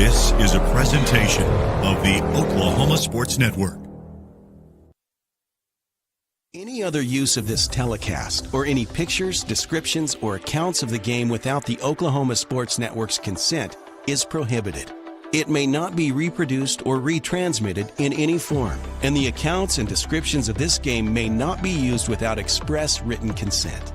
This is a presentation of the Oklahoma Sports Network. Any other use of this telecast or any pictures, descriptions, or accounts of the game without the Oklahoma Sports Network's consent is prohibited. It may not be reproduced or retransmitted in any form, and the accounts and descriptions of this game may not be used without express written consent.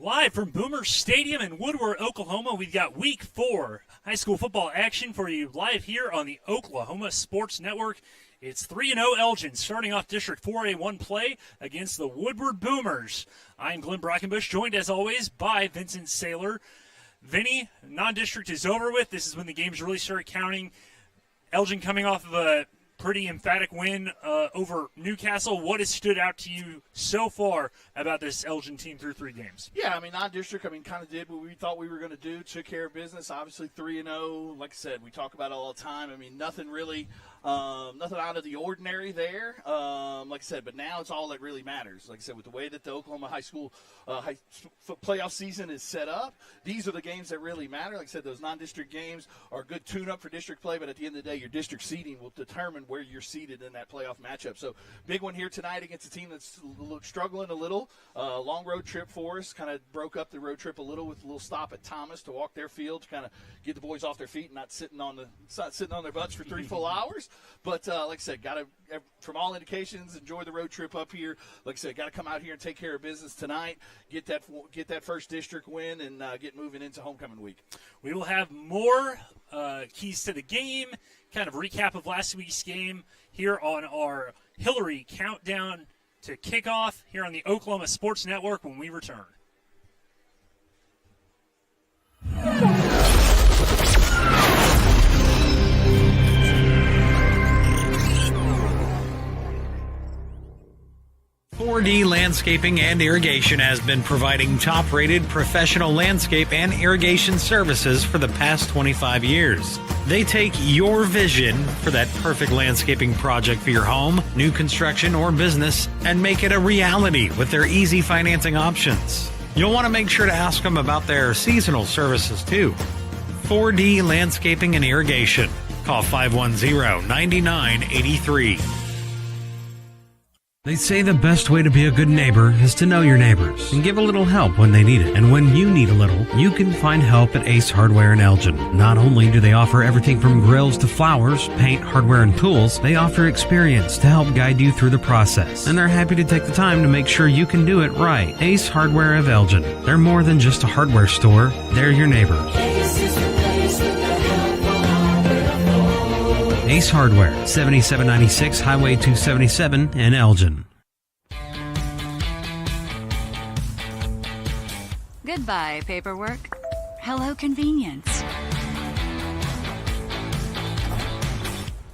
Live from Boomer Stadium in Woodward, Oklahoma, we've got Week 4 high school football action for you live here on the Oklahoma Sports Network. It's 3-0 Elgin starting off District 4A1 play against the Woodward Boomers. I'm Glenn Brackenbush, joined as always by Vincent Saylor. Vinny, non-district is over with. This is when the games really start counting. Elgin coming off of a pretty emphatic win over Newcastle. What has stood out to you so far about this Elgin team through 3 games? Yeah, non-district, kind of did what we thought we were going to do, took care of business. Obviously 3-0, like I said, we talk about it all the time. Nothing really, nothing out of the ordinary there. Like I said, but now it's all that really matters. Like I said, with the way that the Oklahoma high school playoff season is set up, these are the games that really matter. Like I said, those non-district games are a good tune-up for district play, but at the end of the day, your district seeding will determine where you're seated in that playoff matchup. So big one here tonight against a team that's struggling a little. Long road trip for us. Kind of broke up the road trip a little with a little stop at Thomas to walk their field to kind of get the boys off their feet and not sitting on their butts for 3 full hours. But like I said, got to, from all indications, enjoy the road trip up here. Like I said, got to come out here and take care of business tonight. Get that first district win and get moving into homecoming week. We will have more keys to the game, kind of recap of last week's game here on our Hillary Countdown to Kickoff here on the Oklahoma Sports Network when we return. .4D Landscaping and Irrigation has been providing top-rated professional landscape and irrigation services for the past 25 years. They take your vision for that perfect landscaping project for your home, new construction, or business and make it a reality with their easy financing options. You'll want to make sure to ask them about their seasonal services too. 4D Landscaping and Irrigation. Call 510-9983. They say the best way to be a good neighbor is to know your neighbors and give a little help when they need it. And when you need a little, you can find help at Ace Hardware in Elgin. Not only do they offer everything from grills to flowers, paint, hardware, and tools, they offer experience to help guide you through the process. And they're happy to take the time to make sure you can do it right. Ace Hardware of Elgin. They're more than just a hardware store. They're your neighbor. Ace Hardware, 7796 Highway 277 in Elgin. Goodbye, paperwork. Hello, convenience.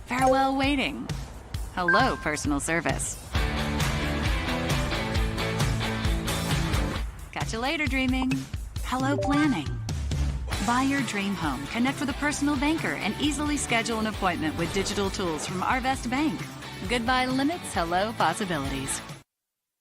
Farewell, waiting. Hello, personal service. Catch you later, dreaming. Hello, planning. Buy your dream home, connect with a personal banker, and easily schedule an appointment with digital tools from Arvest Bank. Goodbye limits, hello possibilities.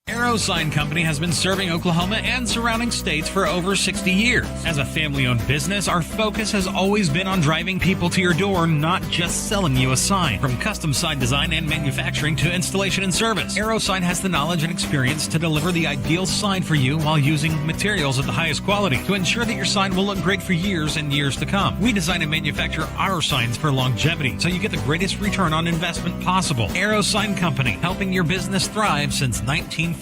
Arrow Sign Company has been serving Oklahoma and surrounding states for over 60 years. As a family-owned business, our focus has always been on driving people to your door, not just selling you a sign. From custom sign design and manufacturing to installation and service, Arrow Sign has the knowledge and experience to deliver the ideal sign for you while using materials of the highest quality to ensure that your sign will look great for years and years to come. We design and manufacture our signs for longevity, so you get the greatest return on investment possible. Arrow Sign Company, helping your business thrive since 1955.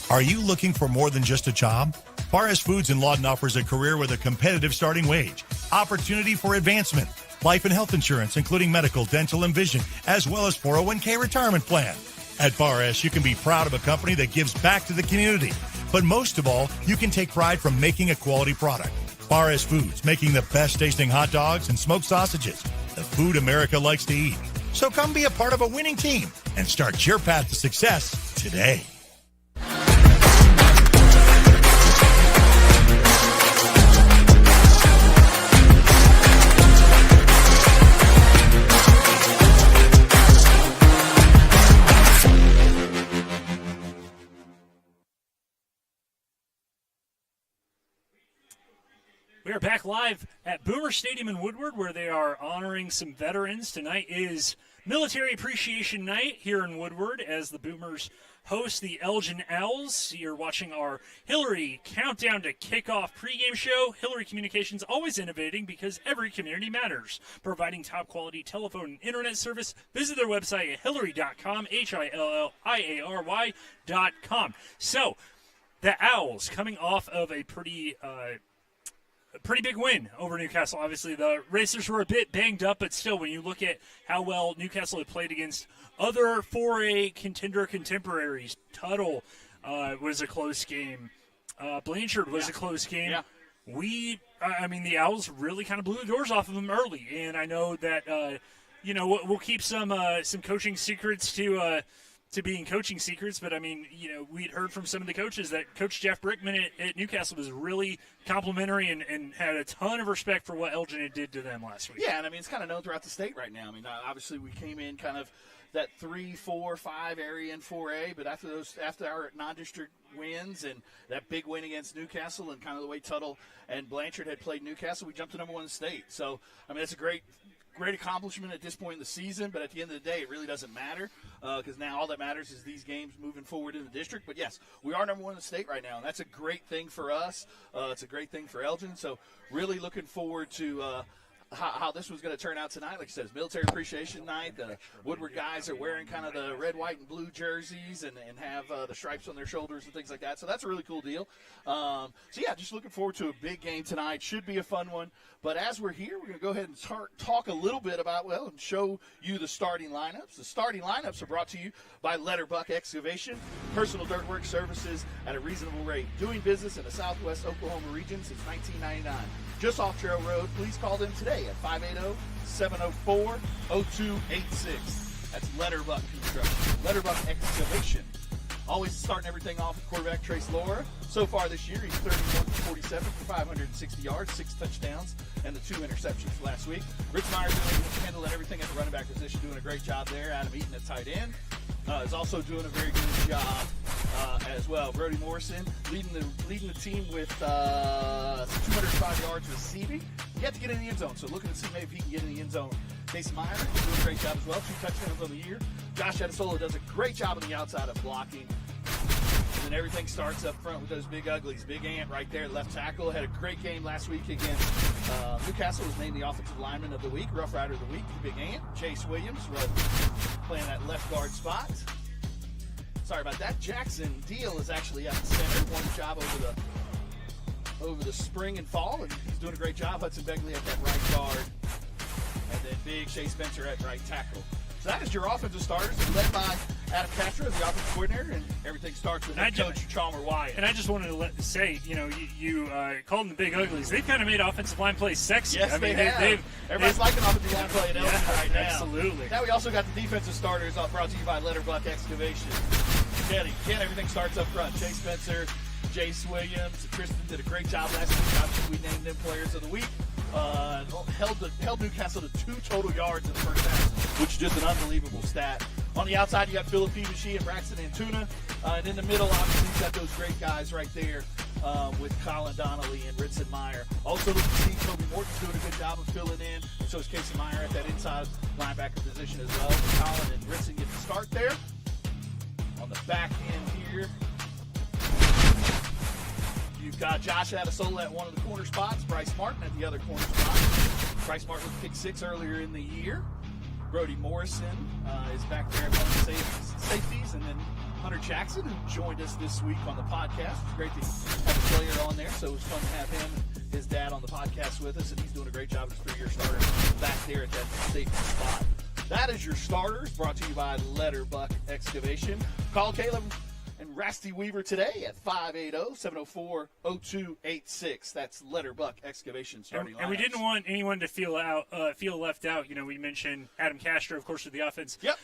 Are you looking for more than just a job? Forrest Foods in Lawton offers a career with a competitive starting wage, opportunity for advancement, life and health insurance, including medical, dental, and vision, as well as 401k retirement plan. At Forrest, you can be proud of a company that gives back to the community. But most of all, you can take pride from making a quality product. Forrest Foods, making the best tasting hot dogs and smoked sausages, the food America likes to eat. So come be a part of a winning team and start your path to success today. We are back live at Boomer Stadium in Woodward, where they are honoring some veterans. Tonight is Military Appreciation Night here in Woodward as the Boomers host the Elgin Owls. You're watching our Hillary Countdown to Kickoff pregame show. Hillary Communications, always innovating because every community matters. Providing top-quality telephone and internet service. Visit their website at hillary.com, HILLIARY.com. So, the Owls coming off of a pretty big win over Newcastle. Obviously, the Racers were a bit banged up, but still, when you look at how well Newcastle had played against other 4A contender contemporaries, Tuttle was a close game. Blanchard was a close game. Yeah. The Owls really kind of blew the doors off of them early, and I know that we'll keep some coaching secrets to being coaching secrets, but we'd heard from some of the coaches that Coach Jeff Brickman at Newcastle was really complimentary and had a ton of respect for what Elgin did to them last week. Yeah, and it's kind of known throughout the state right now. Obviously we came in kind of that 3, 4, 5 area in 4A, but after our non-district wins and that big win against Newcastle and kind of the way Tuttle and Blanchard had played Newcastle, we jumped to number 1 in the state. So, that's a great accomplishment at this point in the season, but at the end of the day, it really doesn't matter because now all that matters is these games moving forward in the district. But, yes, we are number 1 in the state right now, and that's a great thing for us. It's a great thing for Elgin. So really looking forward to how this was going to turn out tonight. Like I said, it's Military Appreciation Night. The Woodward guys are wearing kind of the red, white, and blue jerseys and have the stripes on their shoulders and things like that. So that's a really cool deal. Just looking forward to a big game tonight. Should be a fun one. But as we're here, we're going to go ahead and talk a little bit about, and show you the starting lineups. The starting lineups are brought to you by Letterbuck Excavation, personal dirt work services at a reasonable rate. Doing business in the southwest Oklahoma region since 1999. Just off Trail Road. Please call them today at 580-704-0286. That's Letterbuck Construction. Letterbuck Excavation. Always starting everything off with quarterback Trace Laura. So far this year, he's 31-47 for 560 yards, 6 touchdowns, and the 2 interceptions last week. Rich Myers handling everything at the running back position, doing a great job there. Adam Eaton at tight end is also doing a very good job as well. Brody Morrison leading the team with 205 yards receiving. He had to get in the end zone, so looking to see maybe if he can get in the end zone. Casey Meyer doing a great job as well. 2 touchdowns on the year. Josh Adesola does a great job on the outside of blocking. And then everything starts up front with those big uglies. Big Ant right there, left tackle. Had a great game last week against Newcastle. Was named the offensive lineman of the week, Rough Rider of the week. Big Ant. Chase Williams was playing that left guard spot. Sorry about that. Jackson Deal is actually at the center. Won the job over the spring and fall, and he's doing a great job. Hudson Begley at that right guard. And then big Shea Spencer at right tackle. So that is your offensive starters, led by Adam Castro as the offensive coordinator, and everything starts with head coach Chalmer Wyatt. And I just wanted to say, you called them the big uglies. They've kind of made offensive line plays sexy. Yes, they have. Everybody's liking offensive line play at Elgin right now. Absolutely. Now we also got the defensive starters brought to you by Letterbuck Excavation. Ken, everything starts up front. Shea Spencer, Jace Williams, Tristan did a great job last week. Obviously, we named them players of the week. Held Newcastle to 2 total yards in the first half, which is just an unbelievable stat. On the outside, you got Philip Pivashi and Braxton Antuna. And in the middle, obviously, you've got those great guys right there with Colin Donnelly and Ritson Meyer. Also, looking to see Toby Morton's doing a good job of filling in. And so is Casey Meyer at that inside linebacker position as well. Colin and Ritson get the start there. On the back end here, you've got Josh Adesola at one of the corner spots, Bryce Martin at the other corner spot. Bryce Martin with pick 6 earlier in the year. Brody Morrison is back there at one of the safeties, and then Hunter Jackson, who joined us this week on the podcast. It's great to have a player on there, so it was fun to have him and his dad on the podcast with us, and he's doing a great job as a 3-year starter back there at that safety spot. That is your starters, brought to you by Letterbuck Excavation. Call Caleb and Rusty Weaver today at 580-704-0286. That's Letterbuck Excavation starting and we didn't want anyone to feel left out. You know, we mentioned Adam Castro, of course, with the offense. Yep.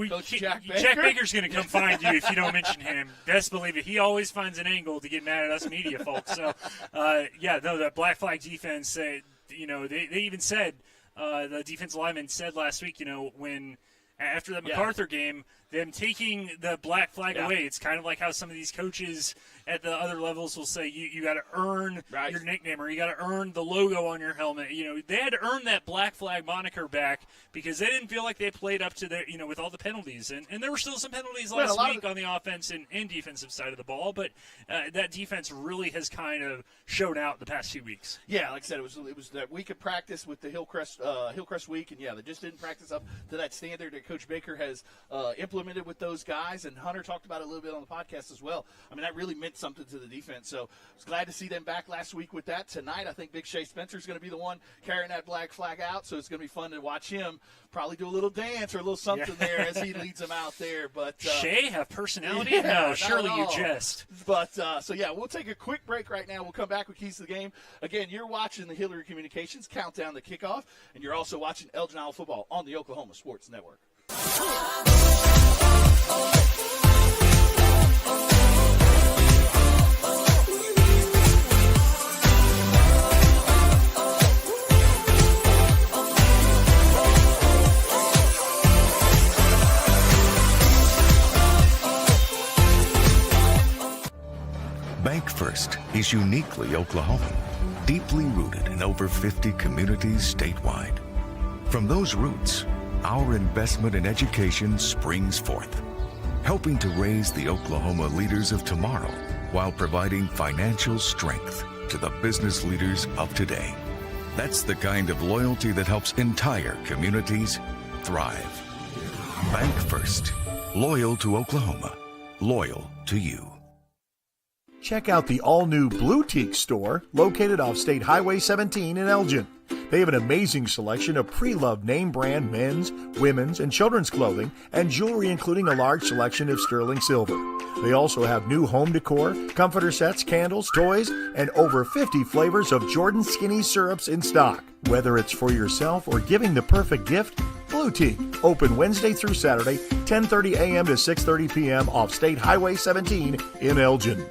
Coach Jack Baker. Jack Baker's going to come find you if you don't mention him. Best believe it. He always finds an angle to get mad at us media folks. So, the Black Flag defense, they even said, the defensive lineman said last week, when after the MacArthur game, them taking the black flag away, it's kind of like how some of these coaches at the other levels will say you got to earn your nickname, or you got to earn the logo on your helmet. They had to earn that black flag moniker back because they didn't feel like they played up to their, with all the penalties. And there were still some penalties last week on the offense and defensive side of the ball, but that defense really has kind of shown out the past few weeks. Yeah, like I said, it was that week of practice with the Hillcrest week, and they just didn't practice up to that standard that Coach Baker has implemented with those guys, and Hunter talked about it a little bit on the podcast as well. I mean, that really meant something to the defense, so I was glad to see them back last week with that. Tonight, I think Big Shea Spencer's going to be the one carrying that black flag out, so it's going to be fun to watch him probably do a little dance or a little something there as he leads them out there. But Shea have personality? No, surely you jest. But, we'll take a quick break right now. We'll come back with Keys to the Game. Again, you're watching the Hillary Communications Countdown to Kickoff, and you're also watching Elgin Isle Football on the Oklahoma Sports Network. Bank First is uniquely Oklahoman, deeply rooted in over 50 communities statewide. From those roots, our investment in education springs forth, helping to raise the Oklahoma leaders of tomorrow while providing financial strength to the business leaders of today. That's the kind of loyalty that helps entire communities thrive. Bank First, loyal to Oklahoma, loyal to you. Check out the all-new Blue Teak store located off State Highway 17 in Elgin. They have an amazing selection of pre-loved name brand men's, women's, and children's clothing and jewelry, including a large selection of sterling silver. They also have new home decor, comforter sets, candles, toys, and over 50 flavors of Jordan Skinny syrups in stock. Whether it's for yourself or giving the perfect gift, Blue Teak, open Wednesday through Saturday, 10:30 a.m. to 6:30 p.m. off State Highway 17 in Elgin.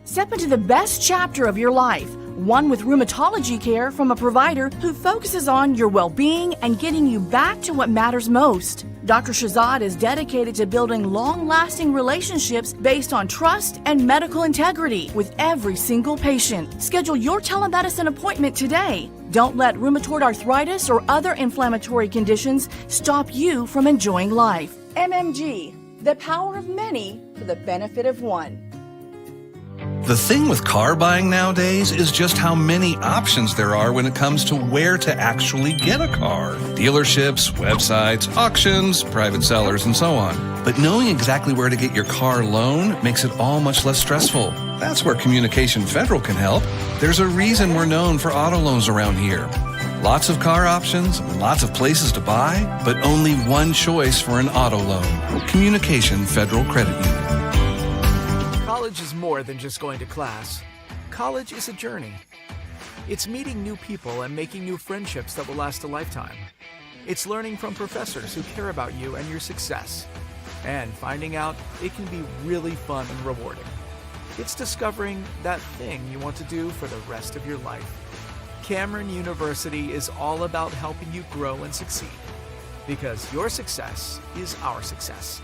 Step into the best chapter of your life, one with rheumatology care from a provider who focuses on your well-being and getting you back to what matters most. Dr. Shahzad is dedicated to building long-lasting relationships based on trust and medical integrity with every single patient. Schedule your telemedicine appointment today. Don't let rheumatoid arthritis or other inflammatory conditions stop you from enjoying life. MMG, the power of many for the benefit of one. The thing with car buying nowadays is just how many options there are when it comes to where to actually get a car. Dealerships, websites, auctions, private sellers, and so on. But knowing exactly where to get your car loan makes it all much less stressful. That's where Communication Federal can help. There's a reason we're known for auto loans around here. Lots of car options, lots of places to buy, but only one choice for an auto loan. Communication Federal Credit Union. College is more than just going to class. College is a journey. It's meeting new people and making new friendships that will last a lifetime. It's learning from professors who care about you and your success. And finding out it can be really fun and rewarding. It's discovering that thing you want to do for the rest of your life. Cameron University is all about helping you grow and succeed. because your success is our success.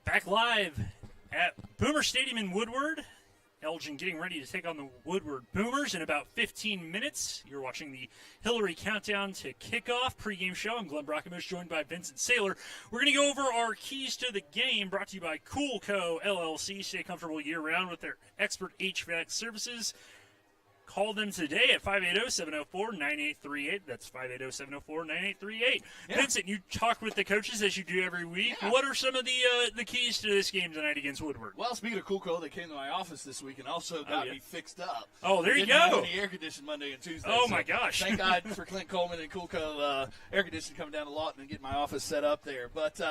Back live at Boomer Stadium in Woodward. Elgin getting ready to take on the Woodward Boomers in about 15 minutes. You're watching the Hillary Countdown to Kickoff pregame show. I'm Glenn Brockamush, joined by Vincent Saylor. We're going to go over our keys to the game, brought to you by Coolco LLC. Stay comfortable year-round with their expert HVAC services. Call them today at 580-704-9838. That's 580-704-9838. Yeah. Vincent, you talk with the coaches as you do every week. Yeah. What are some of the keys to this game tonight against Woodward? Well, speaking of Coolco, they came to my office this week and also got me fixed up. Oh, there you go. Didn't have any air conditioning Monday and Tuesday. Oh, my gosh. Thank God for Clint Coleman and Coolco air conditioning coming down to Lawton and getting my office set up there. But,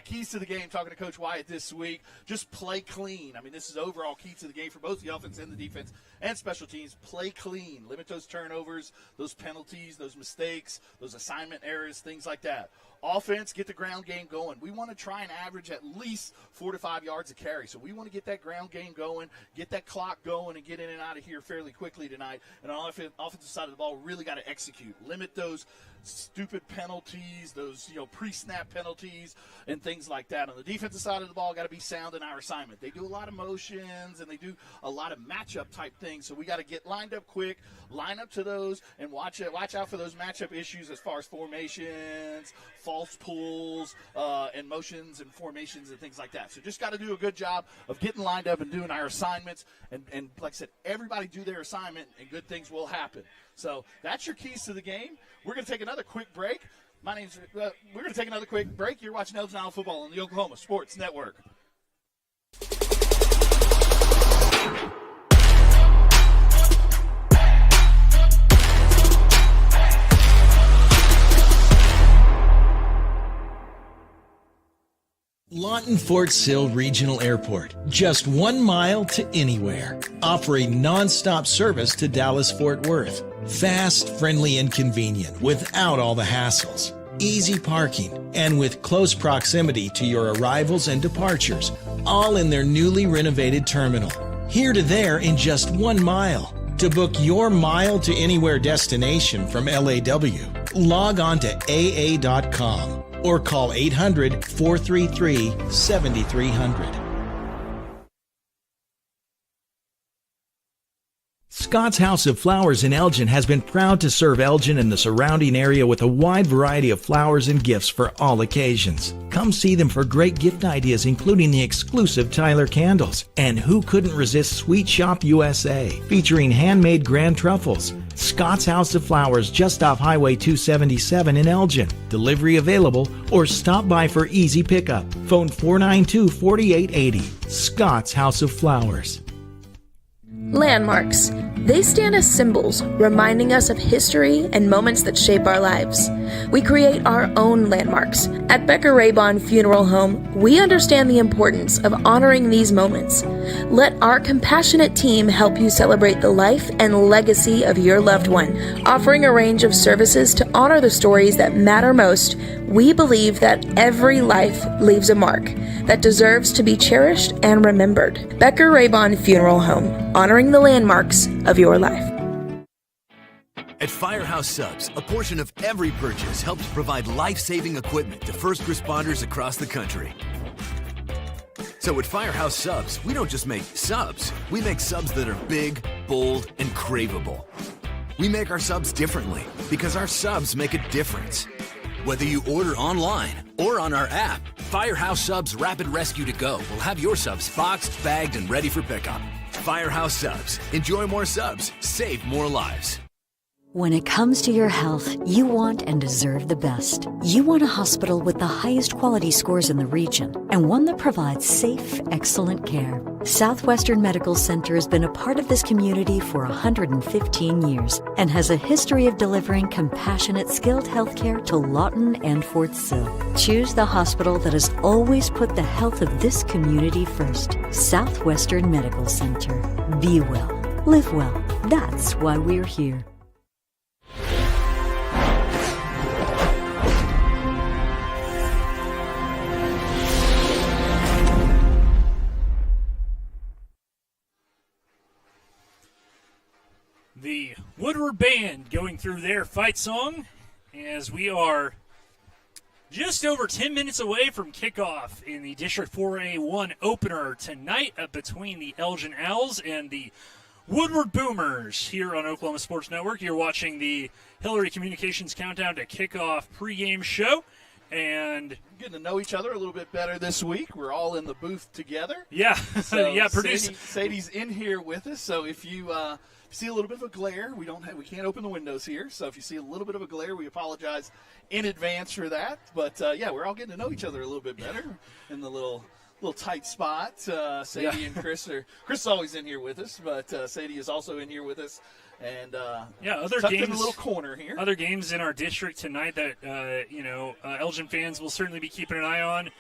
keys to the game, talking to Coach Wyatt this week, just play clean. I mean, this is overall key to the game for both the offense and the defense and special teams. Play clean. Limit those turnovers, those penalties, those mistakes, those assignment errors, things like that. Offense, get the ground game going. We want to try and average at least 4 to 5 yards a carry. So we want to get that ground game going, get that clock going, and get in and out of here fairly quickly tonight. And on the offensive side of the ball, really got to execute. Limit those stupid penalties, those pre-snap penalties, and things like that. On the defensive side of the ball, got to be sound in our assignment. They do a lot of motions, and they do a lot of matchup type things. So we got to get lined up quick, line up to those, and watch out for those matchup issues as far as formations, false pulls, and motions and formations and things like that. So just got to do a good job of getting lined up and doing our assignments. And like I said, everybody do their assignment, and good things will happen. So that's your keys to the game. We're going to take another quick break. We're going to take another quick break. You're watching Elgin Island Football on the Oklahoma Sports Network. Lawton Fort Sill Regional Airport, just 1 mile to anywhere, offering non-stop service to Dallas-Fort Worth. Fast, friendly, and convenient without all the hassles. Easy parking, and with close proximity to your arrivals and departures, all in their newly renovated terminal. Here to there in just 1 mile. To book your mile to anywhere destination from LAW, log on to AA.com. or call 800-433-7300. Scott's House of Flowers in Elgin has been proud to serve Elgin and the surrounding area with a wide variety of flowers and gifts for all occasions. Come see them for great gift ideas, including the exclusive Tyler candles. And who couldn't resist Sweet Shop USA, featuring handmade grand truffles. Scott's House of Flowers, just off Highway 277 in Elgin. Delivery available, or stop by for easy pickup. Phone 492-4880. Scott's House of Flowers. Landmarks. They stand as symbols, reminding us of history and moments that shape our lives. We create our own landmarks. At Becker Raybon Funeral Home, we understand the importance of honoring these moments. Let our compassionate team help you celebrate the life and legacy of your loved one. Offering a range of services to honor the stories that matter most, we believe that every life leaves a mark that deserves to be cherished and remembered. Becker Raybon Funeral Home, honoring the landmarks of your life. At Firehouse Subs, a portion of every purchase helps provide life-saving equipment to first responders across the country. So at Firehouse Subs, we don't just make subs, we make subs that are big, bold, and craveable. We make our subs differently because our subs make a difference. Whether you order online or on our app, Firehouse Subs Rapid Rescue to Go will have your subs boxed, bagged, and ready for pickup. Firehouse Subs. Enjoy more subs. Save more lives. When it comes to your health, you want and deserve the best. You want a hospital with the highest quality scores in the region and one that provides safe, excellent care. Southwestern Medical Center has been a part of this community for 115 years and has a history of delivering compassionate, skilled health care to Lawton and Fort Sill. Choose the hospital that has always put the health of this community first. Southwestern Medical Center. Be well. Live well. That's why we're here. Woodward Band going through their fight song as we are just over 10 minutes away from kickoff in the District 4A1 opener tonight between the Elgin Owls and the Woodward Boomers here on Oklahoma Sports Network. You're watching the Hillary Communications Countdown to Kickoff pregame show. And getting to know each other a little bit better this week. We're all in the booth together. Yeah, so yeah. Sadie's in here with us. So if you see a little bit of a glare, we can't open the windows here. So if you see a little bit of a glare, we apologize in advance for that. But yeah, we're all getting to know each other a little bit better in the little tight spot. Sadie and Chris is always in here with us, but Sadie is also in here with us. And other tucked games in a little corner here. Other games in our district tonight that Elgin fans will certainly be keeping an eye on.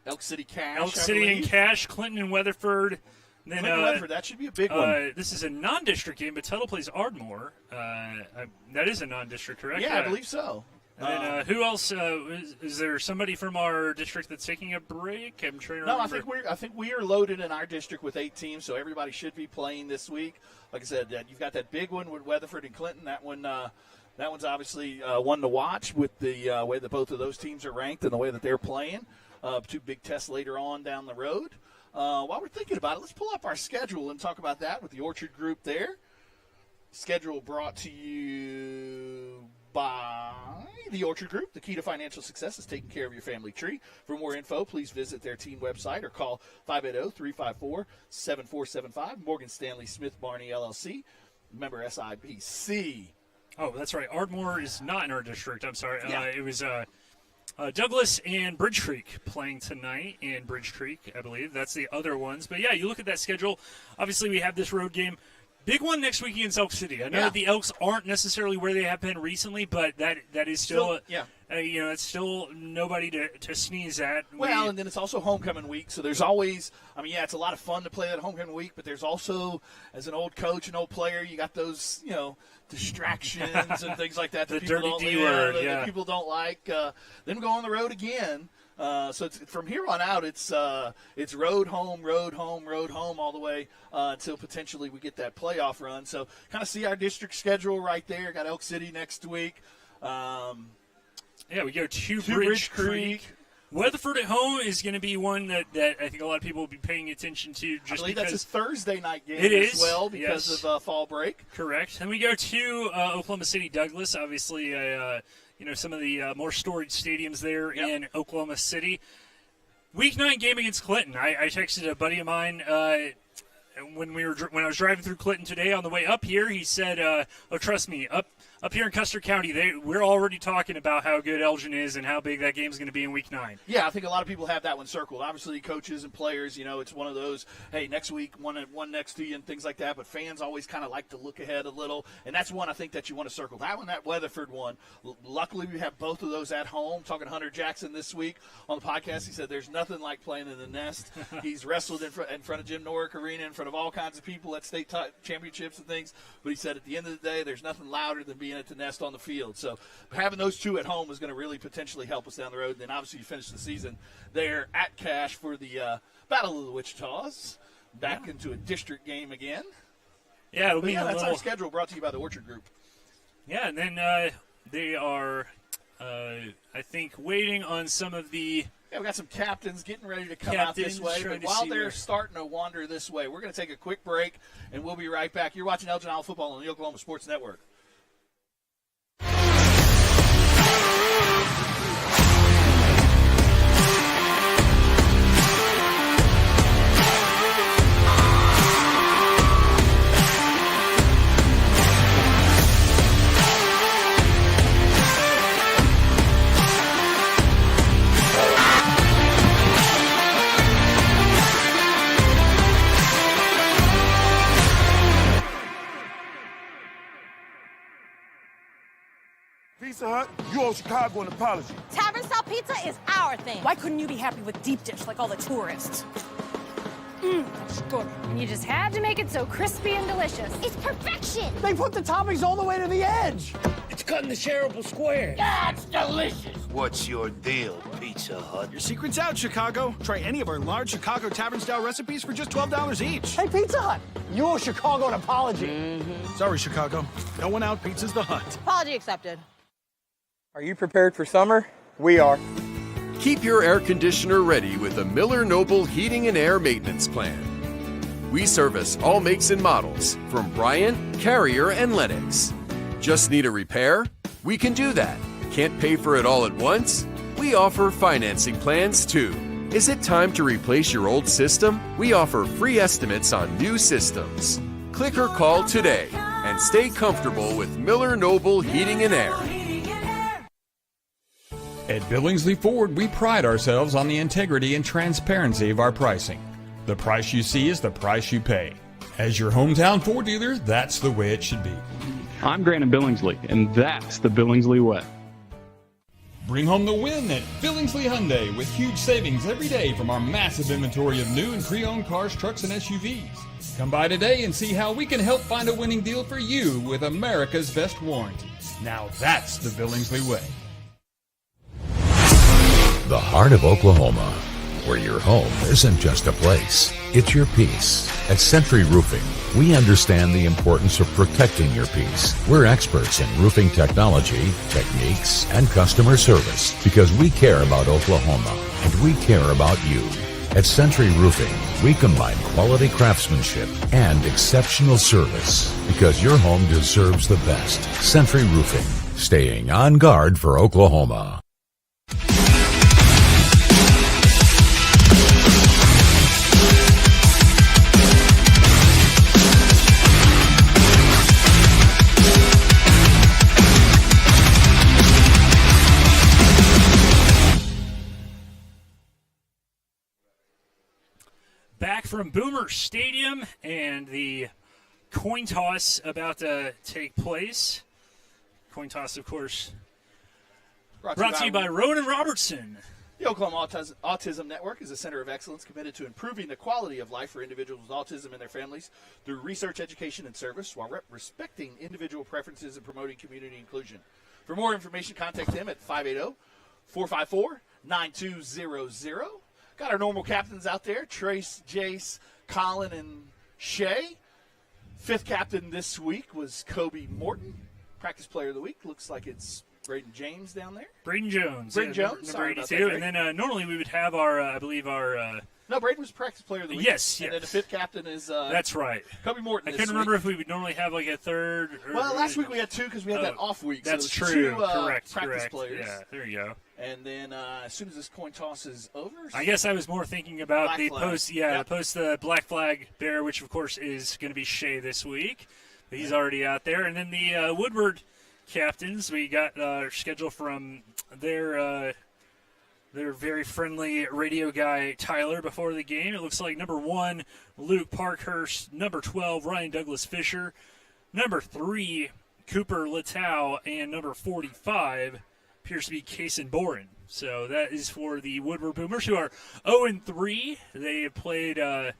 Elk City Cash. Elk City and Cash, Clinton and Weatherford. Then, Clinton Weatherford, that should be a big one. This is a non-district game, but Tuttle plays Ardmore. That is a non-district, correct? Yeah, I believe so. And then who else? Is there somebody from our district that's taking a break? I'm trying to remember. No, I think we are loaded in our district with 8 teams, so everybody should be playing this week. Like I said, you've got that big one with Weatherford and Clinton. That one's obviously one to watch with the way that both of those teams are ranked and the way that they're playing. 2 big tests later on down the road. While we're thinking about it, let's pull up our schedule and talk about that with the Orchard Group there. Schedule brought to you by the Orchard Group. The key to financial success is taking care of your family tree. For more info, please visit their team website or call 580-354-7475. Morgan Stanley Smith Barney LLC. Member SIPC. Oh, that's right. Ardmore is not in our district. I'm sorry. Yeah. It was Douglas and Bridge Creek playing tonight in Bridge Creek, I believe. That's the other ones. But, yeah, you look at that schedule. Obviously, we have this road game. Big one next week against Elk City. I know that the Elks aren't necessarily where they have been recently, but that is still it's still nobody to sneeze at. Well, and then it's also homecoming week, so there's always it's a lot of fun to play that homecoming week, but there's also, as an old coach and old player, you got those, distractions and things like that. The dirty D word, that people don't like. Then go on the road again. So from here on out, it's road, home, all the way until potentially we get that playoff run. So kind of see our district schedule right there. Got Elk City next week. We go to Bridge Creek. Weatherford at home is going to be one that I think a lot of people will be paying attention to. I believe that's a Thursday night game as well because of fall break. Correct. And we go to Oklahoma City Douglas, obviously some of the more storied stadiums there in Oklahoma City. Week 9 game against Clinton. I texted a buddy of mine when I was driving through Clinton today on the way up here. He said, "Oh, trust me, up here in Custer County, we're already talking about how good Elgin is and how big that game's going to be in Week 9." Yeah, I think a lot of people have that one circled. Obviously, coaches and players, it's one of those, hey, next week, one next to you and things like that. But fans always kind of like to look ahead a little, and that's one I think that you want to circle. That one, that Weatherford one. Luckily, we have both of those at home. Talking to Hunter Jackson this week on the podcast, he said there's nothing like playing in the nest. He's wrestled in front of Jim Norick Arena, in front of all kinds of people at state championships and things. But he said at the end of the day, there's nothing louder than being at the nest on the field. So having those 2 at home is going to really potentially help us down the road. And then obviously you finish the season there at Cash for the Battle of the Wichitas, back into a district game again. Yeah, it'll be that's our schedule brought to you by the Orchard Group. Yeah, and then they are, I think, waiting on some of the. Yeah, we got some captains getting ready to come out this way. But while they're starting to wander this way, we're going to take a quick break, and we'll be right back. You're watching Elgin Owl Football on the Oklahoma Sports Network. Pizza Hut, you owe Chicago an apology. Tavern style pizza is our thing. Why couldn't you be happy with deep dish like all the tourists? That's good. And you just had to make it so crispy and delicious. It's perfection. They put the toppings all the way to the edge. It's cut in the shareable square. Yeah, it's delicious. What's your deal, Pizza Hut? Your secret's out, Chicago. Try any of our large Chicago tavern-style recipes for just $12 each. Hey, Pizza Hut, you owe Chicago an apology. Sorry, Chicago. No one out pizza's the Hut. Apology accepted. Are you prepared for summer? We are. Keep your air conditioner ready with a Miller Noble Heating and Air Maintenance Plan. We service all makes and models from Bryant, Carrier, and Lennox. Just need a repair? We can do that. Can't pay for it all at once? We offer financing plans too. Is it time to replace your old system? We offer free estimates on new systems. Click or call today and stay comfortable with Miller Noble Heating and Air. At Billingsley Ford, we pride ourselves on the integrity and transparency of our pricing. The price you see is the price you pay. As your hometown Ford dealer, that's the way it should be. I'm Grant Billingsley, and that's the Billingsley way. Bring home the win at Billingsley Hyundai with huge savings every day from our massive inventory of new and pre-owned cars, trucks, and SUVs. Come by today and see how we can help find a winning deal for you with America's best warranty. Now that's the Billingsley way. The heart of Oklahoma, where your home isn't just a place, it's your peace. At Century Roofing, we understand the importance of protecting your peace. We're experts in roofing technology, techniques, and customer service because we care about Oklahoma and we care about you. At Century Roofing, we combine quality craftsmanship and exceptional service because your home deserves the best. Century Roofing, staying on guard for Oklahoma. Back from Boomer Stadium, and the coin toss about to take place. Coin toss, of course, brought to you by Rowan & Robertson. The Oklahoma Autism Network is a center of excellence committed to improving the quality of life for individuals with autism and their families through research, education, and service while respecting individual preferences and promoting community inclusion. For more information, contact them at 580-454-9200. Got our normal captains out there, Trace, Jace, Colin, and Shay. Fifth captain this week was Kobe Morton. Practice player of the week. Looks like it's Braden James down there. Braden Jones. Braden Jones. Number 82. And then normally we would have our, I believe our... No, Braden was practice player of the week. Yes. And then the fifth captain is... That's right. Kobe Morton. I couldn't remember if we would normally have like a third. Well, last week we had two because we had that off week. That's so true. Two, practice players. Yeah, there you go. And then as soon as this coin toss is over... I guess I was more thinking about the post, Yep. the black flag bearer, which of course is going to be Shea this week. But he's already out there. And then the Woodward captains, we got schedule from their very friendly radio guy, Tyler, before the game. It looks like number 1, Luke Parkhurst. Number 12, Ryan Douglas Fisher. Number 3, Cooper Latow. And number 45 appears to be Kason Boren. So that is for the Woodward Boomers, who are 0-3. They have played, I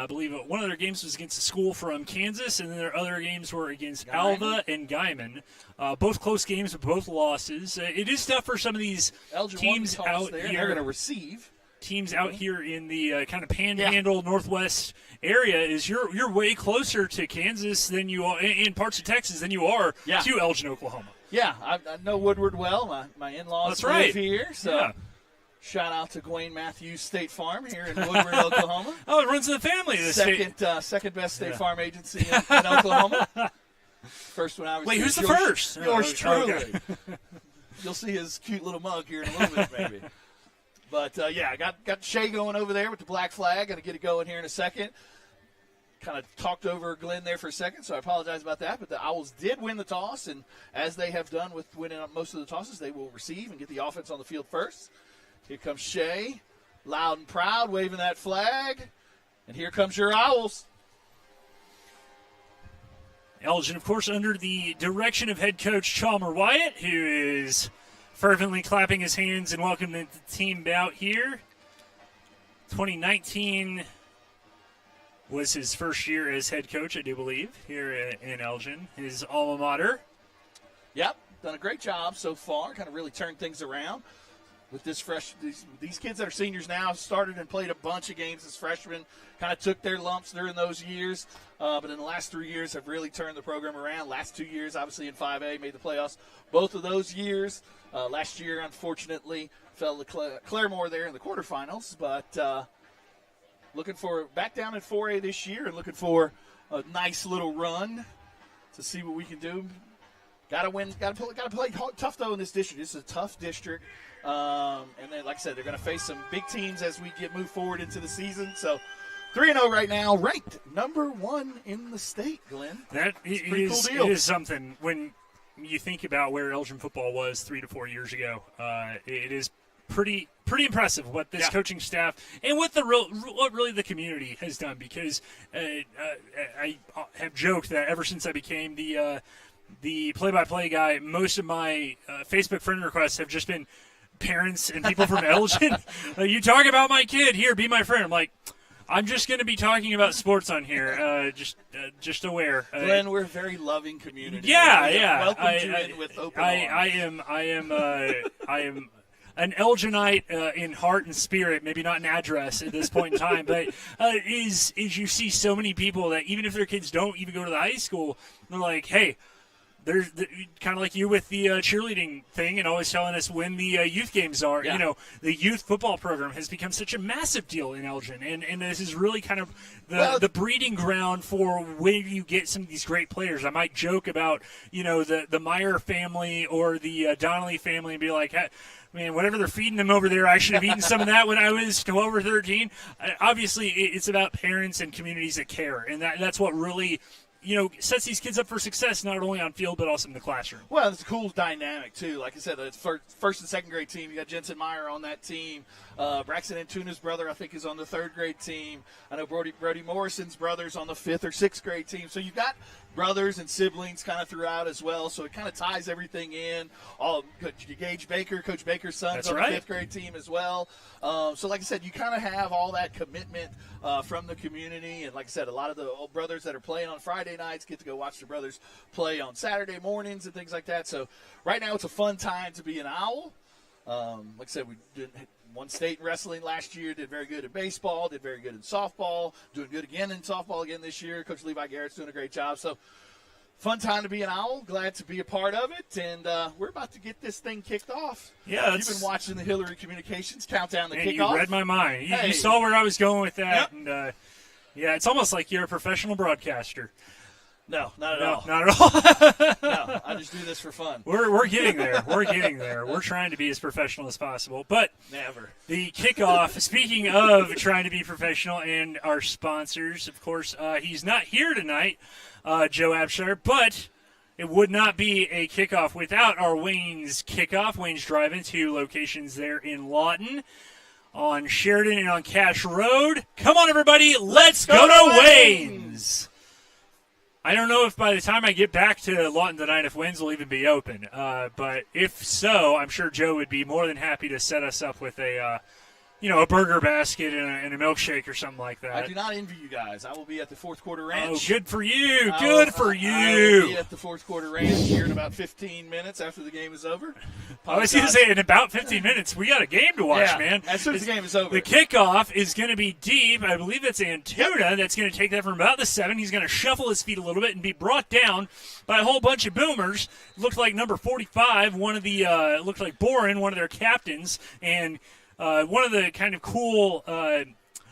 believe, one of their games was against a school from Kansas, and then their other games were against Alva and Guyman. Both close games, but both losses. It is tough for some of these Elgin teams out there, here. They're going to receive. Teams out here in the kind of Panhandle Northwest area is you're way closer to Kansas than you are in parts of Texas than you are to Elgin, Oklahoma. Yeah, I know Woodward well. My in-laws live here, so shout out to Gwen Matthews State Farm here in Woodward, Oklahoma. Oh, it runs in the family. Second best state farm agency in Oklahoma. First one, obviously. Wait, who's the first? Yours truly. Okay. You'll see his cute little mug here in a little bit, maybe. But, I got Shay going over there with the black flag. Going to get it going here in a second. Kind of talked over Glenn there for a second, so I apologize about that. But the Owls did win the toss, and as they have done with winning most of the tosses, they will receive and get the offense on the field first. Here comes Shay, loud and proud, waving that flag. And here comes your Owls. Elgin, of course, under the direction of head coach Chalmer Wyatt, who is fervently clapping his hands and welcoming the team out here. 2019 was his first year as head coach, I do believe, here in Elgin, his alma mater. Yep, done a great job so far. Kind of really turned things around with these kids that are seniors now. Started and played a bunch of games as freshmen. Kind of took their lumps during those years, but in the last 3 years have really turned the program around. Last 2 years, obviously in 5A, made the playoffs both of those years. Last year, unfortunately, fell to Claremore there in the quarterfinals, but looking for back down in 4A this year and looking for a nice little run to see what we can do. Got to win. Got to play tough though in this district. This is a tough district, and then like I said, they're going to face some big teams as we move forward into the season. So 3-0 right now, ranked number 1 in the state. Glenn, that is a pretty cool deal. It is something when you think about where Elgin football was 3 to 4 years ago. It is pretty impressive what this coaching staff and what really the community has done, because I have joked that ever since I became the play-by-play guy, most of my Facebook friend requests have just been parents and people from Elgin. You talk about my kid, here, be my friend. I'm like, I'm just going to be talking about sports on here. Just aware. Glenn, we're a very loving community. Yeah. Welcome you in with open arms. I am an Elginite in heart and spirit, maybe not an address at this point in time, but is you see so many people that even if their kids don't even go to the high school, they're like, hey, there's kind of like you with the cheerleading thing and always telling us when the youth games are. Yeah. You know, the youth football program has become such a massive deal in Elgin, and this is really kind of the breeding ground for where you get some of these great players. I might joke about, the Meyer family or the Donnelly family and be like, hey, man, whatever they're feeding them over there, I should have eaten some of that when I was 12 or 13. Obviously, it's about parents and communities that care, and that's what really sets these kids up for success, not only on field but also in the classroom. Well, it's a cool dynamic, too. Like I said, it's first and second grade team. You got Jensen Meyer on that team. Braxton Antuna's brother, I think, is on the third grade team. I know Brody Morrison's brother's on the fifth or sixth grade team. So you've got brothers and siblings kind of throughout as well, so it kind of ties everything in. Coach Baker's son's on the fifth grade team as well. So like I said, you kind of have all that commitment from the community, and like I said, a lot of the old brothers that are playing on Friday nights get to go watch their brothers play on Saturday mornings and things like that. So right now it's a fun time to be an Owl. Like I said, we won state in wrestling last year, did very good in baseball, did very good in softball, doing good again in softball again this year. Coach Levi Garrett's doing a great job. So fun time to be an Owl. Glad to be a part of it. And we're about to get this thing kicked off. Yeah, you've been watching the Hillary Communications countdown the kickoff. You read my mind. You saw where I was going with that. Yep. And, it's almost like you're a professional broadcaster. No, not at all. Not at all. No, I just do this for fun. We're getting there. We're getting there. We're trying to be as professional as possible. But never. The kickoff, speaking of trying to be professional and our sponsors, of course, he's not here tonight, Joe Abshire, but it would not be a kickoff without our Wayne's Kickoff. Wayne's Drive-In, 2 locations there in Lawton, on Sheridan and on Cash Road. Come on, everybody. Let's go to Wayne's. I don't know if by the time I get back to Lawton tonight, if Wayne's will even be open. But if so, I'm sure Joe would be more than happy to set us up with a burger basket and a milkshake or something like that. I do not envy you guys. I will be at the Fourth Quarter Ranch. Oh, good for you. Good for you. I will be at the Fourth Quarter Ranch here in about 15 minutes after the game is over. I was going to say, in about 15 minutes, we got a game to watch, man. As soon as the game is over. The kickoff is going to be deep. I believe it's Antuna that's going to take that from about the 7. He's going to shuffle his feet a little bit and be brought down by a whole bunch of boomers. Looked like number 45, looked like Boren, one of their captains, and one of the kind of cool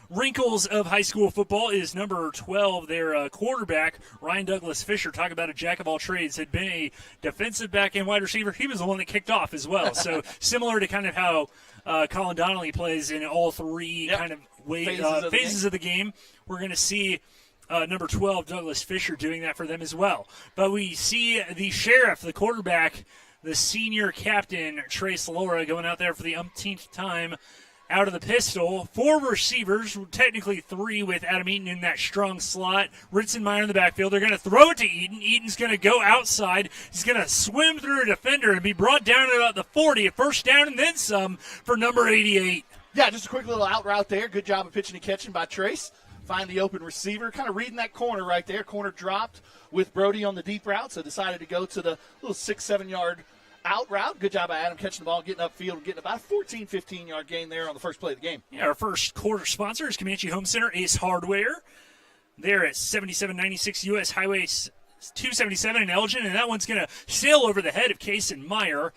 wrinkles of high school football is number 12, their quarterback, Ryan Douglas Fisher. Talk about a jack of all trades. Had been a defensive back and wide receiver. He was the one that kicked off as well. So similar to kind of how Colin Donnelly plays in all three kind of phases of the game. We're going to see number 12, Douglas Fisher, doing that for them as well. But we see the sheriff, the quarterback, the senior captain, Trace Laura, going out there for the umpteenth time out of the pistol. 4 receivers, technically 3 with Adam Eaton in that strong slot. Ritzenmeyer in the backfield. They're going to throw it to Eaton. Eaton's going to go outside. He's going to swim through a defender and be brought down at about the 40. A first down and then some for number 88. Yeah, just a quick little out route there. Good job of pitching and catching by Trace. find the open receiver, kind of reading that corner right there. Corner dropped with Brody on the deep route, so decided to go to the little 6-7 yard out route. Good job by Adam catching the ball, getting upfield, and getting about a 14, 15-yard gain there on the first play of the game. Yeah, our first quarter sponsor is Comanche Home Center, Ace Hardware. They're at 7796 U.S. Highway 277 in Elgin, and that one's going to sail over the head of Case and Meyer.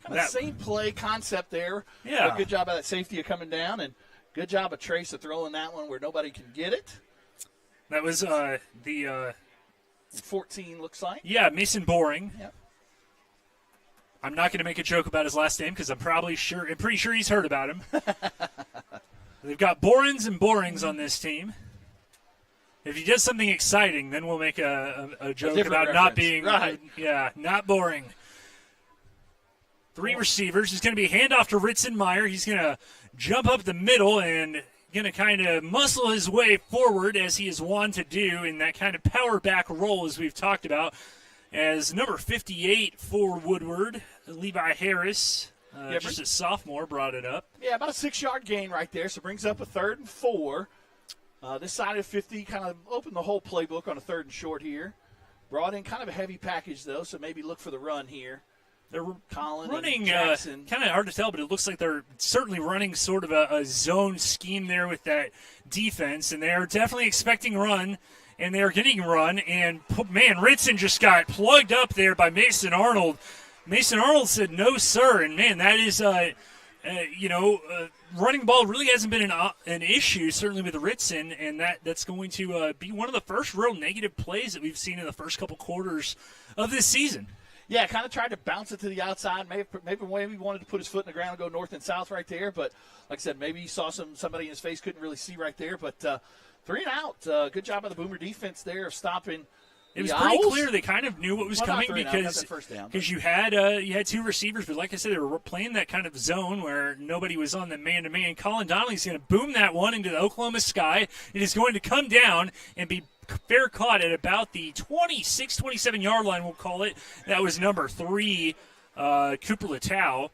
Kind of same play concept there. Yeah. Good job by that safety of coming down, and good job of Trace of throwing that one where nobody can get it. That was the 14 looks like. Yeah, Mason Boring. Yep. I'm not going to make a joke about his last name because I'm pretty sure he's heard about him. They've got Borins and Borings on this team. If he does something exciting, then we'll make a joke about not being not boring. 3 receivers. It's going to be a handoff to Ritzenmeyer. He's going to jump up the middle and going to kind of muscle his way forward as he is wont to do in that kind of power back role as we've talked about. As number 58 for Woodward, Levi Harris, just a sophomore, brought it up. Yeah, about a 6-yard gain right there, so brings up a 3rd and 4. This side of 50 kind of opened the whole playbook on a 3rd and short here. Brought in kind of a heavy package, though, so maybe look for the run here. They're Colin running, Jackson. kind of hard to tell, but it looks like they're certainly running sort of a zone scheme there with that defense, and they're definitely expecting run. And they're getting run, and, man, Ritson just got plugged up there by Mason Arnold. Mason Arnold said, no, sir. And, man, that is, running ball really hasn't been an issue, certainly with Ritson, and that's going to be one of the first real negative plays that we've seen in the first couple quarters of this season. Yeah, kind of tried to bounce it to the outside. Maybe he wanted to put his foot in the ground and go north and south right there. But, like I said, maybe he saw somebody in his face, couldn't really see right there. But 3 and out. Good job by the Boomer defense there of stopping. It was pretty clear they kind of knew what was coming because you had 2 receivers, but like I said, they were playing that kind of zone where nobody was on the man-to-man. Colin Donnelly's going to boom that one into the Oklahoma sky. It is going to come down and be fair caught at about the 26, 27-yard line, we'll call it. That was number 3, Cooper Latow,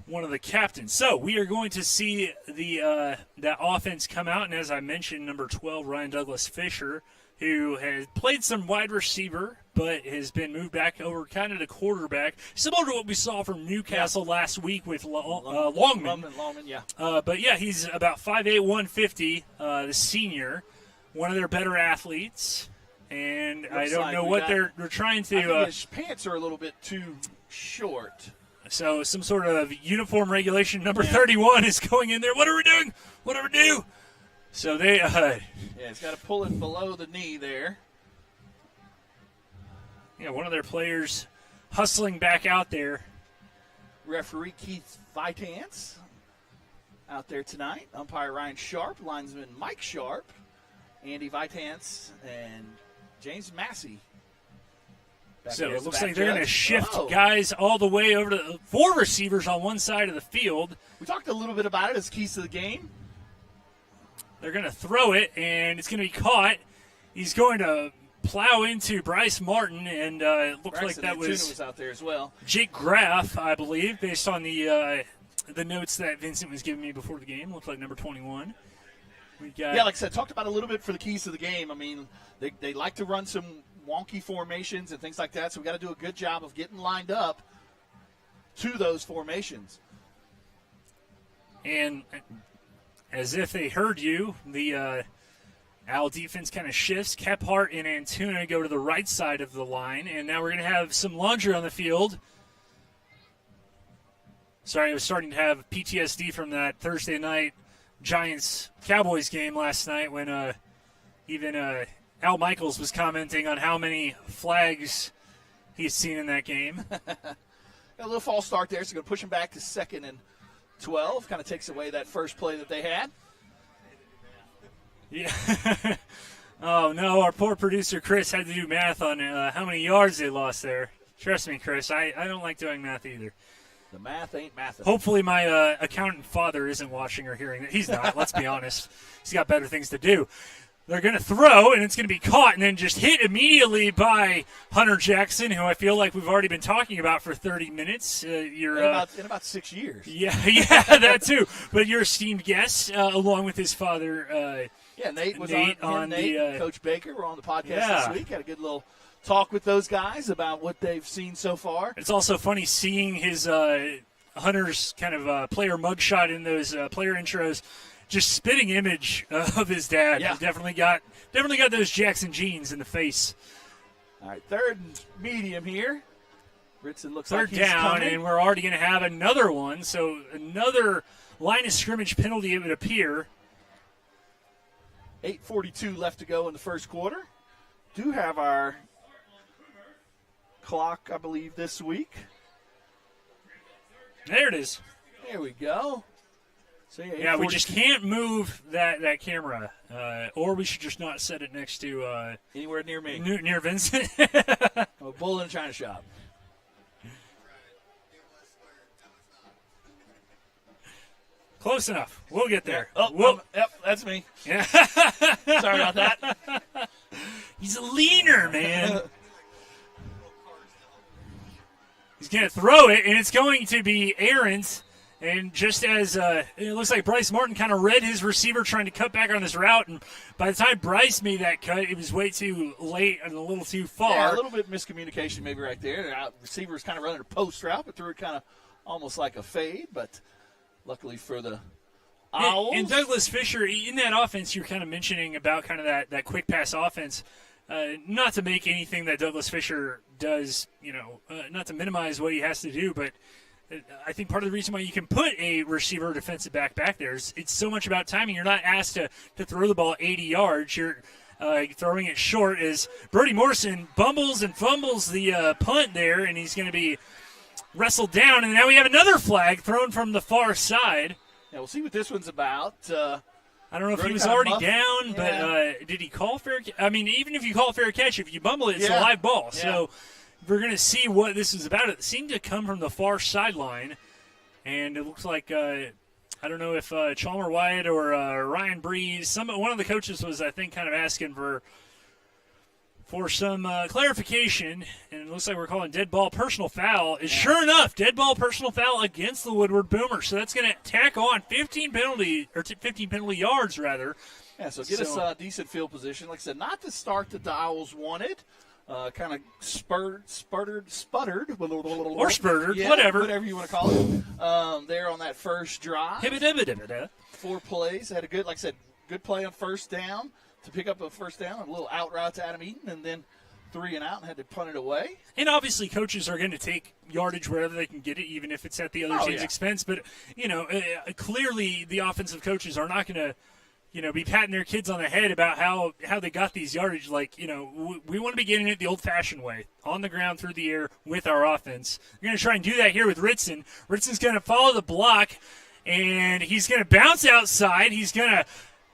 one of the captains. So we are going to see that offense come out, and as I mentioned, number 12, Ryan Douglas Fisher, who has played some wide receiver but has been moved back over kind of to quarterback, similar to what we saw from Newcastle last week with Longman. Longman, yeah. But, yeah, he's about 5'8", 150, the senior, one of their better athletes. And I don't know what they're trying to – I think his pants are a little bit too short. So some sort of uniform regulation. Number 31 is going in there. What are we doing? What do we do? So they he's got to pull it below the knee there. Yeah, one of their players hustling back out there. Referee Keith Vitance out there tonight. Umpire Ryan Sharp, linesman Mike Sharp, Andy Vitance, and James Massey. So it looks like they're going to shift guys all the way over to 4 receivers on one side of the field. We talked a little bit about it as keys to the game. They're going to throw it, and it's going to be caught. He's going to plow into Bryce Martin, and it looks like that was out there as well. Jake Graff, I believe, based on the notes that Vincent was giving me before the game. Looks like number 21. Like I said, talked about a little bit for the keys to the game. I mean, they like to run some wonky formations and things like that, so we got to do a good job of getting lined up to those formations. And as if they heard you, the Owl defense kind of shifts. Kephart and Antuna go to the right side of the line, and now we're going to have some laundry on the field. Sorry, I was starting to have PTSD from that Thursday night Giants-Cowboys game last night when even Al Michaels was commenting on how many flags he's seen in that game. A little false start there, so going to push him back to 2nd and 12. Kind of takes away that first play that they had. Yeah. Oh, no, our poor producer Chris had to do math on how many yards they lost there. Trust me, Chris, I don't like doing math either. The math ain't math. Hopefully my accountant father isn't watching or hearing it. He's not, let's be honest. He's got better things to do. They're going to throw, and it's going to be caught and then just hit immediately by Hunter Jackson, who I feel like we've already been talking about for 30 minutes. In about 6 years. Yeah, that too. But your esteemed guest, along with his father. Nate was Nate on Coach Baker were on the podcast this week. Had a good little talk with those guys about what they've seen so far. It's also funny seeing his Hunter's kind of player mugshot in those player intros. Just spitting image of his dad. Yeah. He definitely got those Jackson genes in the face. All right, third and medium here. Ritson looks third like he's down, coming. and we're already going to have another one. So another line of scrimmage penalty, it would appear. 8:42 left to go in the first quarter. Do have our clock, I believe, this week. There it is. There we go. So yeah, we just can't move that camera, or we should just not set it next to anywhere near me, near Vincent. A bull in a china shop. Close enough. We'll get there. Yep, that's me. Yeah. Sorry about that. He's a leaner, man. He's going to throw it, and it's going to be Aaron's. And just as it looks like Bryce Martin kind of read his receiver trying to cut back on this route, and by the time Bryce made that cut, it was way too late and a little too far. Yeah, a little bit of miscommunication maybe right there. The receiver was kind of running a post route, but threw it kind of almost like a fade, but luckily for the Owls. And Douglas Fisher, in that offense, you're kind of mentioning about kind of that quick pass offense. Not to make anything that Douglas Fisher does, not to minimize what he has to do, but I think part of the reason why you can put a receiver or defensive back there is it's so much about timing. You're not asked to throw the ball 80 yards. You're throwing it short as Brody Morrison bumbles and fumbles the punt there, and he's going to be wrestled down. And now we have another flag thrown from the far side. Yeah, we'll see what this one's about. I don't know if he was already down, but did he call fair catch? I mean, even if you call fair catch, if you bumble it, it's a live ball. Yeah. So we're going to see what this is about. It seemed to come from the far sideline, and it looks like I don't know if Chalmer Wyatt or Ryan Breeze, one of the coaches was, I think, kind of asking for some clarification, and it looks like we're calling dead ball personal foul. Sure enough, dead ball personal foul against the Woodward Boomers. So that's going to tack on 15 penalty yards rather. Yeah, so get us decent field position. Like I said, not the start that the Owls wanted. Kind of sputtered. Or spurted, whatever you want to call it. There on that first drive. 4 plays. Had a good, like I said, good play on first down to pick up a first down, a little out route to Adam Eaton, and then 3 and out and had to punt it away. And obviously coaches are going to take yardage wherever they can get it, even if it's at the other team's expense. But, clearly the offensive coaches are not going to, be patting their kids on the head about how they got these yardage. Like, we want to be getting it the old-fashioned way, on the ground, through the air, with our offense. We're going to try and do that here with Ritson. Ritson's going to follow the block, and he's going to bounce outside. He's going to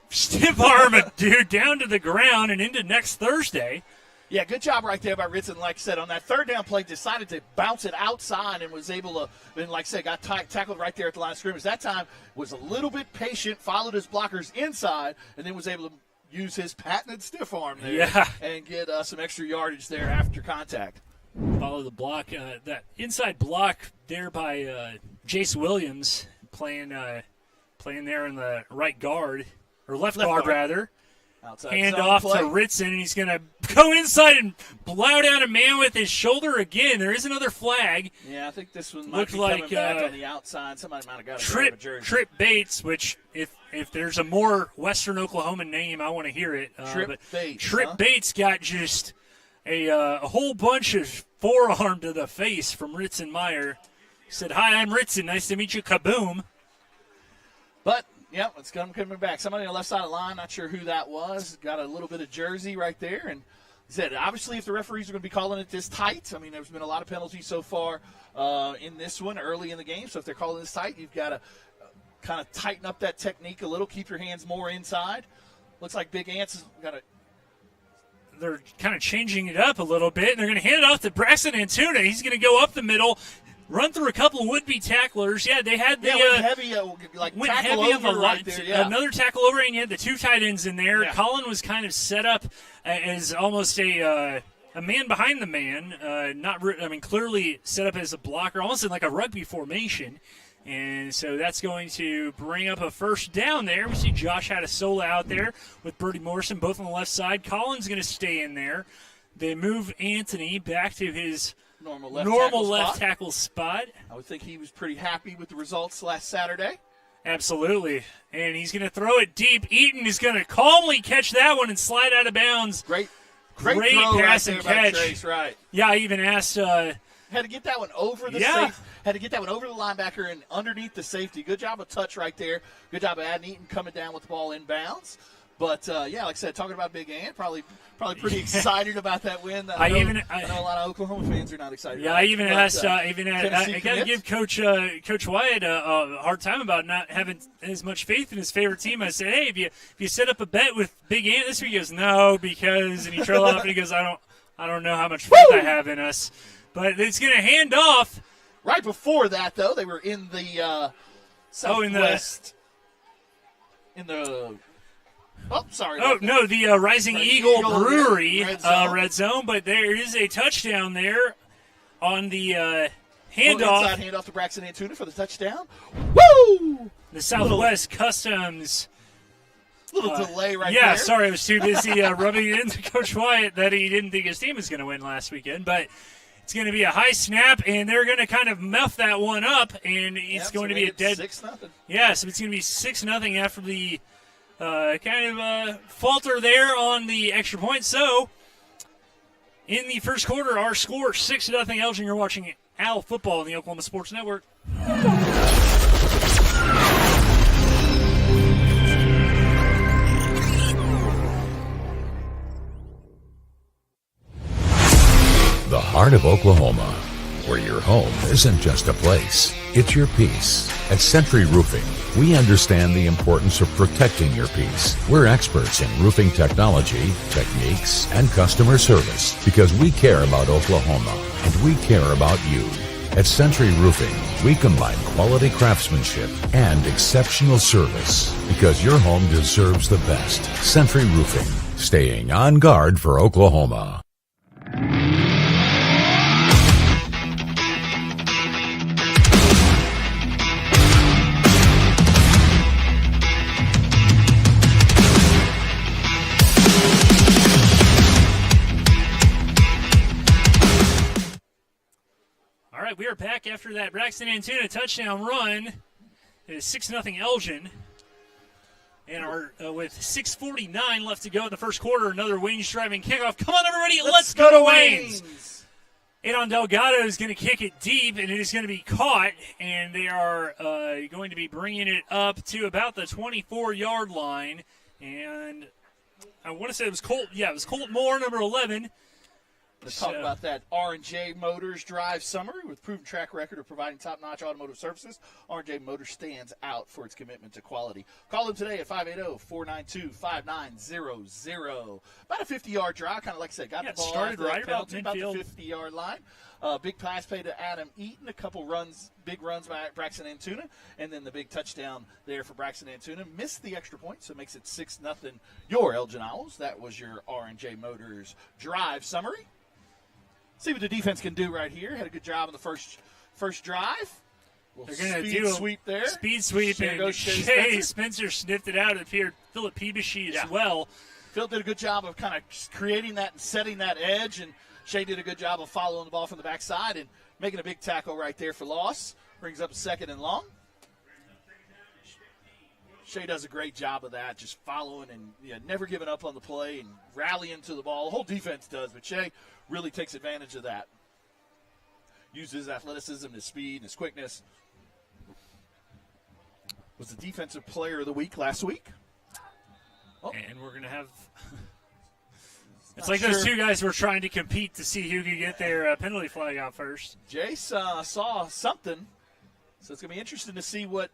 stiff arm a dude down to the ground and into next Thursday. Yeah, good job right there by Ritson. Like I said, on that third down play, decided to bounce it outside and was able to, and like I said, got tackled right there at the line of scrimmage. That time was a little bit patient, followed his blockers inside, and then was able to use his patented stiff arm there and get some extra yardage there after contact. Follow the block, that inside block there by Jace Williams playing there in the right guard, or left guard rather. Hand off to Ritson, and he's going to go inside and blow down a man with his shoulder again. There is another flag. Yeah, I think this one might be coming back on the outside. Somebody might have got a jersey. Trip Bates, which if there's a more Western Oklahoma name, I want to hear it. Trip Bates got just a whole bunch of forearm to the face from Ritson Meyer. He said, "Hi, I'm Ritson. Nice to meet you." Kaboom. But yeah, it's coming back. Somebody on the left side of the line, not sure who that was. Got a little bit of jersey right there. And said, obviously, if the referees are going to be calling it this tight, I mean, there's been a lot of penalties so far in this one early in the game. So if they're calling this tight, you've got to kind of tighten up that technique a little, keep your hands more inside. Looks like Big Ants has got to. They're kind of changing it up a little bit, and they're going to hand it off to Braxton Antuna. He's going to go up the middle. run through a couple of would-be tacklers. Yeah, they had the went heavy, went tackle heavy on the over right there. Yeah. Another tackle over, and you had the two tight ends in there. Yeah. Colin was kind of set up as almost a man behind the man. Clearly set up as a blocker, almost in like a rugby formation. And so that's going to bring up a first down there. We see Josh Hadasola out there with Bertie Morrison, both on the left side. Colin's going to stay in there. They move Anthony back to his normal left tackle spot. I would think he was pretty happy with the results last Saturday. Absolutely. And he's going to throw it deep. Eaton is going to calmly catch that one and slide out of bounds. Great throw right pass and there by catch. Trace, right. Yeah, I even asked. Had to get that one over the Had to get that one over the linebacker and underneath the safety. Good job of touch right there. Good job of Adam Eaton coming down with the ball inbounds. But, like I said, talking about Big Ant, probably pretty excited about that win. I know a lot of Oklahoma fans are not excited. Yeah, about I even asked. I got to give Coach Wyatt a hard time about not having as much faith in his favorite team. I said, hey, if you set up a bet with Big Ant this week, he goes, no, because, and he trailed off and he goes, I don't know how much faith I have in us. But it's going to hand off. Right before that, though, they were in the Southwest. The Rising Eagle Brewery red zone. But there is a touchdown there on the handoff. Inside handoff to Braxton Antuna for the touchdown. Woo! The Southwest Customs. Little delay right there. Yeah, sorry, I was too busy rubbing it into Coach Wyatt that he didn't think his team was going to win last weekend. But it's going to be a high snap, and they're going to kind of muff that one up, and it's going to be a dead 6-0. Yeah, so it's going to be 6-0 after the falter there on the extra point. So in the first quarter, our score 6-0 Elgin. You're watching Al Football on the Oklahoma Sports Network. The heart of Oklahoma, where your home isn't just a place, it's your peace. At Century Roofing, we understand the importance of protecting your peace. We're experts in roofing technology, techniques, and customer service because we care about Oklahoma and we care about you. At Century Roofing, we combine quality craftsmanship and exceptional service because your home deserves the best. Century Roofing, staying on guard for Oklahoma. We are back after that Braxton Antuna touchdown run. It is 6-0 Elgin. And with 6:49 left to go in the first quarter, another Waynes driving kickoff. Come on, everybody, let's go to Waynes. Adon Delgado is going to kick it deep, and it is going to be caught. And they are going to be bringing it up to about the 24-yard line. And I want to say it was Colt. Yeah, it was Colt Moore, number 11. Let's talk about that R&J Motors Drive Summary. With proven track record of providing top-notch automotive services, R&J Motors stands out for its commitment to quality. Call them today at 580-492-5900. About a 50-yard drive, kind of like I said, got the ball started right about the 50-yard line. Big pass play to Adam Eaton, a couple big runs by Braxton Antuna, and then the big touchdown there for Braxton Antuna. Missed the extra point, so it makes it 6-0 your Elgin Owls. That was your R&J Motors Drive Summary. See what the defense can do right here. Had a good job on the first drive. They're going to do a sweep there. Speed sweep, and Shay Spencer sniffed it out. It appeared Philip Peebushy as well. Phil did a good job of kind of creating that and setting that edge, and Shay did a good job of following the ball from the backside and making a big tackle right there for loss. Brings up a 2nd and long. Shay does a great job of that, just following and never giving up on the play and rallying to the ball. The whole defense does, but Shay really takes advantage of that. Uses his athleticism, his speed, and his quickness. Was the defensive player of the week last week. Oh. And we're going to have it's like those two guys were trying to compete to see who could get their penalty flag out first. Jace saw something, so it's going to be interesting to see what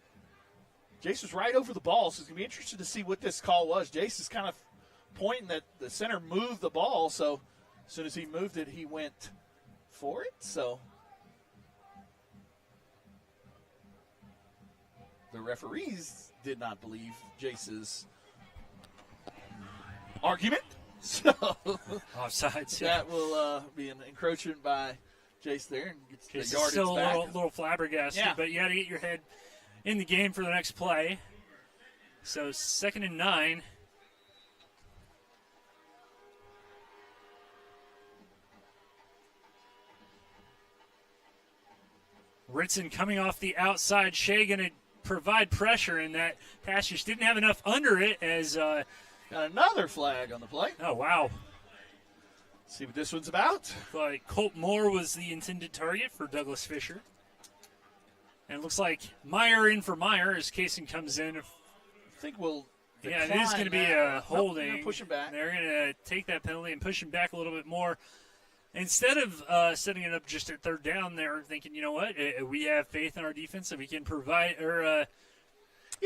Jace was right over the ball, so it's going to be interesting to see what this call was. Jace is kind of pointing that the center moved the ball, so as soon as he moved it, he went for it. So the referees did not believe Jace's argument. So offsides. That will be an encroachment by Jace there, and gets the Jace yardage is still back. a little flabbergasted, Yeah. but you got to get your head in the game for the next play. So 2nd and 9. Ritson coming off the outside. Shea going to provide pressure, and that pass just didn't have enough under it as got another flag on the play. Oh, wow. See what this one's about. Like Colt Moore was the intended target for Douglas Fisher. And it looks like Meyer in for Meyer as Kaysen comes in. I think we'll Yeah, it is going to be a holding. Nope, push him back. They're going to take that penalty and push him back a little bit more. Instead of setting it up just at 3rd down, they're thinking, you know what, we have faith in our defense that we can provide or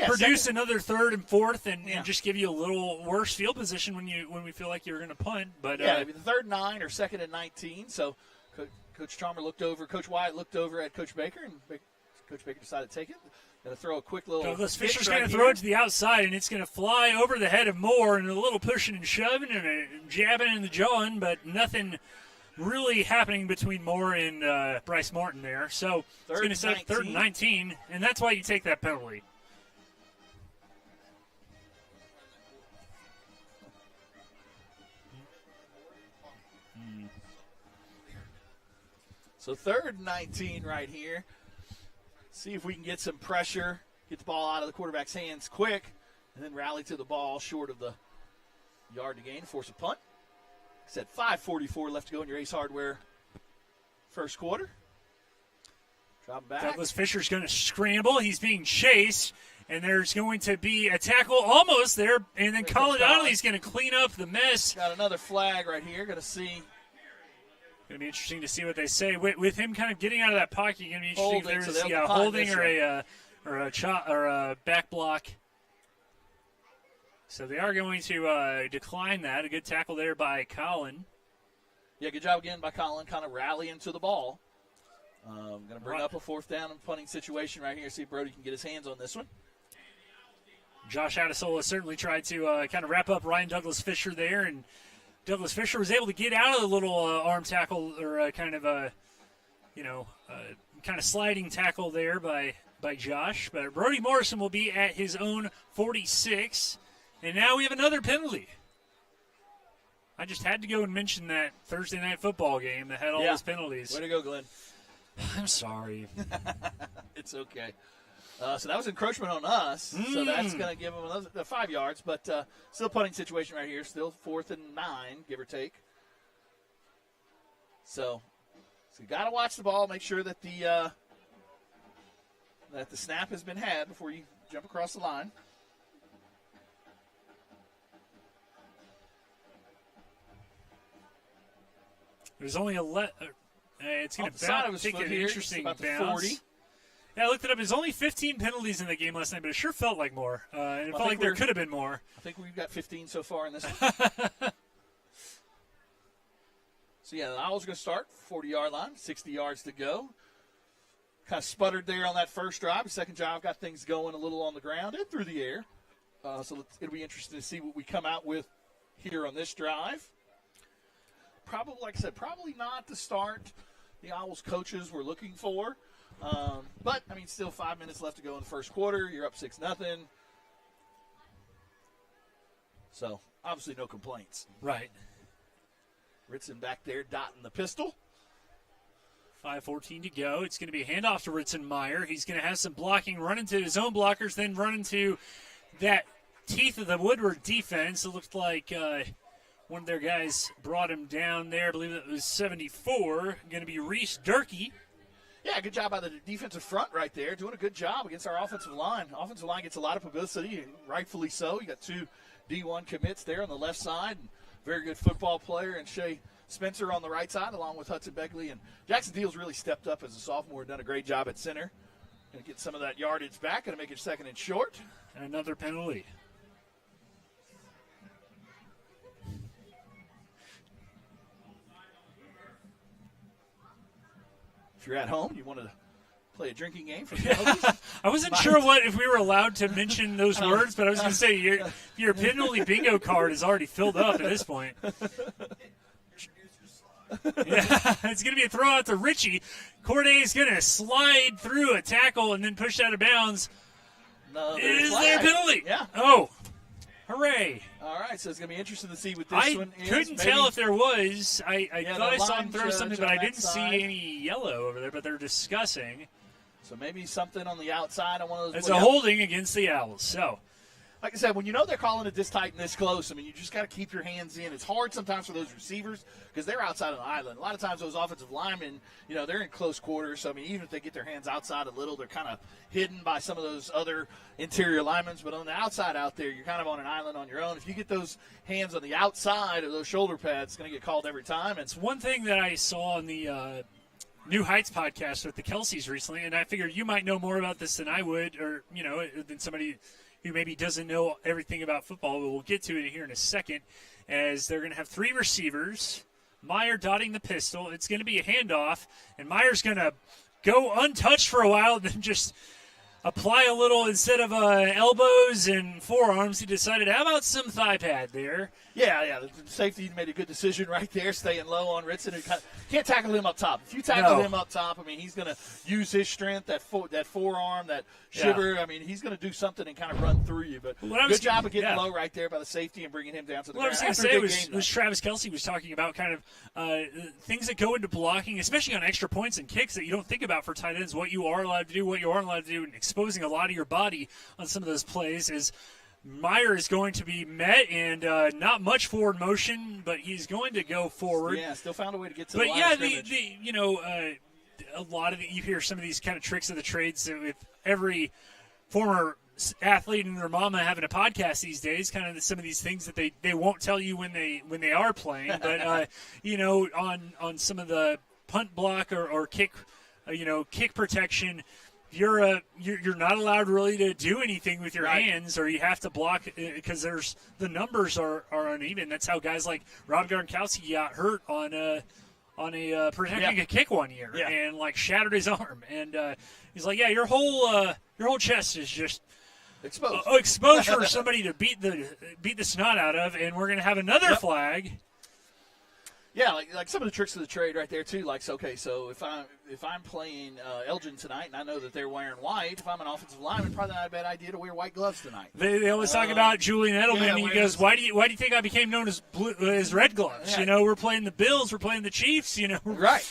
produce another 3rd and 4th and just give you a little worse field position when we feel like you're going to punt. But yeah, the 3rd and 9 or 2nd and 19. So Coach Chalmer Coach Wyatt looked over at Coach Baker, and Coach Baker decided to take it. Going to throw a quick little. Douglas Fisher's going to throw it to the outside, and it's going to fly over the head of Moore, and a little pushing and shoving and a jabbing in the jawing, but nothing really happening between Moore and Bryce Martin there. So it's going to set up 3rd and 19, and that's why you take that penalty. So 3rd and 19 right here. See if we can get some pressure, get the ball out of the quarterback's hands quick, and then rally to the ball short of the yard to gain, force a punt. Said 5:44 left to go in your Ace Hardware first quarter. Drop back. Douglas Fisher's going to scramble. He's being chased, and there's going to be a tackle almost there, and then Colin Donnelly's going to clean up the mess. Got another flag right here. Going to see. Going to be interesting to see what they say with him kind of getting out of that pocket. Going to be interesting Holding, if so there's they'll holding punt or a back block. So they are going to decline that. A good tackle there by Colin. Yeah, good job again by Colin, kind of rallying to the ball. Going to bring up a 4th down and punting situation right here. See if Brody can get his hands on this one. Josh Adesola certainly tried to kind of wrap up Ryan Douglas Fisher there, and Douglas Fisher was able to get out of the little arm tackle or kind of sliding tackle there by Josh. But Brody Morrison will be at his own 46. And now we have another penalty. I just had to go and mention that Thursday night football game that had all those penalties. Way to go, Glenn. I'm sorry. It's okay. So that was encroachment on us. So that's going to give them another 5 yards. But still punting situation right here. Still 4th and 9, give or take. So you got to watch the ball. Make sure that the snap has been had before you jump across the line. There's only it's going to take an interesting about the bounce. 40. Yeah, I looked it up. There's only 15 penalties in the game last night, but it sure felt like more. And it felt like there could have been more. I think we've got 15 so far in this one. So, the Owls are going to start 40-yard line, 60 yards to go. Kind of sputtered there on that first drive. Second drive got things going a little on the ground and through the air. So it'll be interesting to see what we come out with here on this drive. Probably, like I said, probably not the start the Owls coaches were looking for. But, still 5 minutes left to go in the first quarter. You're up 6-0. So, obviously no complaints. Right. Ritson back there dotting the pistol. 5:14 to go. It's going to be a handoff to Ritson Meyer. He's going to have some blocking, run into his own blockers, then run into that teeth of the Woodward defense. It looked like one of their guys brought him down there. I believe it was 74. Going to be Reese Durkee. Yeah, good job by the defensive front right there. Doing a good job against our offensive line. Offensive line gets a lot of publicity, and rightfully so. You got 2 D1 commits there on the left side. And very good football player, and Shea Spencer on the right side, along with Hudson Beckley. And Jackson Deals really stepped up as a sophomore, done a great job at center. Going to get some of that yardage back, going to make it 2nd and short. And another penalty. If you're at home, you want to play a drinking game for penalties. I wasn't sure if we were allowed to mention those words, but I was going to say your penalty bingo card is already filled up at this point. Yeah, it's going to be a throw out to Richie. Corday is going to slide through a tackle and then push out of bounds. No, is there a penalty? Yeah. Oh, hooray. All right, so it's going to be interesting to see what this one is. I couldn't tell if there was. I thought I saw him throw something, but I didn't see side. any yellow over there, but they're discussing. So maybe something on the outside on one of those. It's a holding against the Owls. So, like I said, when you know they're calling it this tight and this close, I mean, you just got to keep your hands in. It's hard sometimes for those receivers because they're outside of the island. A lot of times those offensive linemen, they're in close quarters. So, I mean, even if they get their hands outside a little, they're kind of hidden by some of those other interior linemen. But on the outside out there, you're kind of on an island on your own. If you get those hands on the outside of those shoulder pads, it's going to get called every time. It's one thing that I saw on the New Heights podcast with the Kelseys recently, and I figured you might know more about this than I would, or, than somebody who maybe doesn't know everything about football, but we'll get to it here in a second, as they're going to have three receivers, Meyer dotting the pistol. It's going to be a handoff, and Meyer's going to go untouched for a while and then just apply a little, instead of elbows and forearms, he decided, how about some thigh pad there? Yeah, the safety made a good decision right there, staying low on Ritson. Can't tackle him up top. If you tackle him up top, I mean, he's going to use his strength, that forearm, that shiver. Yeah. I mean, he's going to do something and kind of run through you. But good job of getting low right there by the safety and bringing him down to the ground. What I was going to say was Travis Kelce was talking about kind of things that go into blocking, especially on extra points and kicks that you don't think about for tight ends, what you are allowed to do, what you aren't allowed to do, and exposing a lot of your body on some of those plays is Meyer is going to be met and not much forward motion, but he's going to go forward. Yeah, still found a way to get to the line of scrimmage. A lot of you hear some of these kind of tricks of the trades with every former athlete and their mama having a podcast these days, kind of some of these things that they won't tell you when they are playing. But, on some of the punt block or kick, kick protection, you're not allowed really to do anything with your hands, or you have to block because the numbers are uneven. That's how guys like Rob Gronkowski got hurt on a protecting a kick one year and shattered his arm. And he's like, your whole chest is just exposed for somebody to beat the snot out of, and we're gonna have another flag. Yeah, like some of the tricks of the trade right there too. So if I'm playing Elgin tonight and I know that they're wearing white, if I'm an offensive lineman, probably not a bad idea to wear white gloves tonight. They always talk about Julian Edelman. And he goes, "Why do you think I became known as red gloves? Yeah. We're playing the Bills, we're playing the Chiefs. Right.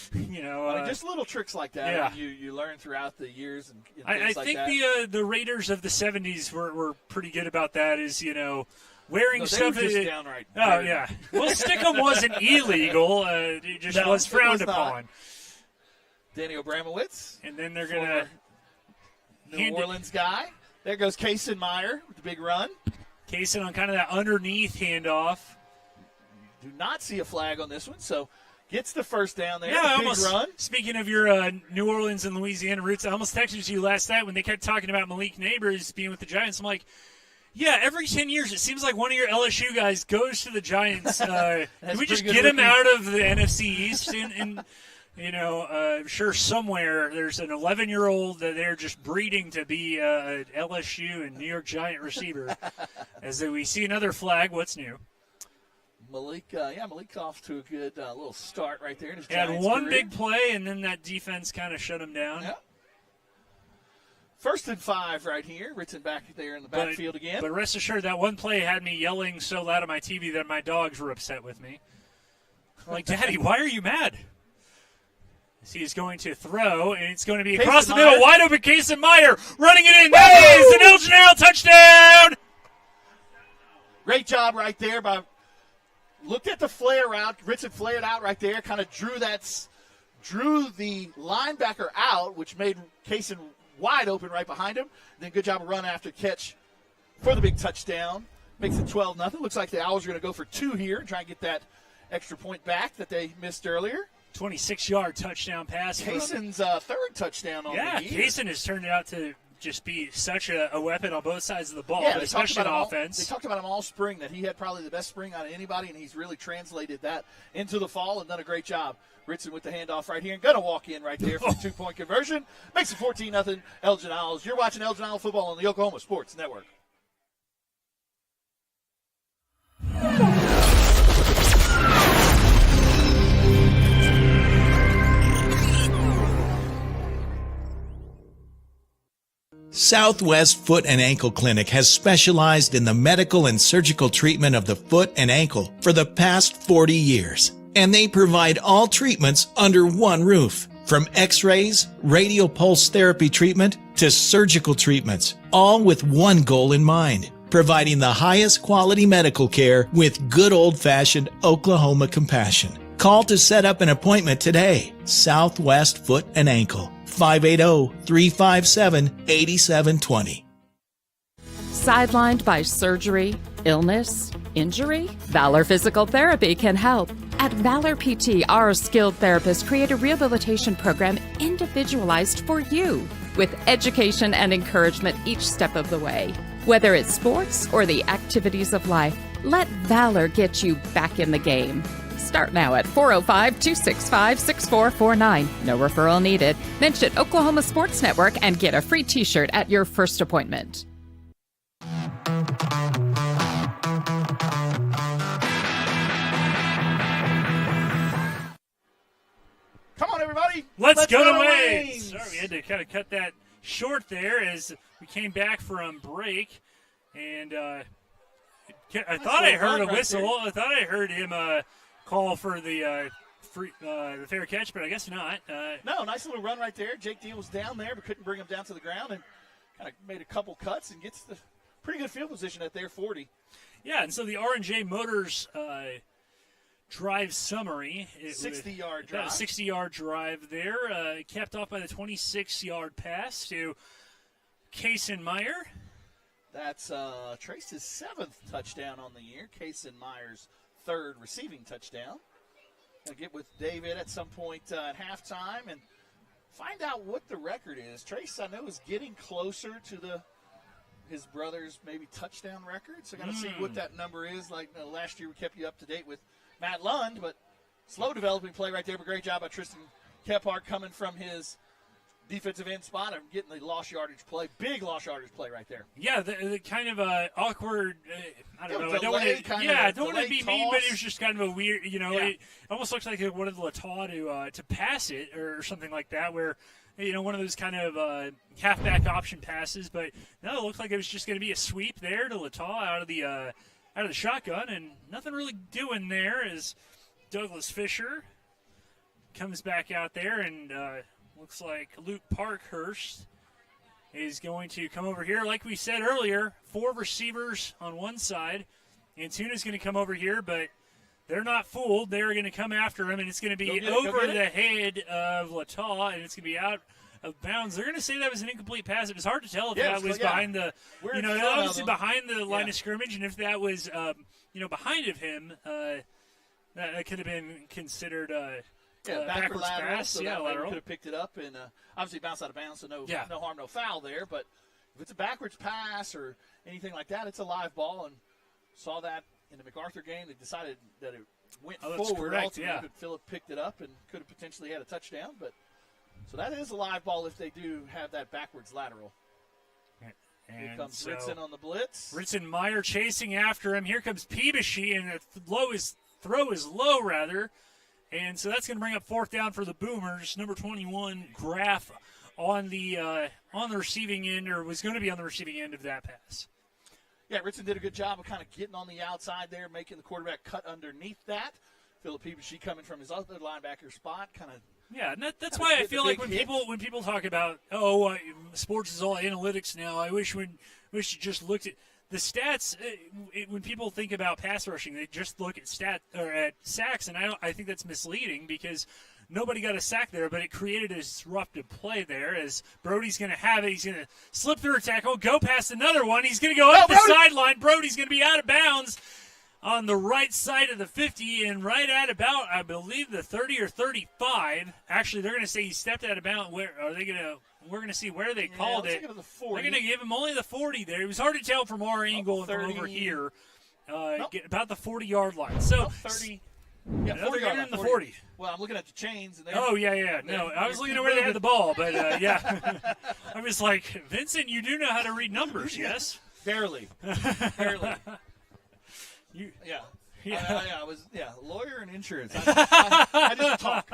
Just little tricks like that. Yeah. You learn throughout the years and things I think that. the Raiders of the '70s were pretty good about that. Wearing stuff that downright. Oh yeah. Well, Stickum wasn't illegal. It just was frowned upon. Danny Abramowitz, and then they're gonna New Orleans guy. There goes Kaysen Meyer with the big run. Kaysen on kind of that underneath handoff. Do not see a flag on this one, so gets the first down there. Yeah, big run. Speaking of your New Orleans and Louisiana roots, I almost texted you last night when they kept talking about Malik Neighbors being with the Giants. I'm like, yeah, every 10 years it seems like one of your LSU guys goes to the Giants. Can we just get him out of the NFC East? I'm sure somewhere there's an 11-year-old that they're just breeding to be an LSU and New York Giant receiver. As we see another flag, what's new? Malik's off to a good little start right there in his He had Giants one career. big play, and then that defense kind of shut him down. Yeah. 1st and 5 right here. Ritson back there in the backfield again. But rest assured, that one play had me yelling so loud at my TV that my dogs were upset with me. I'm like, Daddy, why are you mad? He is going to throw, and it's going to be across the middle, wide open. Kaysen Meyer running it in. That is an Elgin Arrow touchdown! Great job right there. Looked at the flare route. Ritson flared out right there, kind of drew the linebacker out, which made Kaysen wide open right behind him. Then good job of run after catch for the big touchdown. Makes it 12-0. Looks like the Owls are going to go for 2 here and try and get that extra point back that they missed earlier. 26-yard touchdown pass. Kaysen's third touchdown on the year. Kaysen has turned it out to just be such a weapon on both sides of the ball, Yeah, but especially on offense. They talked about him all spring, that he had probably the best spring out of anybody, and he's really translated that into the fall and done a great job. Ritson with the handoff right here and going to walk in right there for the two-point conversion. Makes it 14-0 Elgin Owls. You're watching Elgin Owl football on the Oklahoma Sports Network. Southwest Foot and Ankle Clinic has specialized in the medical and surgical treatment of the foot and ankle for the past 40 years. And they provide all treatments under one roof. From x-rays, radial pulse therapy treatment, to surgical treatments, all with one goal in mind, providing the highest quality medical care with good old-fashioned Oklahoma compassion. Call to set up an appointment today. Southwest Foot and Ankle, 580-357-8720. Sidelined by surgery, illness, injury? Valor Physical Therapy can help. At Valor PT, our skilled therapists create a rehabilitation program individualized for you, with education and encouragement each step of the way. Whether it's sports or the activities of life, let Valor get you back in the game. Start now at 405-265-6449. No referral needed. Mention Oklahoma Sports Network and get a free t-shirt at your first appointment. Come on, everybody. Let's go to Waynes. Sorry, we had to kind of cut that short there as we came back from break. And I thought I heard a whistle. I thought I heard him call for the fair catch, but I guess not. No, nice little run right there. Jake Deal was down there, but couldn't bring him down to the ground, and kind of made a couple cuts and gets the pretty good field position at their 40. Yeah, and so the R&J Motors drive summary. 60-yard drive. A 60-yard drive there, capped off by the 26-yard pass to Kason Meyer. That's Trace's 7th touchdown on the year. Kason Meyer's 3rd receiving touchdown. I'll get with David at some point at halftime and find out what the record is. Trace, I know, is getting closer to his brother's maybe touchdown record. So I got to see what that number is. Like last year, we kept you up to date with Matt Lund, but slow developing play right there. But great job by Tristan Kephart coming from his defensive end spot and getting the lost yardage play. Big lost yardage play right there. Yeah, the kind of awkward, I don't know. Delay, I don't want to be mean, but it was just kind of a weird, it almost looks like it wanted Lataw to pass it or something like that, where, one of those kind of halfback option passes. But no, it looked like it was just going to be a sweep there to Lataw out of the shotgun, and nothing really doing there as Douglas Fisher comes back out there and looks like Luke Parkhurst is going to come over here. Like we said earlier, 4 receivers on one side. Antuna's going to come over here, but they're not fooled. They're going to come after him, and it's going to be over the head of Lataw, and it's going to to be out of bounds. They're going to say that was an incomplete pass. It was hard to tell if that was behind the, obviously behind the line of scrimmage, and if that was, behind of him, that could have been considered backward lateral, pass. So lateral. Could have picked it up and obviously bounced out of bounds, so no harm, no foul there. But if it's a backwards pass or anything like that, it's a live ball, and saw that in the MacArthur game. They decided that it went forward. Ultimately, Phillip picked it up and could have potentially had a touchdown. But so that is a live ball if they do have that backwards lateral. Here comes Ritson on the blitz. Ritson Meyer chasing after him. Here comes Peebushy, and the throw is low, rather. And so that's going to bring up 4th down for the Boomers. Number 21, Graff, on the receiving end, or was going to be on the receiving end of that pass. Yeah, Ritson did a good job of kind of getting on the outside there, making the quarterback cut underneath that. Phillip Peebushy coming from his other linebacker spot, kind of. Yeah, and that's why I feel like when people talk about sports is all analytics now, I wish you just looked at the stats. When people think about pass rushing, they just look at sacks, and I think that's misleading because nobody got a sack there, but it created a disruptive play there as Brody's going to have it. He's going to slip through a tackle, go past another one. He's going to go up the sideline. Brody's going to be out of bounds on the right side of the 50 and right at about, I believe, the 30 or 35. Actually, they're going to say he stepped out of bounds. Where are they going to we're going to see where they called it. Like the 40. They're going to give him only the 40 there. It was hard to tell from our angle and from over here. About the 40-yard line. So 30. Yeah, 40 yard line, the 40. Well, I'm looking at the chains. And yeah. No, I was looking at where they had the ball, but yeah. I was like, Vincent, you do know how to read numbers, yes? Barely. Yeah. I was lawyer and insurance. I just talk.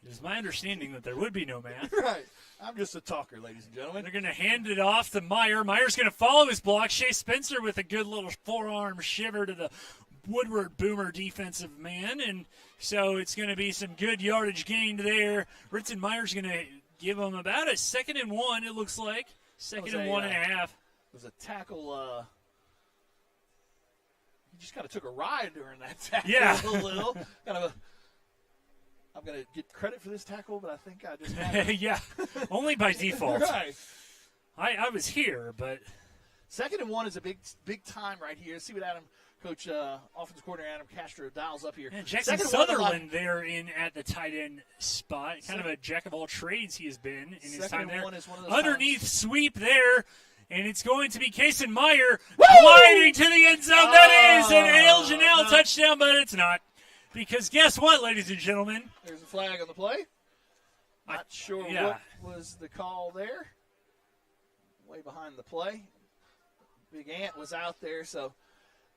It's my understanding that there would be no math. Right. I'm just a talker, ladies and gentlemen. They're going to hand it off to Meyer. Meyer's going to follow his block. Shea Spencer with a good little forearm shiver to the Woodward Boomer defensive man. And so it's going to be some good yardage gained there. Ritson Meyer's going to give him about a 2nd and 1, it looks like. 2nd and 1.5. It was a tackle. He just kind of took a ride during that tackle a little. I'm going to get credit for this tackle, but I think I just had it. Yeah, only by default. Right. I was here, but 2nd and 1 is a big time right here. See what Coach offensive coordinator Adam Castro dials up here. Yeah, Jackson Sutherland there at the tight end spot. Kind of a jack of all trades he has been in his time there. Underneath sweep there. And it's going to be Kason Meyer gliding to the end zone. That is an Elgin touchdown, but it's not. Because guess what, ladies and gentlemen? There's a flag on the play. Not sure what was the call there. Way behind the play. Big Ant was out there, so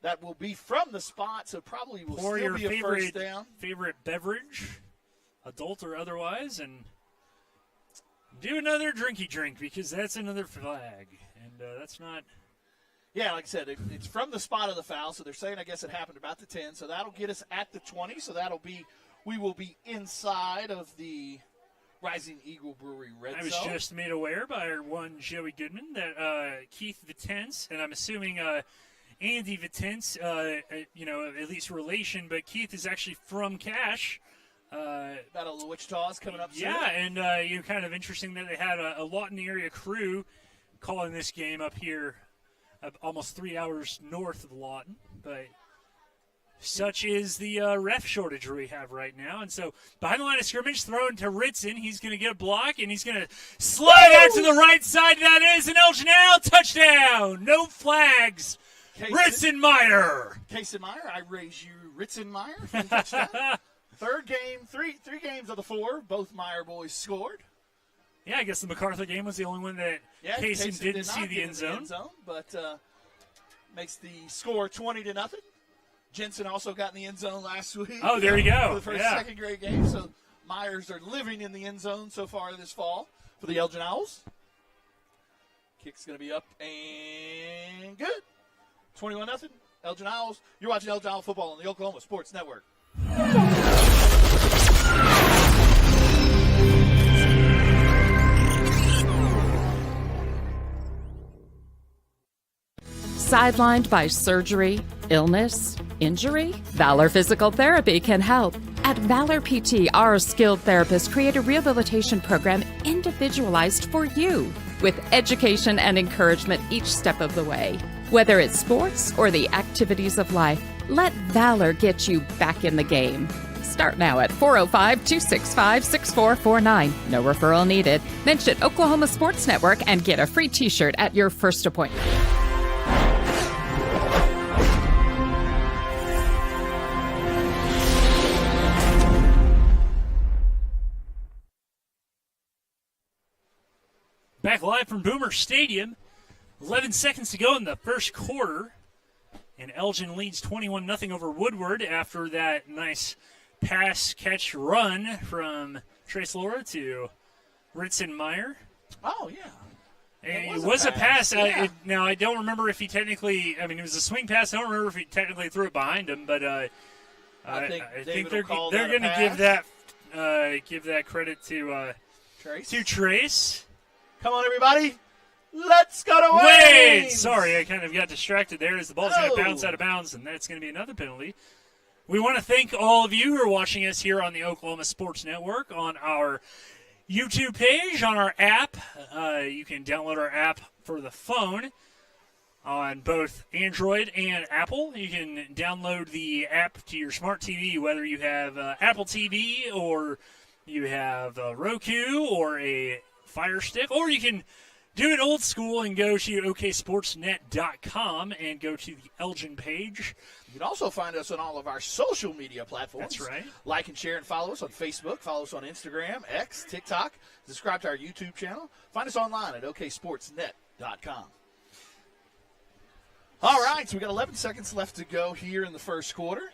that will be from the spot, so probably will still be a first down. Favorite beverage, adult or otherwise, and do another drinky drink because that's another flag. And that's not. Yeah, like I said, it's from the spot of the foul, so they're saying I guess it happened about the 10, so that'll get us at the 20, so we will be inside of the Rising Eagle Brewery red zone. I was just made aware by our one Joey Goodman that Keith Vitence, and I'm assuming Andy Vitence, at least relation, but Keith is actually from Cache. Battle of the Wichita's coming up soon. Yeah, and kind of interesting that they had a Lawton area crew calling this game up here almost 3 hours north of Lawton. But such is the ref shortage we have right now. And so behind the line of scrimmage, thrown to Ritson. He's going to get a block, and he's going to slide out to the right side. That is an Elgin touchdown. No flags. Ritson Meyer. Kason Meyer, I raise you Ritson Meyer for the touchdown. Third game, three games of the 4, both Meyer boys scored. Yeah, I guess the MacArthur game was the only one that Kaysen didn't see the end zone. But makes the score 20-0. Jensen also got in the end zone last week. Oh, there you go. For the second grade game. So Myers are living in the end zone so far this fall for the Elgin Owls. Kick's going to be up and good. 21-0. Elgin Owls. You're watching Elgin Owl football on the Oklahoma Sports Network. Sidelined by surgery, illness, injury? Valor Physical Therapy can help. At Valor PT, our skilled therapists create a rehabilitation program individualized for you, with education and encouragement each step of the way. Whether it's sports or the activities of life, let Valor get you back in the game. Start now at 405-265-6449. No referral needed. Mention Oklahoma Sports Network and get a free t-shirt at your first appointment. Back live from Boomer Stadium. 11 seconds to go in the first quarter. And Elgin leads 21-0 over Woodward after that nice pass, catch, run from Trace Laura to Ritson Meyer. Oh, yeah. And it was a pass. Now, I don't remember if he technically – it was a swing pass. I don't remember if he technically threw it behind him, but I think they're going to give that credit to Trace. Come on, everybody. Let's go to Wade! Sorry, I kind of got distracted there as the ball's going to bounce out of bounds, and that's going to be another penalty. We want to thank all of you who are watching us here on the Oklahoma Sports Network, on our YouTube page, on our app. You can download our app for the phone on both Android and Apple. You can download the app to your smart TV, whether you have Apple TV or you have Roku or a Fire Stick, or you can do it old school and go to oksportsnet.com and go to the Elgin page. You can also find us on all of our social media platforms. That's right. Like and share and follow us on Facebook. Follow us on Instagram, X, TikTok. Subscribe to our YouTube channel. Find us online at oksportsnet.com. All right, so we got 11 seconds left to go here in the first quarter.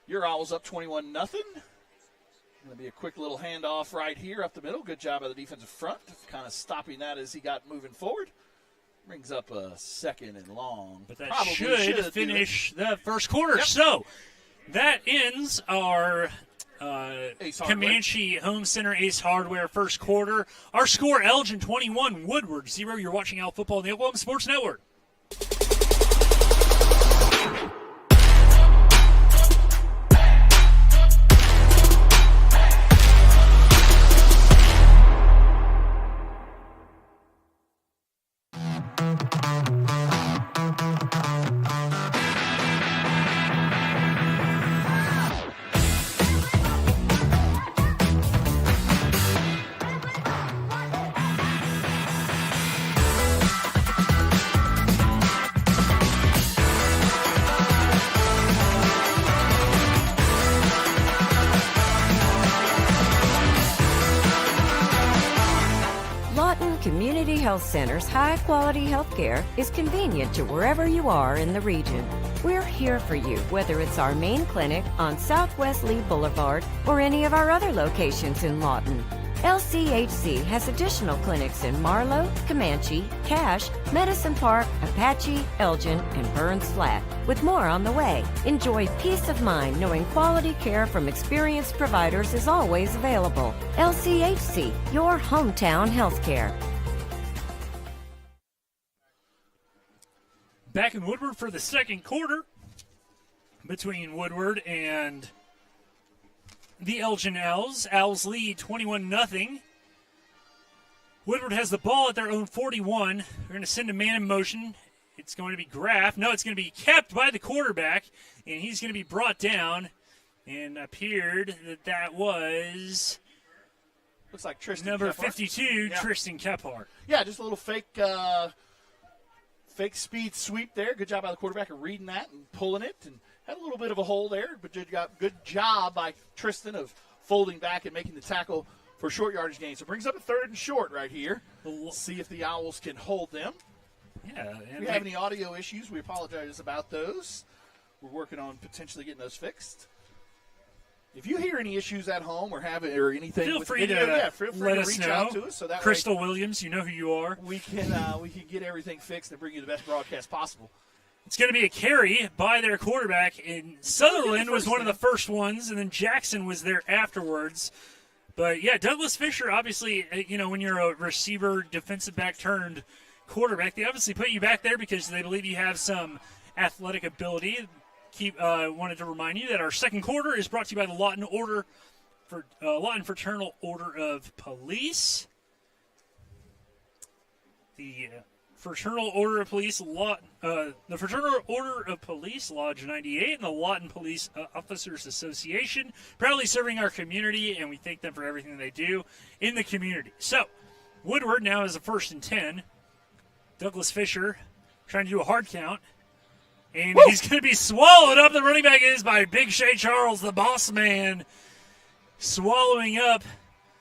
Your Owls up 21-0. Going to be a quick little handoff right here up the middle. Good job by the defensive front, kind of stopping that as he got moving forward. Brings up a 2nd and long. But that Probably should finish the first quarter. Yep. So that ends our Ace Hardware. Comanche Home Center Ace Hardware first quarter. Our score, Elgin 21, Woodward 0. You're watching Owl Football on the Oklahoma Sports Network. Community Health Center's high-quality health care is convenient to wherever you are in the region. We're here for you, whether it's our main clinic on Southwest Lee Boulevard or any of our other locations in Lawton. LCHC has additional clinics in Marlow, Comanche, Cache, Medicine Park, Apache, Elgin, and Burns Flat, with more on the way. Enjoy peace of mind knowing quality care from experienced providers is always available. LCHC, your hometown healthcare. Back in Woodward for the second quarter between Woodward and the Elgin Owls. Owls lead 21-0. Woodward has the ball at their own 41. They're going to send a man in motion. It's going to be Graff. No, it's going to be kept by the quarterback, and he's going to be brought down. And appeared that was looks like Tristan number Kephart. 52, Yeah. Tristan Kephart. Yeah, just a little fake speed sweep there. Good job by the quarterback of reading that and pulling it, and had a little bit of a hole there, but good job by Tristan of folding back and making the tackle for a short yardage gain. So it brings up a 3rd and short right here. Let's see if the Owls can hold them. Yeah. If we have any audio issues, we apologize about those. We're working on potentially getting those fixed. If you hear any issues at home or anything, Feel with free video, to feel free let to us reach know. out to us. So that Crystal way Williams, you know who you are. we can get everything fixed and bring you the best broadcast possible. It's going to be a carry by their quarterback, and Sutherland was one of the first ones, and then Jackson was there afterwards. But, yeah, Douglas Fisher, obviously, when you're a receiver, defensive back turned quarterback, they obviously put you back there because they believe you have some athletic ability. Wanted to remind you that our second quarter is brought to you by the Lawton Fraternal Order of Police. The Fraternal Order of Police, the Fraternal Order of Police, Lodge 98, and the Lawton Police Officers Association, proudly serving our community, and we thank them for everything they do in the community. So, Woodward now has a 1st and 10. Douglas Fisher trying to do a hard count, and he's going to be swallowed up. The running back is by Big Shay Charles, the boss man, swallowing up.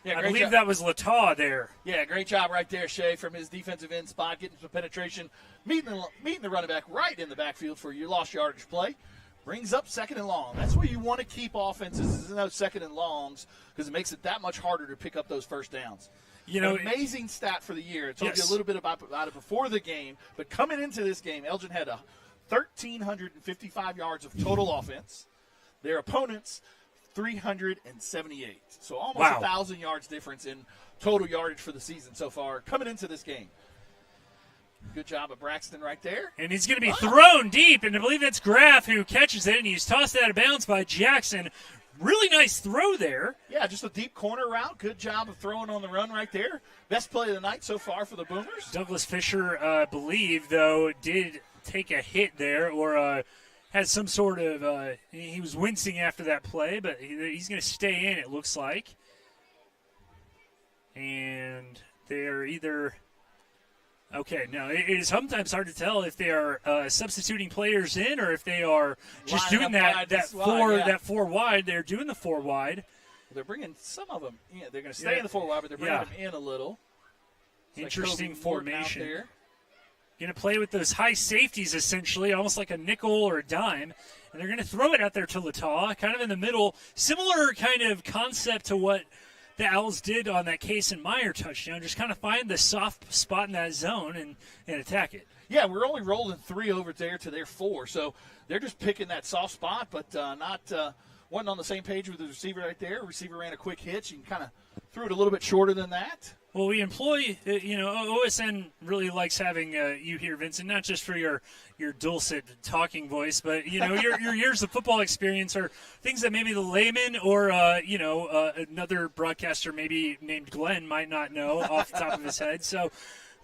Yeah, I great believe job. that was Lataw there. Yeah, great job right there, Shay, from his defensive end spot, getting some penetration, meeting the running back right in the backfield for your lost yardage play. Brings up 2nd and long. That's where you want to keep offenses, is in those 2nd and longs, because it makes it that much harder to pick up those first downs. An amazing stat for the year. I told you a little bit about it before the game, but coming into this game, Elgin had 1,355 yards of total offense. Their opponents, 378. So almost 1,000 yards difference in total yardage for the season so far coming into this game. Good job of Braxton right there. And he's going to be thrown deep, and I believe that's Graff who catches it, and he's tossed out of bounds by Jackson. Really nice throw there. Yeah, just a deep corner route. Good job of throwing on the run right there. Best play of the night so far for the Boomers. Douglas Fisher, I believe, though, did take a hit there or had some sort of he was wincing after that play, but he's going to stay in, it looks like. And they're either okay. No, it is sometimes hard to tell if they are substituting players in or if they are just doing that 4 wide. They're doing the 4 wide. They're bringing some of them in. They're going to stay in the 4 wide, but they're bringing them in a little. It's interesting like formation. There. Going to play with those high safeties, essentially, almost like a nickel or a dime. And they're going to throw it out there to Lataw, kind of in the middle. Similar kind of concept to what the Owls did on that Case and Meyer touchdown. Just kind of find the soft spot in that zone and attack it. Yeah, we're only rolling 3 over there to their 4. So they're just picking that soft spot, but wasn't on the same page with the receiver right there. Receiver ran a quick hitch and kind of threw it a little bit shorter than that. Well, we employ, OSN really likes having you here, Vincent, not just for your dulcet talking voice, but, your years of football experience are things that maybe the layman or, another broadcaster maybe named Glenn might not know off the top of his head. So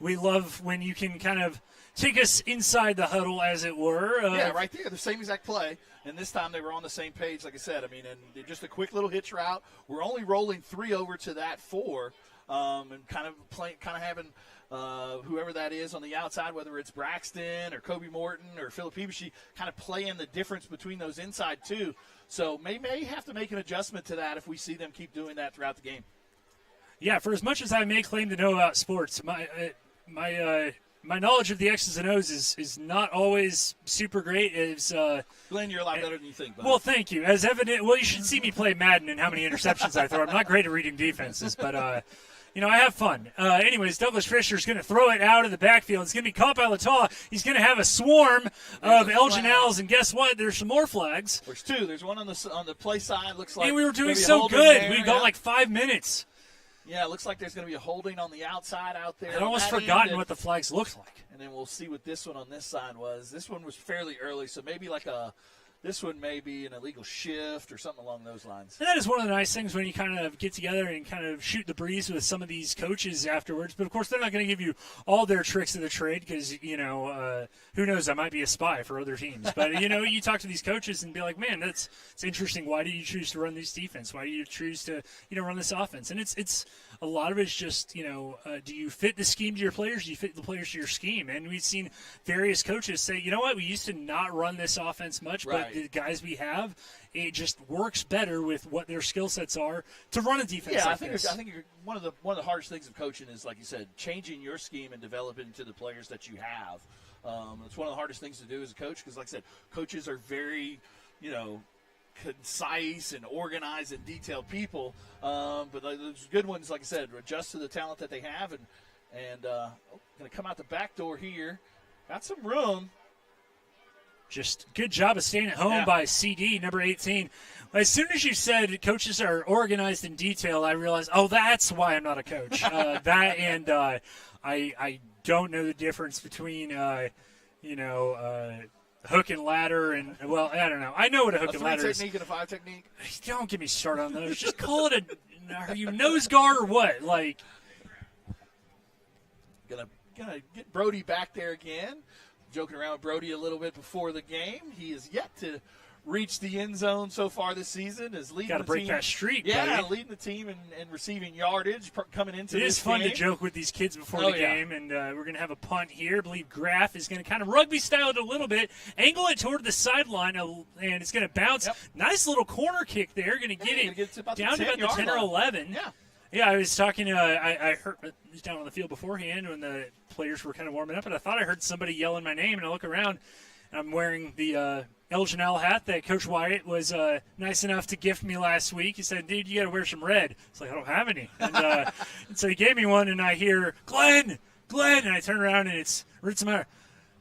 we love when you can kind of take us inside the huddle, as it were. Yeah, right there, the same exact play. And this time they were on the same page, like I said. I mean, and just a quick little hitch route. We're only rolling 3 over to that 4. And kind of having whoever that is on the outside, whether it's Braxton or Kobe Morton or Philip Peebushy, kind of playing the difference between those inside two. So may have to make an adjustment to that if we see them keep doing that throughout the game. Yeah, for as much as I may claim to know about sports, my knowledge of the X's and O's is not always super great. Glenn, you're a lot better than you think, buddy. Well, thank you. As evident, you should see me play Madden and how many interceptions I throw. I'm not great at reading defenses, but I have fun. Anyways, Douglas Fisher's going to throw it out of the backfield. It's going to be caught by Lataw. He's going to have a swarm of Elgin Owls, and guess what? There's some more flags. There's 2. There's one on the play side. Looks like we were doing so good. We got like 5 minutes. Yeah, it looks like there's going to be a holding on the outside out there. I'd almost forgotten what the flags looked like. And then we'll see what this one on this side was. This one was fairly early, so maybe this one may be an illegal shift or something along those lines. And that is one of the nice things when you kind of get together and kind of shoot the breeze with some of these coaches afterwards. But, of course, they're not going to give you all their tricks of the trade because, who knows, I might be a spy for other teams. But, you talk to these coaches and be like, man, it's interesting. Why do you choose to run this defense? Why do you choose to, run this offense? And it's a lot of it's just, do you fit the scheme to your players? Do you fit the players to your scheme? And we've seen various coaches say, you know what, we used to not run this offense much, but the guys we have, it just works better with what their skill sets are to run a defense like this. I think one of the hardest things of coaching is, like you said, changing your scheme and developing to the players that you have. It's one of the hardest things to do as a coach because, like I said, coaches are very, concise and organized and detailed people, but those good ones, like I said, adjust to the talent that they have, and going to come out the back door here. Got some room. Just good job of staying at home by CD, number 18. As soon as you said coaches are organized in detail, I realized, that's why I'm not a coach. That and I don't know the difference between, hook and ladder and, well, I don't know. I know what a hook and ladder is. A 3 technique and a 5 technique? Don't get me started on those. Just call it are you nose guard or what? Like, Gonna get Brody back there again. Joking around with Brody a little bit before the game. He is yet to reach the end zone so far this season. Got to break that streak, yeah, buddy. leading the team in receiving yardage coming into this game. It is fun to joke with these kids before the game, and we're going to have a punt here. I believe Graff is going to kind of rugby-style it a little bit, angle it toward the sideline, and it's going to bounce. Yep. Nice little corner kick there. Going to get it down to about the 10 or 11. Yeah. Yeah, I was talking I heard I was down on the field beforehand when the players were kind of warming up, and I thought I heard somebody yelling my name, and I look around, and I'm wearing the Elgin Owl hat that Coach Wyatt was nice enough to gift me last week. He said, dude, you got to wear some red. It's like, I don't have any. And, and so he gave me one, and I hear, Glenn, and I turn around, and it's Ritzmeyer.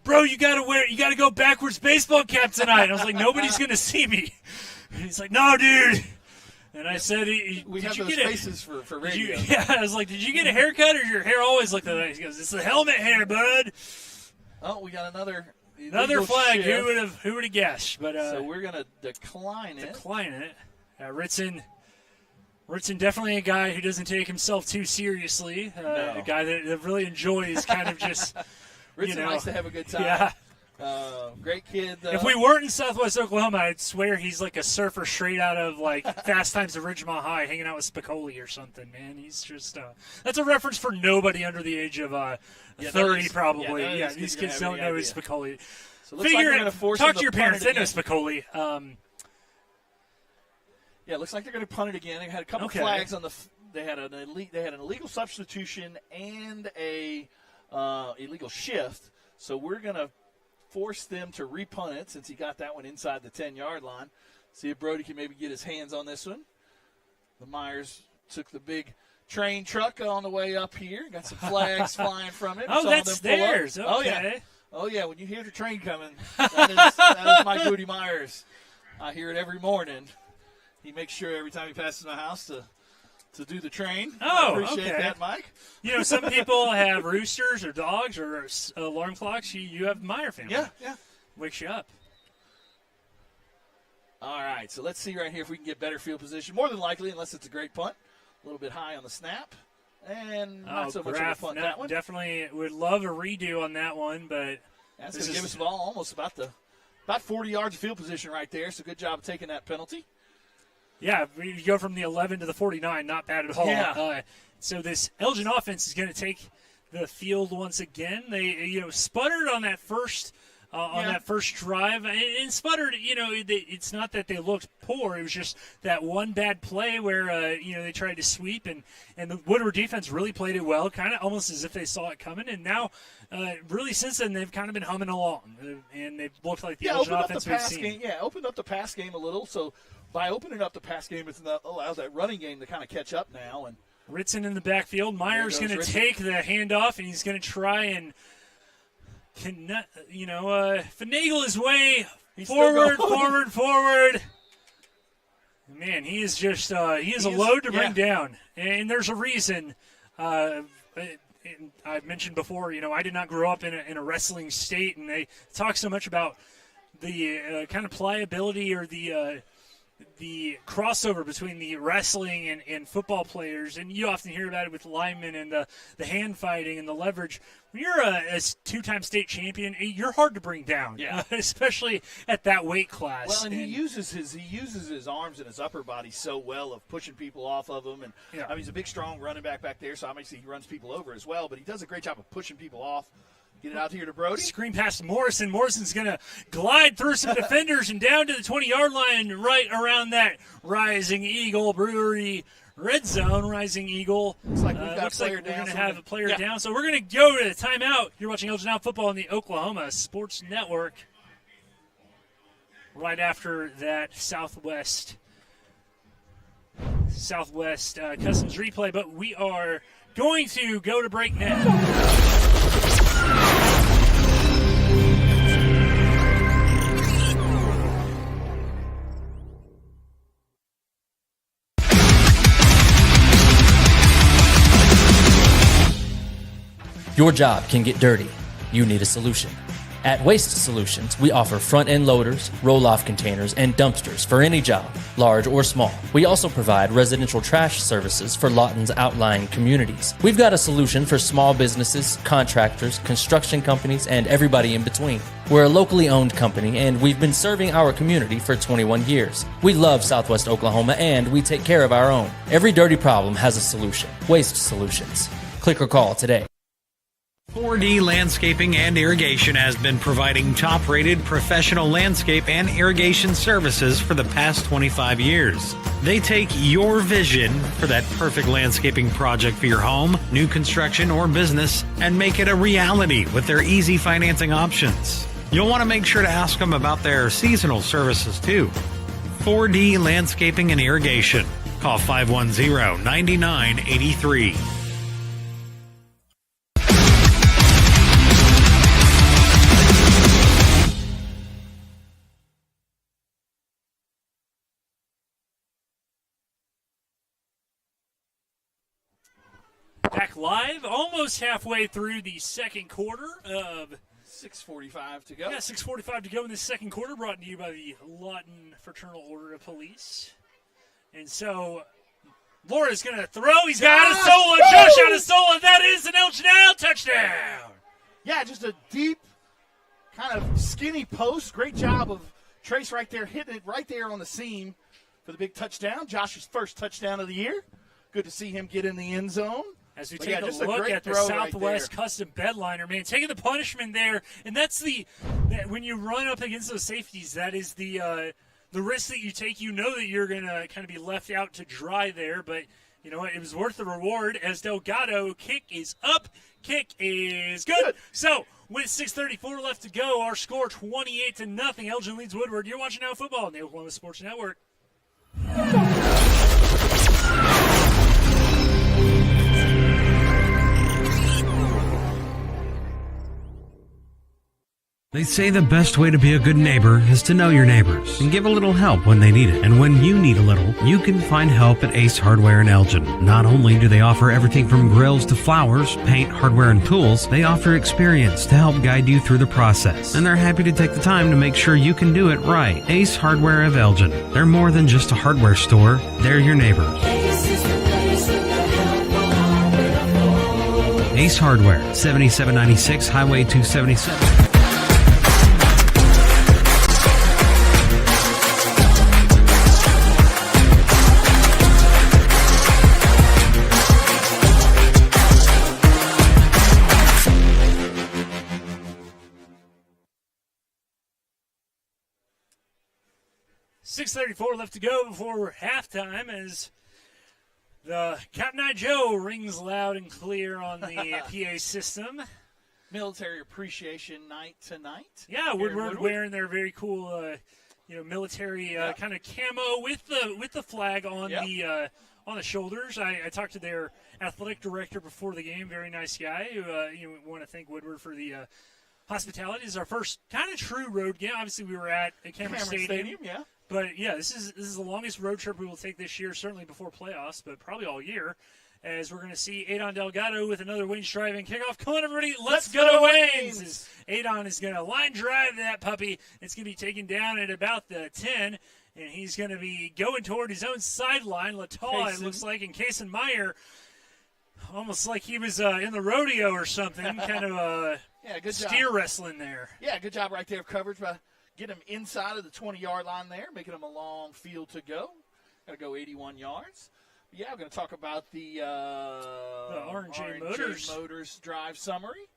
Bro, you got to go backwards baseball cap tonight. And I was like, nobody's going to see me. And he's like, no, dude. And I said, we have those faces for radio. I was like, did you get a haircut or your hair always looked that way? He goes, it's the helmet hair, bud. Oh, we got another flag. Shift. Who would have guessed? But so we're going to decline it. Ritson definitely a guy who doesn't take himself too seriously. A guy that really enjoys kind of just, Ritson likes to have a good time. Yeah. Great kid. If we weren't in Southwest Oklahoma, I'd swear he's like a surfer straight out of like Fast Times at Ridgemont High, hanging out with Spicoli or something. Man, he's just that's a reference for nobody under the age of 30, probably. Yeah, these kids don't know who Spicoli. So figure it. Talk to your parents. They know Spicoli. Yeah, it looks like they're going to punt it again. They had a couple flags on the. They had an illegal substitution and a illegal shift. So we're going to force them to repunt it since he got that one inside the 10-yard line. See if Brody can maybe get his hands on this one. The Myers took the big train truck on the way up here. Got some flags flying from it. That's theirs. Okay. Oh, yeah. When you hear the train coming, that is Mike Booty Myers. I hear it every morning. He makes sure every time he passes my house to do the train. I appreciate that, Mike. You know, some people have roosters or dogs or alarm clocks. You have Meyer family. Yeah. Wakes you up. All right, so let's see right here if we can get better field position. More than likely, unless it's a great punt. A little bit high on the snap. And not so much of a punt, that one. Definitely would love a redo on that one, but that's going to give us the ball almost about 40 yards of field position right there, so good job of taking that penalty. Yeah, you go from the 11 to the 49, not bad at all. Yeah. So this Elgin offense is going to take the field once again. They, sputtered on that first drive, and sputtered. It's not that they looked poor. It was just that one bad play where they tried to sweep, and the Woodward defense really played it well, kind of almost as if they saw it coming. And now, really since then, they've kind of been humming along, and they've looked like the Elgin offense we've seen. Opened up the pass game a little, so. By opening up the pass game, it allows that running game to kind of catch up now. And Ritson in the backfield. Meyer's going to take the handoff, and he's going to try and finagle his way forward. Man, he is just he is a load to bring down, and there's a reason. I mentioned before, I did not grow up in a wrestling state, and they talk so much about the kind of pliability or the crossover between the wrestling and football players, and you often hear about it with linemen and the hand fighting and the leverage. When you're a two-time state champion, you're hard to bring down, especially at that weight class. Well, and he uses his arms and his upper body so well of pushing people off of him, and I mean, he's a big, strong running back there, so obviously he runs people over as well. But he does a great job of pushing people off. Get it out here to Brody. Screen pass to Morrison. Morrison's going to glide through some defenders and down to the 20-yard line right around that Rising Eagle Brewery red zone. Rising Eagle. Looks like we're going to have a player down. So we're going to go to the timeout. You're watching Elgin Out Football on the Oklahoma Sports Network. Right after that Southwest Customs replay. But we are going to go to break now. Your job can get dirty. You need a solution. At Waste Solutions, we offer front-end loaders, roll-off containers, and dumpsters for any job, large or small. We also provide residential trash services for Lawton's outlying communities. We've got a solution for small businesses, contractors, construction companies, and everybody in between. We're a locally owned company, and we've been serving our community for 21 years. We love Southwest Oklahoma, and we take care of our own. Every dirty problem has a solution. Waste Solutions. Click or call today. 4D Landscaping and Irrigation has been providing top-rated professional landscape and irrigation services for the past 25 years. They take your vision for that perfect landscaping project for your home, new construction, or business and make it a reality with their easy financing options. You'll want to make sure to ask them about their seasonal services too. 4D Landscaping and Irrigation. Call 510-9983. Back live, almost halfway through the second quarter of 6:45 to go. Yeah, 6:45 to go in the second quarter, brought to you by the Lawton Fraternal Order of Police. And so, Laura's going to throw. He's got a solo. Josh out of solo. That is an Elgin Out touchdown. Yeah, just a deep kind of skinny post. Great job of Trace right there, hitting it right there on the seam for the big touchdown. Josh's first touchdown of the year. Good to see him get in the end zone. As we take a look at the Southwest Custom Bedliner, man, taking the punishment there, and that's when you run up against those safeties, that is the risk that you take. You know that you're going to kind of be left out to dry there, but you know what? It was worth the reward as Delgado kick is up, kick is good. So with 6:34 left to go, our score 28-0. Elgin leads Woodward. You're watching Now Football on the Oklahoma Sports Network. They say the best way to be a good neighbor is to know your neighbors and give a little help when they need it. And when you need a little, you can find help at Ace Hardware in Elgin. Not only do they offer everything from grills to flowers, paint, hardware, and tools, they offer experience to help guide you through the process. And they're happy to take the time to make sure you can do it right. Ace Hardware of Elgin. They're more than just a hardware store. They're your neighbors. Ace Hardware, 7796 Highway 277. .34 left to go before halftime as the Captain I Joe rings loud and clear on the PA system. Military Appreciation Night tonight. Yeah, Woodward wearing their very cool, military kind of camo with the flag on the shoulders. I talked to their athletic director before the game. Very nice guy. Who want to thank Woodward for the hospitality. This is our first kind of true road game. Obviously, we were at Cameron Stadium. Yeah. But, yeah, this is the longest road trip we will take this year, certainly before playoffs, but probably all year, as we're going to see Adon Delgado with another Waynes driving kickoff. Come on, everybody, let's go to Waynes! Adon is going to line drive that puppy. It's going to be taken down at about the 10, and he's going to be going toward his own sideline. Lataw, it looks like, and Kason Meyer, almost like he was in the rodeo or something, kind of good steer job. Wrestling there. Yeah, good job right there of coverage by get him inside of the 20-yard line there, making him a long field to go. Got to go 81 yards. Yeah, we're going to talk about the R&J Motors drive summary.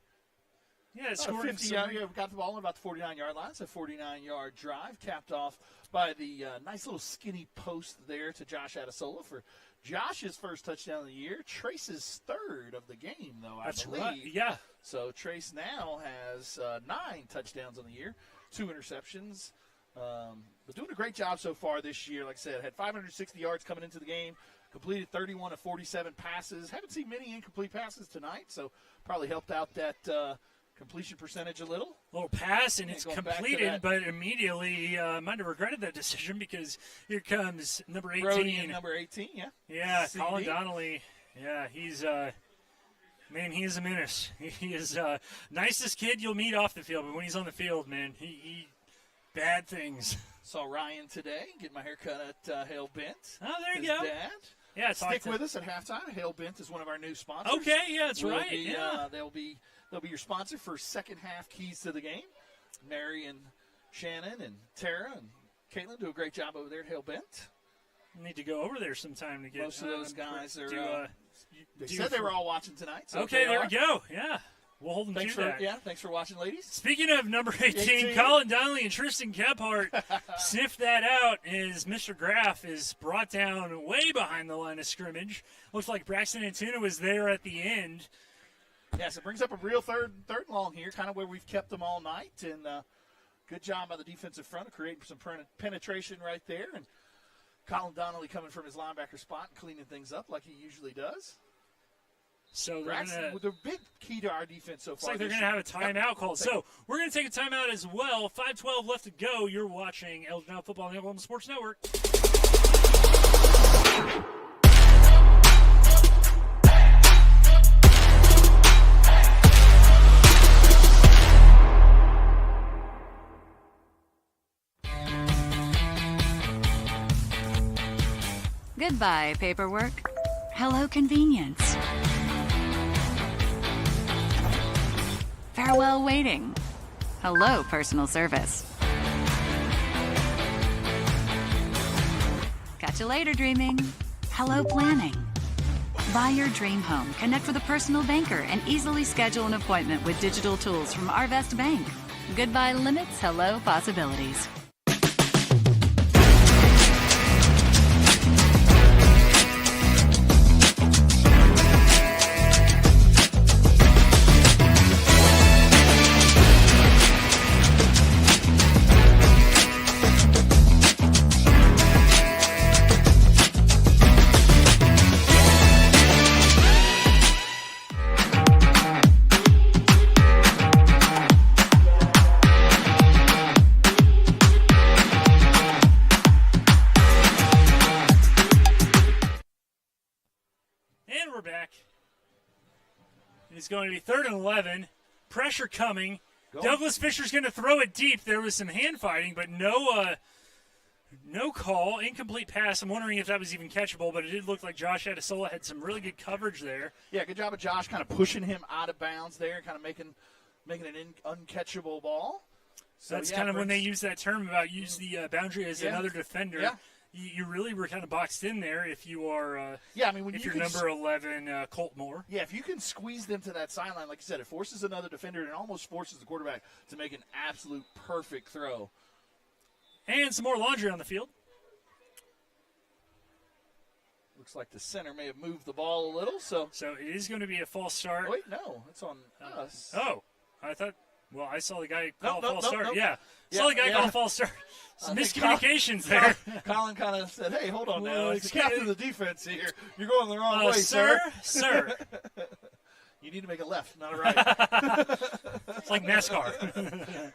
Yeah, it's scoring. We got the ball on about the 49-yard line. It's a 49-yard drive, capped off by the nice little skinny post there to Josh Adesola for Josh's first touchdown of the year. Trace's third of the game, though, I believe. Right. Yeah. So Trace now has 9 touchdowns on the year, 2 interceptions. But doing a great job so far this year. Like I said, had 560 yards coming into the game, completed 31 of 47 passes. Haven't seen many incomplete passes tonight, so probably helped out that completion percentage a little. Little pass, and it's completed, but immediately might have regretted that decision because here comes number 18. Brody, number 18, yeah. Yeah, CD. Colin Donnelly. Yeah, he's man, he is a menace. He is nicest kid you'll meet off the field, but when he's on the field, man, he bad things. Saw Ryan today, get my hair cut at Hale Bent. Oh, there you His go. Dad. Yeah, stick with us at halftime. Hale Bent is one of our new sponsors. Okay, yeah, that's right. They'll be your sponsor for second half keys to the game. Mary and Shannon and Tara and Caitlin do a great job over there at Hale Bent. Need to go over there sometime to get most of those guys are. They do said they were all watching tonight. So okay, there we go. Yeah. We'll hold them thanks to that. Yeah, thanks for watching, ladies. Speaking of number 18, Colin Donnelly and Tristan Kephart sniffed that out as Mr. Graff is brought down way behind the line of scrimmage. Looks like Braxton Antuna was there at the end. Yes, it brings up a real third and long here, kind of where we've kept them all night. And good job by the defensive front of creating some penetration right there. And Colin Donnelly coming from his linebacker spot and cleaning things up like he usually does. So the big key to our defense so far. Looks like they're going to have a timeout called. So we're going to take a timeout as well. 5:12 left to go. You're watching Elgin Now Football on the Oklahoma Sports Network. Goodbye, paperwork. Hello, convenience. Farewell, waiting. Hello, personal service. Catch you later, dreaming. Hello, planning. Buy your dream home, connect with a personal banker, and easily schedule an appointment with digital tools from Arvest Bank. Goodbye limits, hello possibilities. And we're back. It's going to be 3rd and 11. Pressure coming. Douglas Fisher's going to throw it deep. There was some hand fighting, but no call. Incomplete pass. I'm wondering if that was even catchable, but it did look like Josh Adesola had some really good coverage there. Yeah, good job of Josh kind of pushing him out of bounds there, kind of making an uncatchable ball. So that's kind of when they use that term about use the boundary as another defender. Yeah. You really were kind of boxed in there if you are. When if you're number 11, Colt Moore. Yeah, if you can squeeze them to that sideline, like you said, it forces another defender and almost forces the quarterback to make an absolute perfect throw. And some more laundry on the field. Looks like the center may have moved the ball a little, so it is going to be a false start. Oh, wait, no, it's on us. Oh, I thought. Well, I saw the guy call a false start. Nope. Yeah, saw the guy call a false start. Some miscommunications there. Colin kind of said, "Hey, hold on now. It's the captain of the defense here. You're going the wrong way, sir. You need to make a left, not a right." It's like NASCAR.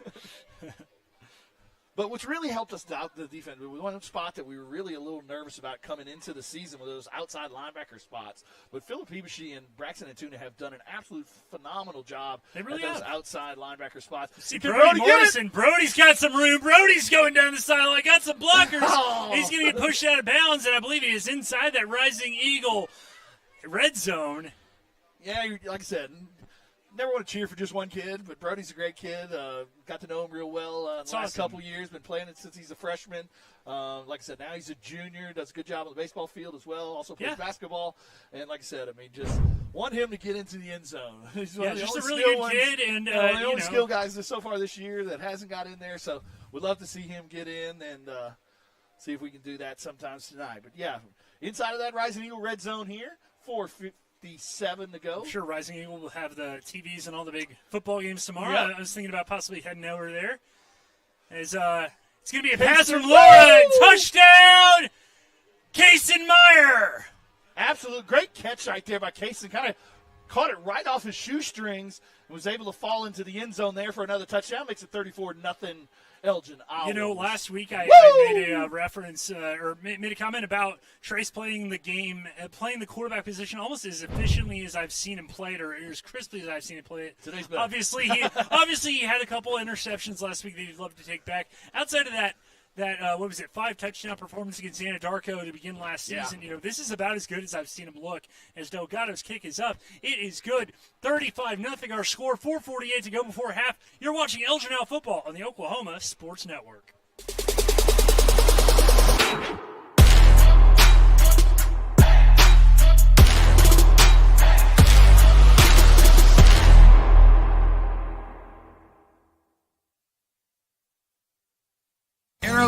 But what's really helped us out the defense, one spot that we were really a little nervous about coming into the season with those outside linebacker spots. But Philip Peebushy and Braxton Antuna have done an absolute phenomenal job at those outside linebacker spots. See, Brody Morrison. Brody's got some room. Brody's going down the sideline. Got some blockers. Oh. He's going to get pushed out of bounds, and I believe he is inside that Rising Eagle red zone. Yeah, like I said, never want to cheer for just one kid, but Brody's a great kid. Got to know him real well in the last couple years. Been playing it since he's a freshman. Like I said, now he's a junior. Does a good job on the baseball field as well. Also plays basketball. And like I said, I mean, just want him to get into the end zone. He's one of the just only a really good kid. And the only skill guys so far this year that hasn't got in there. So we'd love to see him get in and see if we can do that sometimes tonight. But, yeah, inside of that Rising Eagle red zone here, 4:57 to go. I'm sure Rising Eagle will have the TVs and all the big football games tomorrow. Yep. I was thinking about possibly heading over there. As it's going to be a pass from Laura. Touchdown, Kason Meyer. Absolute great catch right there by Kason. Kind of caught it right off his shoestrings and was able to fall into the end zone there for another touchdown. Makes it 34-0 Elgin Owls. You know, last week I made a reference or made a comment about Trace playing the game, playing the quarterback position almost as efficiently as I've seen him play it, or as crisply as I've seen him play it. Today's better. Obviously, he had a couple interceptions last week that he'd love to take back. Outside of that 5-touchdown performance against Anadarko to begin last season. You know, this is about as good as I've seen him look. As Delgado's kick is up, it is good. 35-0 our score. 4:48 to go before half. You're watching Elgin Out Football on the Oklahoma Sports Network.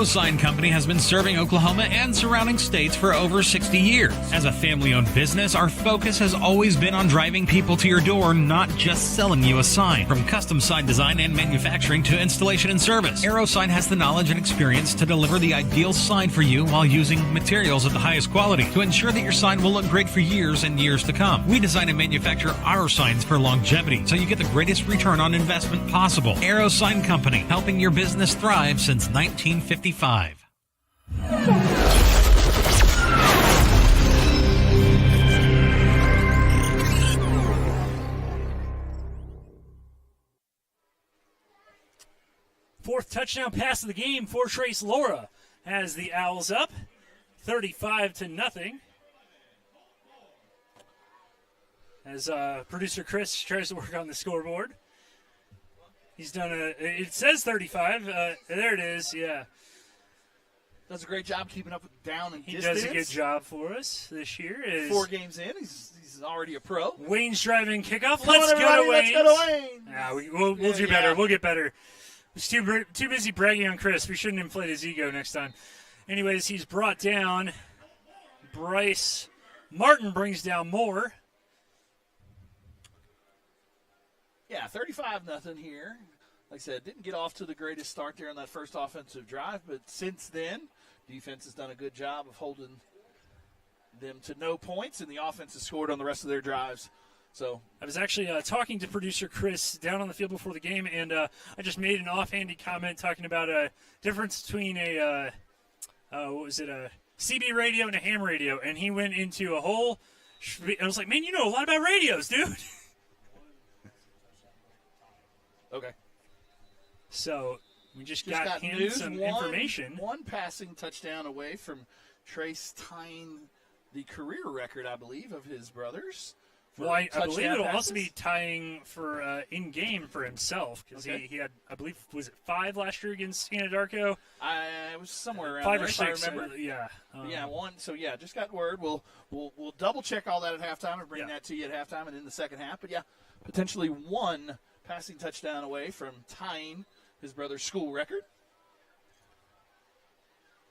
Sign Company has been serving Oklahoma and surrounding states for over 60 years. As a family-owned business, our focus has always been on driving people to your door, not just selling you a sign. From custom sign design and manufacturing to installation and service, AeroSign has the knowledge and experience to deliver the ideal sign for you while using materials of the highest quality to ensure that your sign will look great for years and years to come. We design and manufacture our signs for longevity, so you get the greatest return on investment possible. AeroSign Company, helping your business thrive since 1955. Fourth touchdown pass of the game for Trace Laura has the Owls up 35-0. As producer Chris tries to work on the scoreboard. He's done it says 35. There it is, yeah. Does a great job keeping up with down and He distance. does a good job for us this year. 4 games in, he's already a pro. Wayne's driving kickoff. Come on, Let's go to Wayne. Let's go to Wayne. Nah, we'll do better. We'll get better. He's too busy bragging on Chris. We shouldn't inflate his ego next time. Anyways, he's brought down. Bryce Martin brings down Moore. Yeah, 35-0 here. Like I said, didn't get off to the greatest start there on that first offensive drive, but since then, defense has done a good job of holding them to no points, and the offense has scored on the rest of their drives. So I was actually talking to producer Chris down on the field before the game, and I just made an offhanded comment talking about a difference between a CB radio and a ham radio, and he went into a whole. I was like, man, you know a lot about radios, dude. Okay. So we just got him news, some information. One passing touchdown away from Trace tying the career record, I believe, of his brothers. Well, I believe it'll also be tying for in-game for himself because he had, I believe, was it 5 last year against Anadarko? It was somewhere around 5 there, or 6. if I remember. Yeah. Yeah, 1. So, yeah, just got word. We'll double-check all that at halftime and bring that to you at halftime and in the second half. But, yeah, potentially 1 passing touchdown away from tying his brother's school record.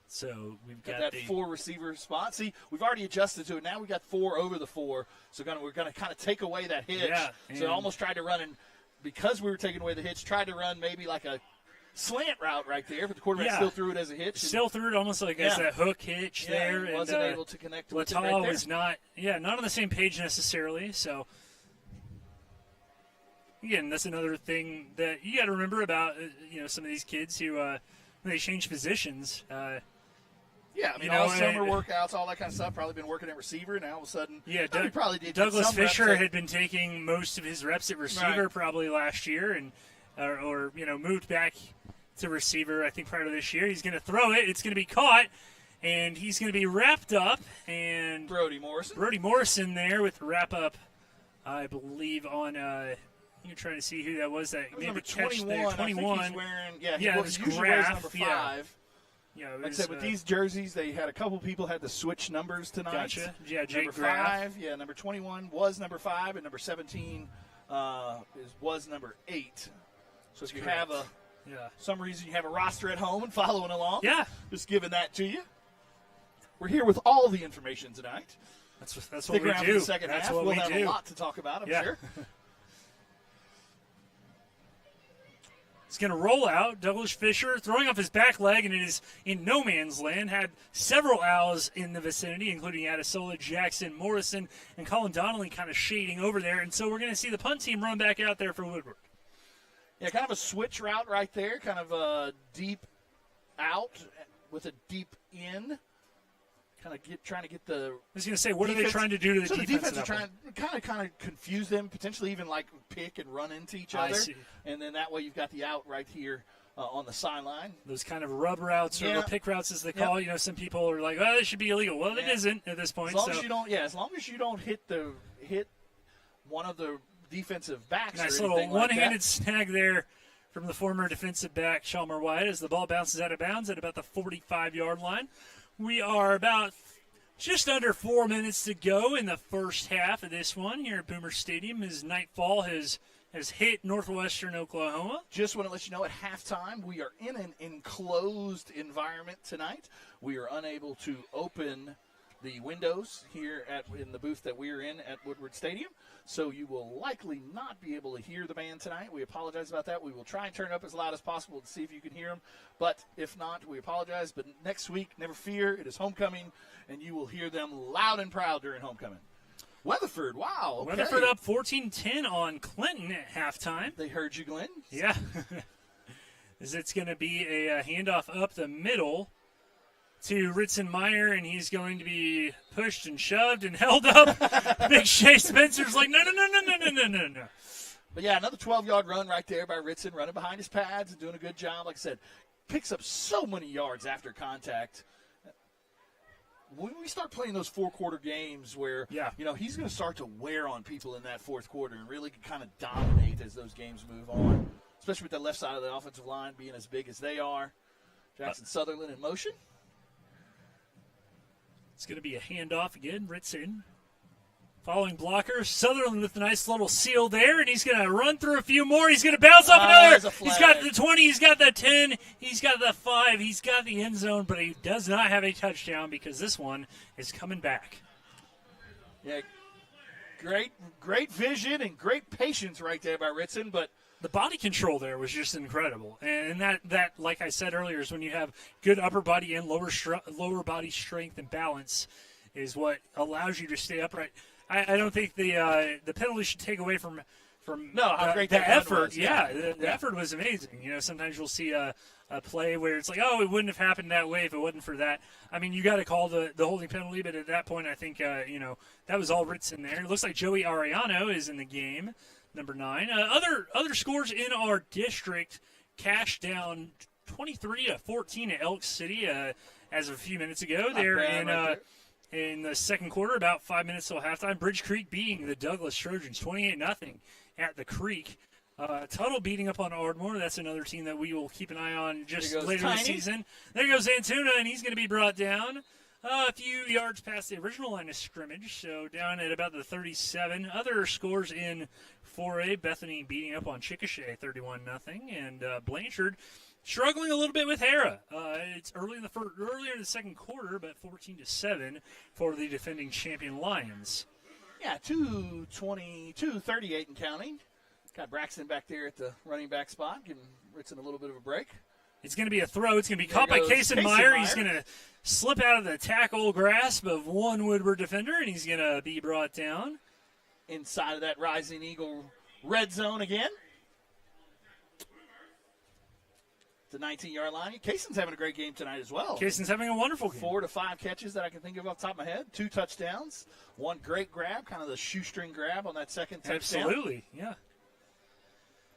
So we've got that 4 receiver spot. See, we've already adjusted to it. Now we got 4 over the 4. So we're going to kind of take away that hitch. Yeah, so I almost tried to run, and because we were taking away the hitch, tried to run maybe like a slant route right there, but the quarterback still threw it as a hitch. Still threw it almost like as that hook hitch there. And wasn't able to connect with it right Latal there. was not on the same page necessarily. So again, that's another thing that you got to remember about some of these kids who when they change positions. Yeah, I mean, all summer workouts, all that kind of stuff. Probably been working at receiver, and now all of a sudden, yeah, he probably did. Douglas some reps Fisher had been taking most of his reps at receiver probably last year, and or moved back to receiver. I think prior to this year, he's going to throw it. It's going to be caught, and he's going to be wrapped up. And Brody Morrison there with the wrap up, I believe on. You're trying to see who that was that made the catch there. 21. I think he's wearing, he usually wears number 5. Yeah, like I said, with these jerseys, they had a couple people had to switch numbers tonight. Gotcha. Yeah, Jake number Graff. 5. Yeah, number 21 was number 5, and number 17 was number 8. So if you have some reason you have a roster at home and following along, just giving that to you. We're here with all the information tonight. That's what we do. Stick around for the second half. What we'll we have do. a lot to talk about, I'm sure. He's going to roll out. Douglas Fisher throwing off his back leg, and it is in no man's land. Had several owls in the vicinity, including Adesola, Jackson, Morrison, and Colin Donnelly kind of shading over there. And so we're going to see the punt team run back out there for Woodward. Yeah, kind of a switch route right there. Kind of a deep out with a deep in. Trying to get the. I was going to say, what defense, are they trying to do to the defense? The defense is trying to kind of confuse them, potentially even like pick and run into each other. See. And then that way you've got the out right here on the sideline. Those kind of rub routes or pick routes, as they call. Some people are like, "Oh, this should be illegal." Well, it isn't at this point. As long as you don't hit one of the defensive backs. Nice or little one-handed like snag there from the former defensive back Chalmer White as the ball bounces out of bounds at about the 45-yard line. We are about just under 4 minutes to go in the first half of this one here at Boomer Stadium as nightfall has hit northwestern Oklahoma. Just want to let you know at halftime we are in an enclosed environment tonight. We are unable to open the windows here in the booth that we're in at Woodward Stadium, so you will likely not be able to hear the band tonight. We apologize about that. We will try and turn up as loud as possible to see if you can hear them, but if not, we apologize. But next week, never fear, it is homecoming, and you will hear them loud and proud during homecoming. Weatherford, wow. Okay. Weatherford up 14-10 on Clinton at halftime. They heard you, Glenn. Yeah. As it's going to be a handoff up the middle to Ritzenmeyer, and he's going to be pushed and shoved and held up. Big Shea Spencer's like, no. But, yeah, another 12-yard run right there by Ritzen, running behind his pads and doing a good job. Like I said, picks up so many yards after contact. When we start playing those four-quarter games where, he's going to start to wear on people in that fourth quarter and really kind of dominate as those games move on. especially with the left side of the offensive line being as big as they are. Jackson Sutherland in motion. It's going to be a handoff again. Ritson following blocker. Sutherland with a nice little seal there, and he's going to run through a few more. He's going to bounce off another. He's got the 20. He's got the 10. He's got the 5. He's got the end zone, but he does not have a touchdown because this one is coming back. Yeah, great vision and great patience right there by Ritson, but the body control there was just incredible. And that, like I said earlier, is when you have good upper body and lower body strength and balance is what allows you to stay upright. I don't think the penalty should take away from how great the that effort. was. Yeah, the effort was amazing. You know, sometimes you'll see a play where it's like, oh, it wouldn't have happened that way if it wasn't for that. I mean, you got to call the holding penalty, but at that point, I think that was all Ritson there. It looks like Joey Arellano is in the game, number 9. Other scores in our district: Cash down 23-14 at Elk City as of a few minutes ago. They're in the second quarter, about 5 minutes till halftime. Bridge Creek beating the Douglas Trojans 28-0 at the Creek. Tuttle beating up on Ardmore. That's another team that we will keep an eye on just later this season. There goes Antuna, and he's going to be brought down a few yards past the original line of scrimmage, so down at about the 37. Other scores in 4A, Bethany beating up on Chickasha 31-0, and Blanchard struggling a little bit with Hera. It's earlier in the second quarter, but 14-7 for the defending champion Lions. Yeah, 2:38 and counting. Got Braxton back there at the running back spot, giving Ritson a little bit of a break. It's going to be a throw. It's going to be caught by Kason Meyer. He's going to slip out of the tackle grasp of one Woodward defender, and he's going to be brought down. Inside of that Rising Eagle red zone again. The 19-yard line. Kason's having a great game tonight as well. Kason's having a wonderful game. 4 to 5 catches that I can think of off the top of my head. 2 touchdowns. 1 great grab, kind of the shoestring grab on that second touchdown. Absolutely, yeah.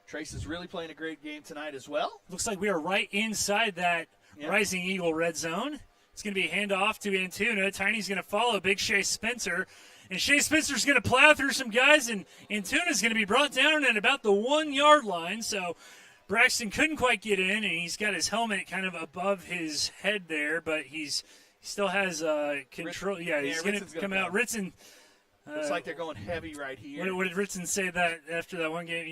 Trace is really playing a great game tonight as well. Looks like we are right inside that Rising Eagle red zone. It's going to be a handoff to Antuna. Tiny's going to follow Big Shea Spencer. And Shea Spencer's going to plow through some guys, and Antuna's going to be brought down at about the 1-yard line. So Braxton couldn't quite get in, and he's got his helmet kind of above his head there, but he still has control. He's going to come out. Ritson. Looks like they're going heavy right here. What did Ritson say that after that one game?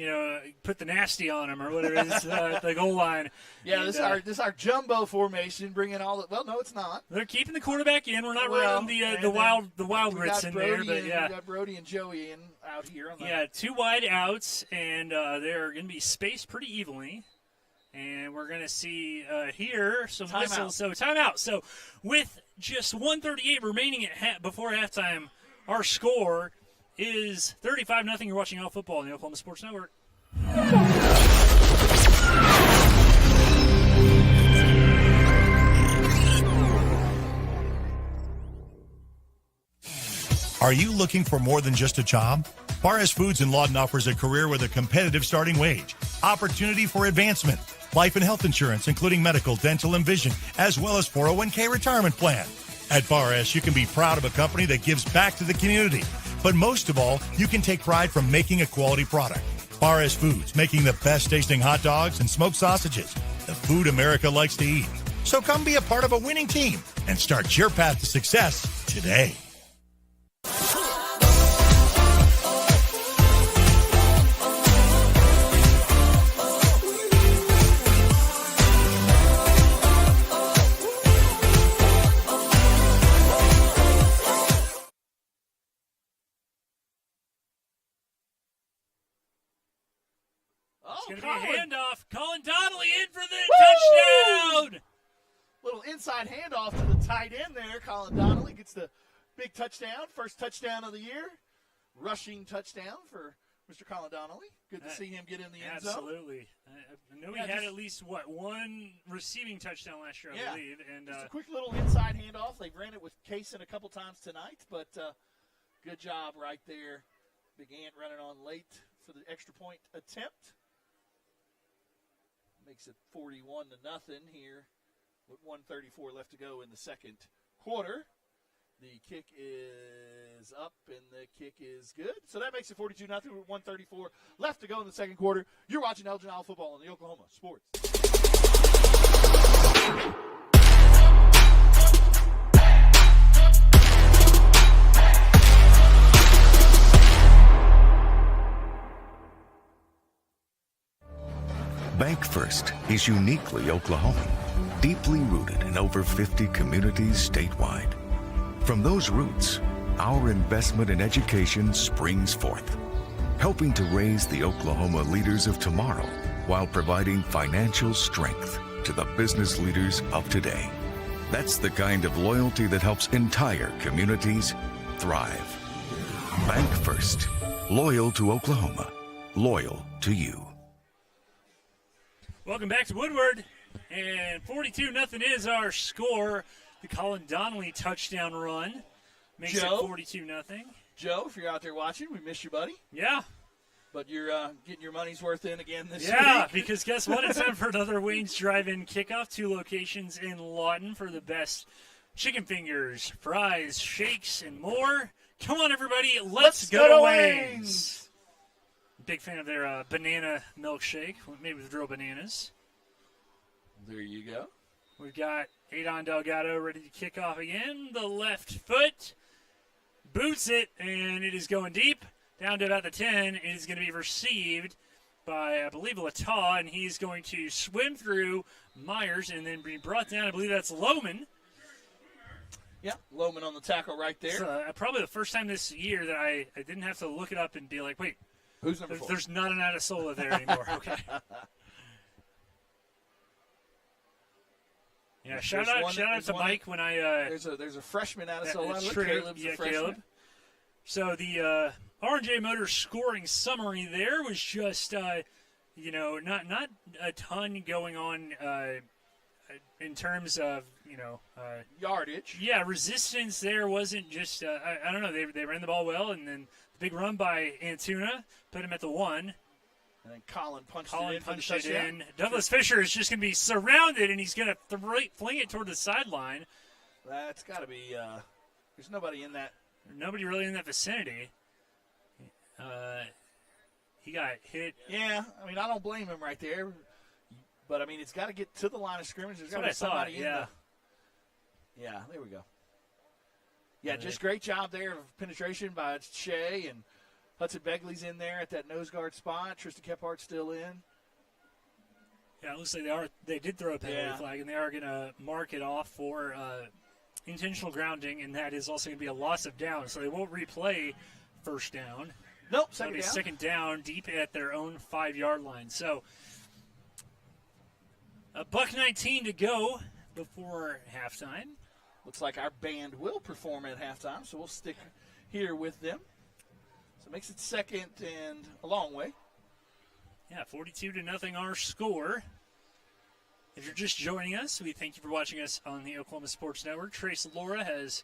Put the nasty on him or whatever it is at the goal line. Yeah, this is our jumbo formation, bringing all the. Well, no, it's not. They're keeping the quarterback in. We're not running the wild Ritson there, but we got Brody and Joey out here. On 2 wide outs, and they're going to be spaced pretty evenly. And we're going to see here some whistles. So timeout. So with just 1:38 remaining before halftime. Our score is 35-0. You're watching All Football on the Oklahoma Sports Network. Are you looking for more than just a job? Barres Foods in Lawton offers a career with a competitive starting wage, opportunity for advancement, life and health insurance, including medical, dental, and vision, as well as 401k retirement plan. At Barres, you can be proud of a company that gives back to the community. But most of all, you can take pride from making a quality product. Barres Foods, making the best tasting hot dogs and smoked sausages. The food America likes to eat. So come be a part of a winning team and start your path to success today. It's going to be a handoff. Colin Donnelly in for the touchdown. Little inside handoff to the tight end there. Colin Donnelly gets the big touchdown. First touchdown of the year. Rushing touchdown for Mr. Colin Donnelly. Good to see him get in the end zone. Absolutely. I know he had at least, 1 receiving touchdown last year, I believe. And just a quick little inside handoff. They've ran it with Kaysen a couple times tonight, but good job right there. Big Ant running on late for the extra point attempt. Makes it 41-0 here with 1:34 left to go in the second quarter. The kick is up and the kick is good. So that makes it 42-0 with 1:34 left to go in the second quarter. You're watching Elgin Isle football on the Oklahoma Sports. Bank First is uniquely Oklahoman, deeply rooted in over 50 communities statewide. From those roots, our investment in education springs forth, helping to raise the Oklahoma leaders of tomorrow while providing financial strength to the business leaders of today. That's the kind of loyalty that helps entire communities thrive. Bank First, loyal to Oklahoma, loyal to you. Welcome back to Woodward, and 42-0 is our score. The Colin Donnelly touchdown run makes it 42-0. Joe, if you're out there watching, we miss you, buddy. Yeah. But you're getting your money's worth in again this week. Yeah, because guess what? It's time for another Wayne's Drive-In kickoff. 2 locations in Lawton for the best chicken fingers, fries, shakes, and more. Come on, everybody. Let's go to Wayne's. Big fan of their banana milkshake, made with real bananas. There you go. We've got Adon Delgado ready to kick off again. The left foot boots it, and it is going deep. Down to about the 10. It is going to be received by, I believe, Lataw, and he's going to swim through Myers and then be brought down. I believe that's Lohman. Yeah, Lohman on the tackle right there. So, probably the first time this year that I didn't have to look it up and be like, wait, who's number 4? There's not an Adasola there anymore. Okay. Yeah, shout out to Mike when I. There's a freshman Adasola. That's Look, true. Caleb's a freshman. Caleb. So the R&J Motors scoring summary there was just, not a ton going on in terms of yardage. Yeah, resistance there wasn't just. I don't know. They ran the ball well, and then the big run by Antuna put him at the 1. And then Colin punched it in. Douglas Fisher is just going to be surrounded, and he's going to fling it toward the sideline. That's got to be. There's nobody in that. Nobody really in that vicinity. He got hit. Yeah, I mean, I don't blame him right there. But, I mean, it's got to get to the line of scrimmage. There's got to be somebody in the. Yeah, there we go. Yeah, just great job there of penetration by Shea, and Hudson Begley's in there at that nose guard spot. Tristan Kephardt's still in. Yeah, it looks like they did throw a penalty flag, and they are going to mark it off for intentional grounding, and that is also going to be a loss of down. So they won't replay first down. Nope, second down. Second down deep at their own 5-yard line. So $1:19 to go before halftime. Looks like our band will perform at halftime, so we'll stick here with them. So it makes it second and a long way. Yeah, 42-0 our score. If you're just joining us, we thank you for watching us on the Oklahoma Sports Network. Trace Laura has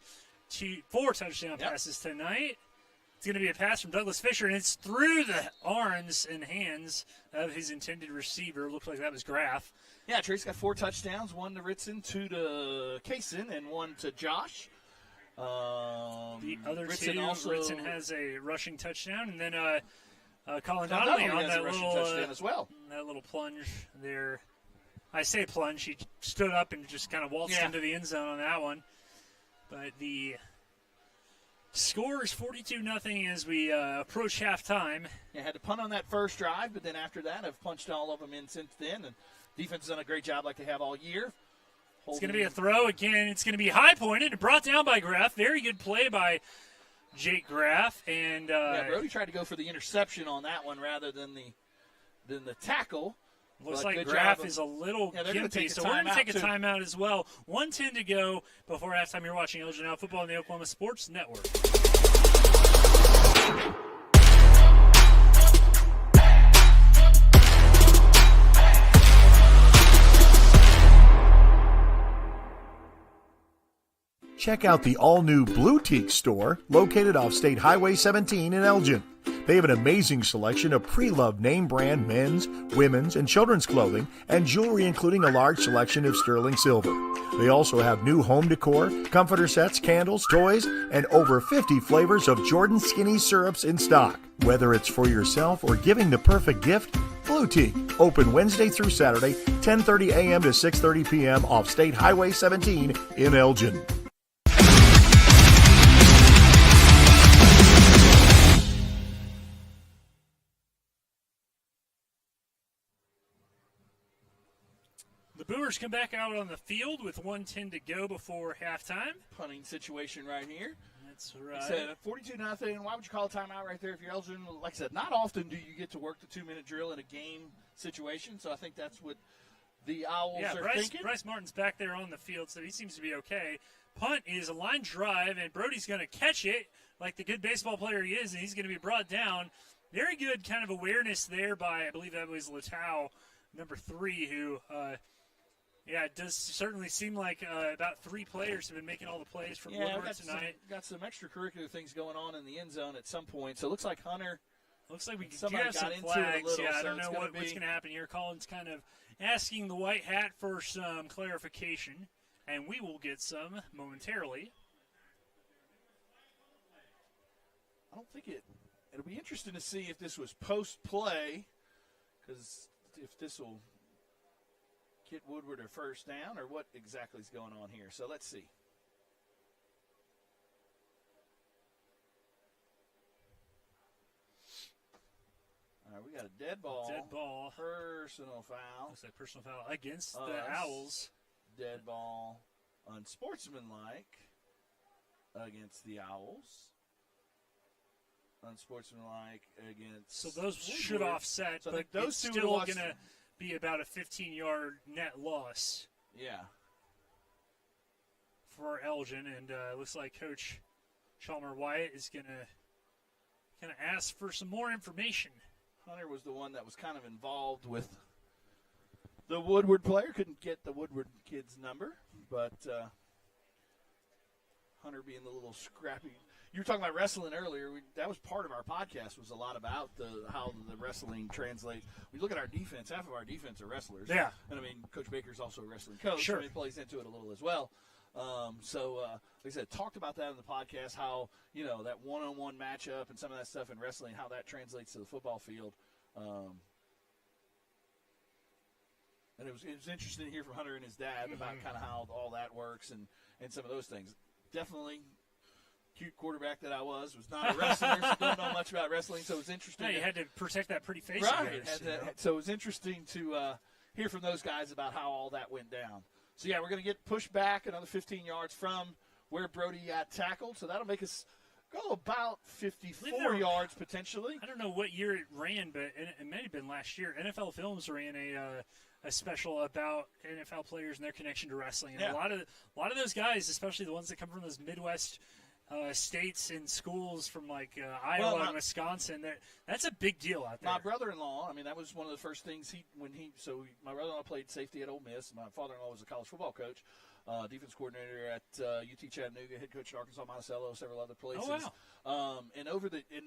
4 touchdown passes tonight. It's going to be a pass from Douglas Fisher, and it's through the arms and hands of his intended receiver. Looks like that was Graff. Yeah, Trace got 4 touchdowns, 1 to Ritson, 2 to Kaysen, and 1 to Josh. The other Ritson 2, also, Ritson has a rushing touchdown, and then Colin Donnelly on that little touchdown as well. That little plunge there. I say plunge. He stood up and just kind of waltzed into the end zone on that one. But the score is 42-0 as we approach halftime. Yeah, had to punt on that first drive, but then after that, I've punched all of them in since then. And defense has done a great job like they have all year. It's going to be a throw again. It's going to be high-pointed and brought down by Graff. Very good play by Jake Graff. And Brody tried to go for the interception on that one rather than the tackle. Looks like Graff is a little gimpy, so we're going to take a timeout as well. 1:10 to go before halftime. You're watching Elgin Isle Football on the Oklahoma Sports Network. Check out the all-new Blue Teak store located off State Highway 17 in Elgin. They have an amazing selection of pre-loved name brand men's, women's, and children's clothing and jewelry, including a large selection of sterling silver. They also have new home decor, comforter sets, candles, toys, and over 50 flavors of Jordan Skinny syrups in stock. Whether it's for yourself or giving the perfect gift, Blue Teak, open Wednesday through Saturday, 10:30 a.m. to 6:30 p.m. off State Highway 17 in Elgin. The Boomers come back out on the field with 1:10 to go before halftime. Punting situation right here. That's right. Like I said 42-0. Why would you call a timeout right there if you're Elgin? Like I said, not often do you get to work the 2-minute drill in a game situation, so I think that's what the Owls are thinking. Bryce Martin's back there on the field, so he seems to be okay. Punt is a line drive, and Brody's going to catch it like the good baseball player he is, and he's going to be brought down. Very good kind of awareness there by, I believe that was Latau, number 3, who it does certainly seem like about 3 players have been making all the plays for Woodward tonight. Got some extracurricular things going on in the end zone at some point. So it looks like Hunter. Looks like we do somebody have some got into flags. it a little, I so don't know what's going to happen here. Colin's kind of asking the white hat for some clarification, and we will get some momentarily. I don't think it'll be interesting to see if this was post-play, because if this will get Woodward a first down or what exactly is going on here. So let's see. All right, we got a dead ball. Dead ball. Personal foul. Looks like personal foul against the Owls. Dead ball. Unsportsmanlike against the Owls. Unsportsmanlike against So those Woodward. should offset, So but those it's two still lost. going to be about a 15-yard net loss. Yeah. For Elgin, and looks like Coach Chalmer Wyatt is going to ask for some more information. Hunter was the one that was kind of involved with the Woodward player. Couldn't get the Woodward kid's number, but Hunter being the little scrappy. You were talking about wrestling earlier. That was part of our podcast, was a lot about how the wrestling translates. We look at our defense. Half of our defense are wrestlers. Yeah. And, I mean, Coach Baker's also a wrestling coach. Sure. So he plays into it a little as well. Like I said, talked about that in the podcast, how, that one-on-one matchup and some of that stuff in wrestling, how that translates to the football field. And it was interesting to hear from Hunter and his dad about kind of how all that works and some of those things. Definitely cute quarterback that I was not a wrestler, so don't know much about wrestling, so it was interesting. Yeah, you had to protect that pretty face. Right. So it was interesting to hear from those guys about how all that went down. So, yeah, we're going to get pushed back another 15 yards from where Brody got tackled, so that'll make us go about 54 yards potentially. I don't know what year it ran, but it may have been last year. NFL Films ran a special about NFL players and their connection to wrestling. And Yeah. a lot of those guys, especially the ones that come from those Midwest states and schools from Iowa and Wisconsin, that's a big deal out there. My brother-in-law, that was one of the first things my brother-in-law played safety at Ole Miss. My father-in-law was a college football coach, defense coordinator at UT Chattanooga, head coach at Arkansas Monticello, several other places. Oh, wow. And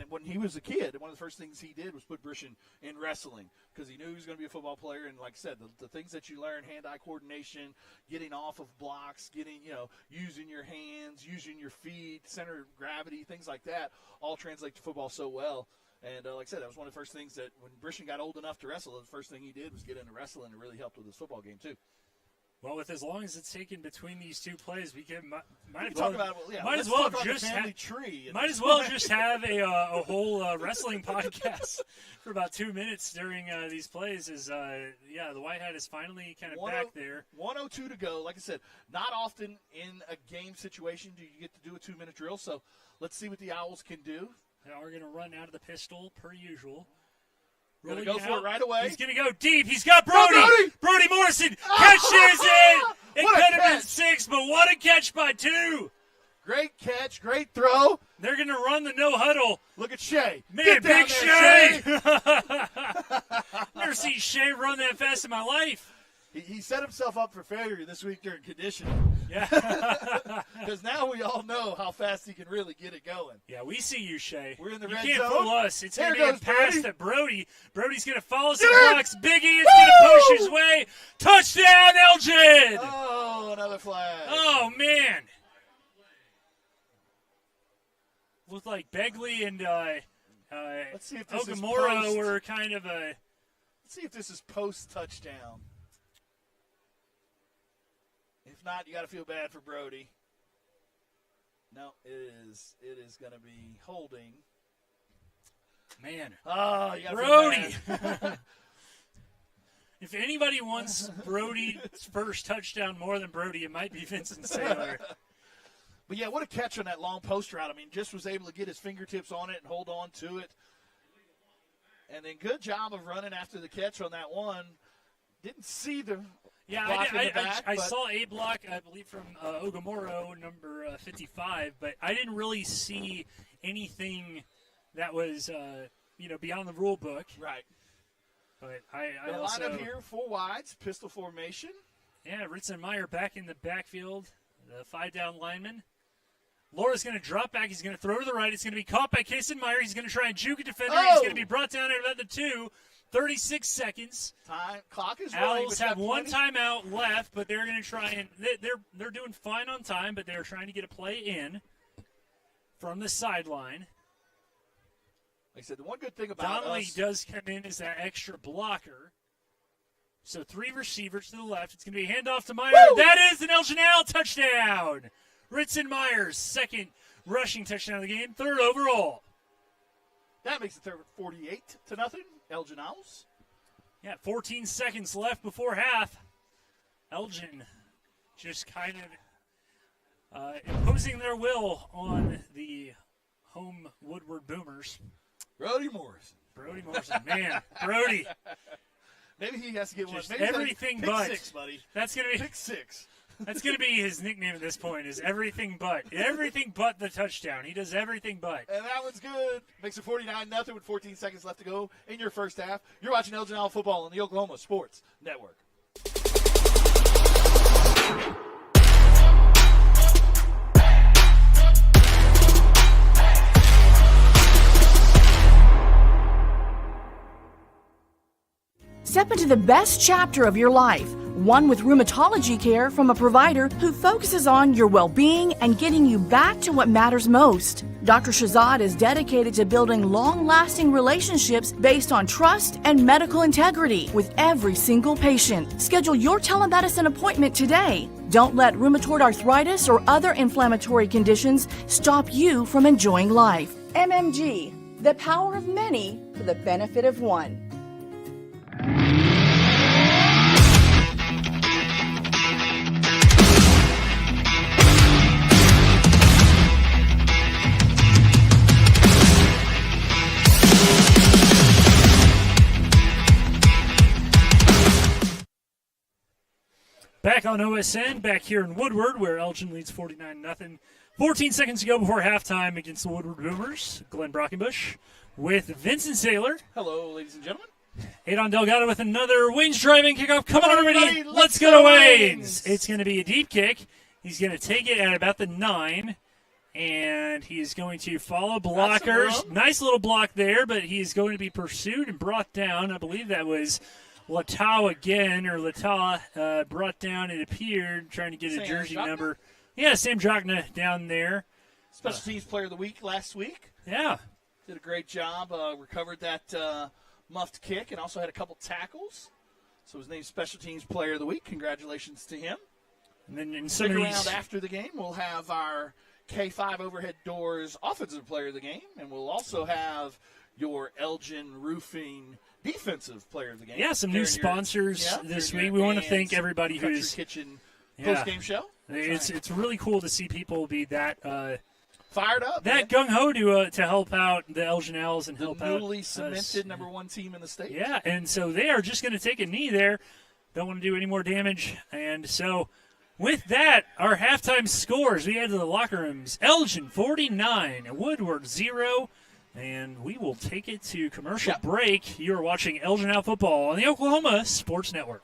when he was a kid, one of the first things he did was put Brischen in wrestling because he knew he was going to be a football player. And like I said, the things that you learn, hand-eye coordination, getting off of blocks, using your hands, using your feet, center of gravity, things like that, all translate to football so well. And like I said, that was one of the first things that when Brischen got old enough to wrestle, the first thing he did was get into wrestling, and really helped with his football game too. Well, with as long as it's taken between these two plays, we might as as well just have a whole wrestling podcast for about 2 minutes during these plays. The White Hat is finally kind of back there. 1:02 to go. Like I said, not often in a game situation do you get to do a 2-minute drill. So let's see what the Owls can do. They are going to run out of the pistol per usual. Going to go for it right away. He's going to go deep. He's got Brody. Brody Morrison catches it. It could have been 6, but what a catch by 2. Great catch. Great throw. They're going to run the no huddle. Look at Shea. Man, Get big down there, Shea. Never seen Shea run that fast in my life. He set himself up for failure this week during conditioning. Yeah. Because now we all know how fast he can really get it going. Yeah, we see you, Shay. We're in the you red can't zone. fool us. It's going to There be a goes pass Brody. to Brody. Brody's going to follow some blocks. Biggie is going to push his way. Touchdown, Elgin! Oh, another flag. Oh, man. Looked like Begley and Let's see if this is Ogamoro post. were kind of a... Let's see if this is post-touchdown. If not, you got to feel bad for Brody. No, it is going to be holding. Man. Oh, you got to Brody. feel bad. If anybody wants Brody's first touchdown more than Brody, it might be Vincent Saylor. But, yeah, what a catch on that long post route. I mean, just was able to get his fingertips on it and hold on to it. And then good job of running after the catch on that one. Didn't see the block in the back. I saw a block, I believe, from Ogamoro, number 55, but I didn't really see anything that was, beyond the rule book. Right. But I the also... lineup here, 4 wides, pistol formation. Yeah, Ritzenmeyer back in the backfield, the 5-down lineman. Laura's going to drop back. He's going to throw to the right. It's going to be caught by Kisenmeyer. He's going to try and juke a defender. Oh! He's going to be brought down at about the 2. 36 seconds. Time clock is running. Owls have one timeout left, but they're going to try and they're doing fine on time, but they're trying to get a play in from the sideline. Like I said, the one good thing about Donnelly us does come in as that extra blocker. So 3 receivers to the left. It's going to be a handoff to Meyer. Woo! That is an Elgin Owl touchdown. Ritzenmeyer's second rushing touchdown of the game, 3rd overall. That makes it 48-0. Elgin Owls. Yeah, 14 seconds left before half. Elgin just kind of imposing their will on the home Woodward Boomers. Brody Morrison, man, Brody. Maybe he has to get Just one. Maybe everything pick but. 6, buddy. That's gonna be pick 6. That's gonna be his nickname at this point. Is everything but the touchdown. He does everything but. And that one's good. Makes it 49-0 with 14 seconds left to go in your first half. You're watching Elgin Owl football on the Oklahoma Sports Network. Step into the best chapter of your life, one with rheumatology care from a provider who focuses on your well-being and getting you back to what matters most. Dr. Shahzad is dedicated to building long-lasting relationships based on trust and medical integrity with every single patient. Schedule your telemedicine appointment today. Don't let rheumatoid arthritis or other inflammatory conditions stop you from enjoying life. MMG, the power of many for the benefit of one. Back on OSN, back here in Woodward, where Elgin leads 49-0. 14 seconds to go before halftime against the Woodward Boomers. Glenn Brockenbush with Vincent Saylor. Hello, ladies and gentlemen. Adon Delgado with another Waynes driving kickoff. Come on, everybody. Let's go to Waynes. It's going to be a deep kick. He's going to take it at about the 9, and he's going to follow blockers. Nice little block there, but he's going to be pursued and brought down. I believe that was Latau again, or Latau brought down, it appeared, trying to get a jersey number. Yeah, Sam Jochna down there. Special Teams Player of the Week last week. Yeah. Did a great job. Recovered that muffed kick and also had a couple tackles. So his named Special Teams Player of the Week. Congratulations to him. And then in Stick around after the game. We'll have our K5 Overhead Doors Offensive Player of the Game, and we'll also have your Elgin Roofing Defensive Player of the Game. Yeah, some new sponsors this week. We want to thank everybody who's Kitchen post-game show. It's really cool to see people be that fired up, that gung ho to help out the Elgin Owls and help out the newly cemented number 1 team in the state. Yeah, and so they are just going to take a knee there. Don't want to do any more damage, and so with that, our halftime scores we head to the locker rooms. Elgin 49, Woodward 0. And we will take it to commercial break. You're watching Elgin Owl football on the Oklahoma Sports Network.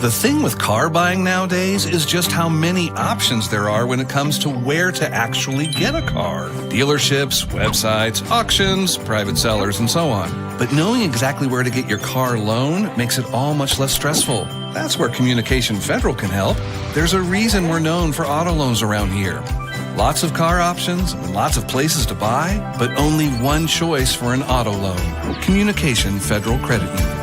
The thing with car buying nowadays is just how many options there are when it comes to where to actually get a car. Dealerships, websites, auctions, private sellers, and so on. But knowing exactly where to get your car loan makes it all much less stressful. That's where Communication Federal can help. There's a reason we're known for auto loans around here. Lots of car options, lots of places to buy, but only one choice for an auto loan. Communication Federal Credit Union.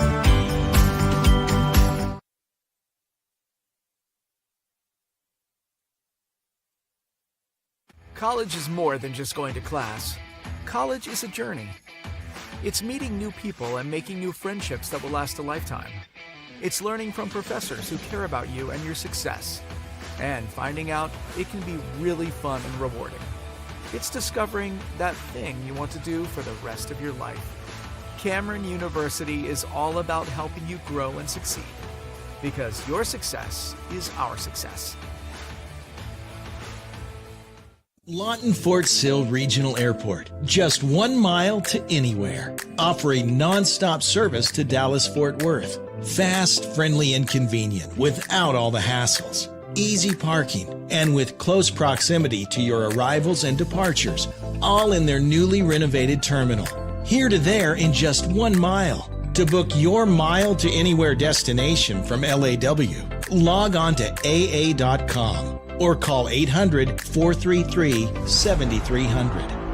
College is more than just going to class. College is a journey. It's meeting new people and making new friendships that will last a lifetime. It's learning from professors who care about you and your success. And finding out it can be really fun and rewarding. It's discovering that thing you want to do for the rest of your life. Cameron University is all about helping you grow and succeed. Because your success is our success. Lawton Fort Sill Regional Airport, just 1 mile to anywhere. Offering non-stop service to Dallas-Fort Worth. Fast, friendly, and convenient without all the hassles. Easy parking, and with close proximity to your arrivals and departures, all in their newly renovated terminal. Here to there in just 1 mile. To book your mile to anywhere destination from LAW, log on to AA.com. Or call 800-433-7300.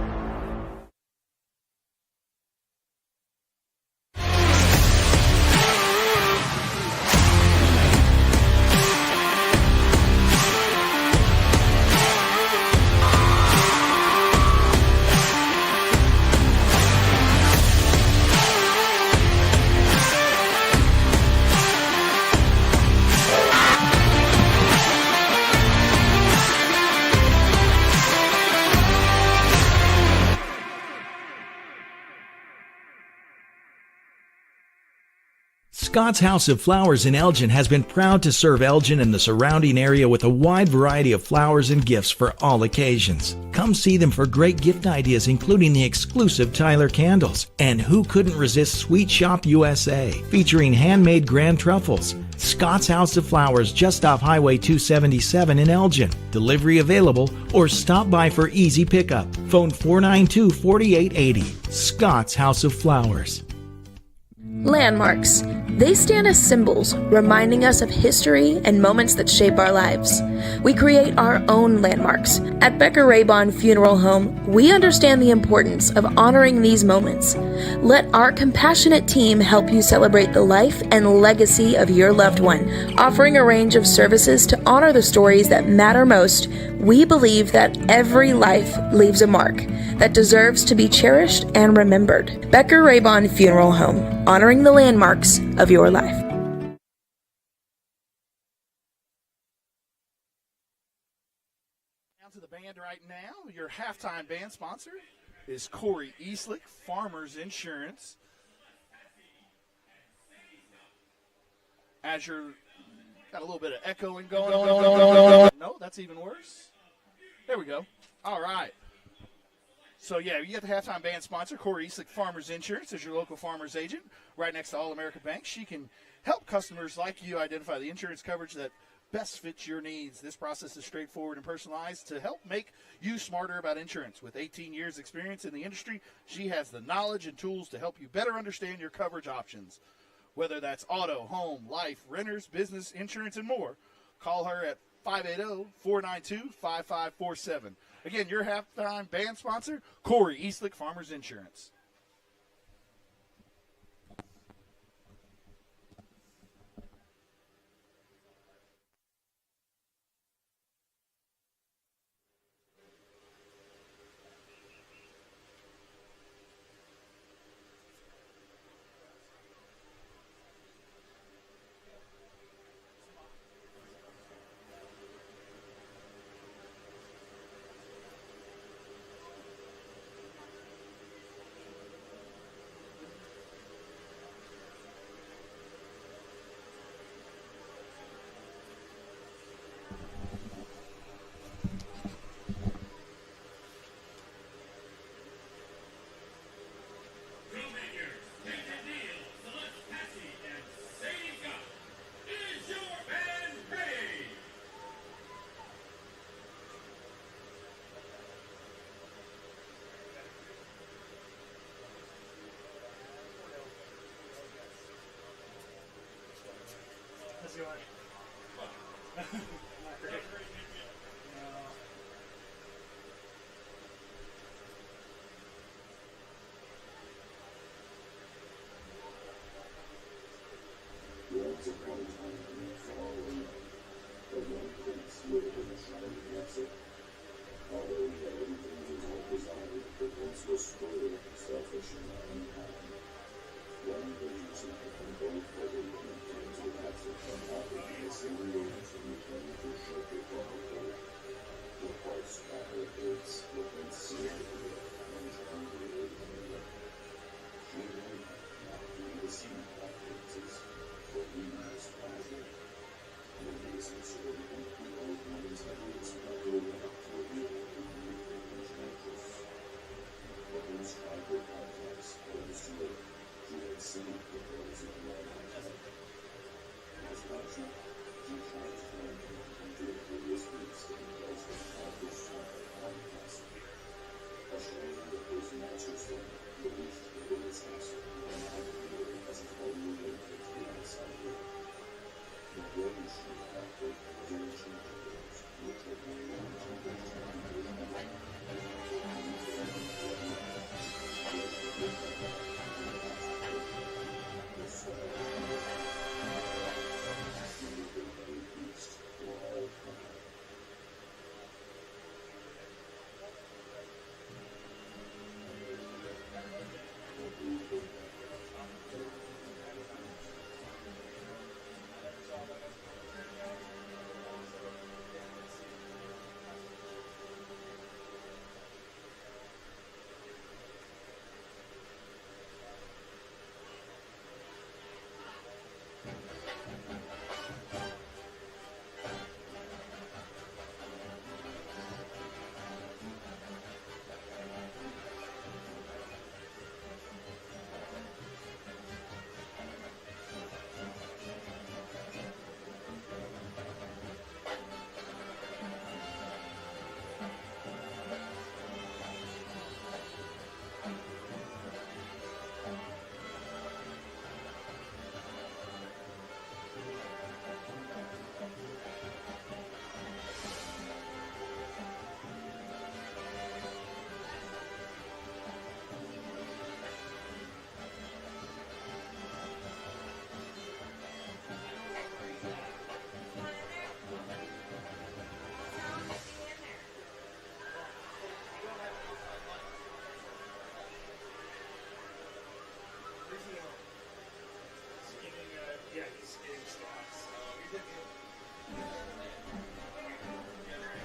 Scott's House of Flowers in Elgin has been proud to serve Elgin and the surrounding area with a wide variety of flowers and gifts for all occasions. Come see them for great gift ideas, including the exclusive Tyler candles. And who couldn't resist Sweet Shop USA, featuring handmade grand truffles. Scott's House of Flowers, just off Highway 277 in Elgin. Delivery available, or stop by for easy pickup. Phone 492-4880. Scott's House of Flowers. Landmarks. They stand as symbols, reminding us of history and moments that shape our lives. We create our own landmarks. At Becker Raybon Funeral Home, we understand the importance of honoring these moments. Let our compassionate team help you celebrate the life and legacy of your loved one. Offering a range of services to honor the stories that matter most, we believe that every life leaves a mark that deserves to be cherished and remembered. Becker Raybon Funeral Home, honoring the landmarks of your life. Down to the band right now. Your halftime band sponsor is Corey Eastlick, Farmers Insurance. As you're got a little bit of echoing going on. No, that's even worse. There we go. All right. So, yeah, you got the halftime band sponsor, Corey Eastlick, Farmers Insurance, as your local farmer's agent, right next to All-America Bank. She can help customers like you identify the insurance coverage that best fits your needs. This process is straightforward and personalized to help make you smarter about insurance. With 18 years experience in the industry, she has the knowledge and tools to help you better understand your coverage options. Whether that's auto, home, life, renters, business, insurance, and more, call her at 580-492-5547. Again, your halftime band sponsor, Corey Eastlick, Farmers Insurance.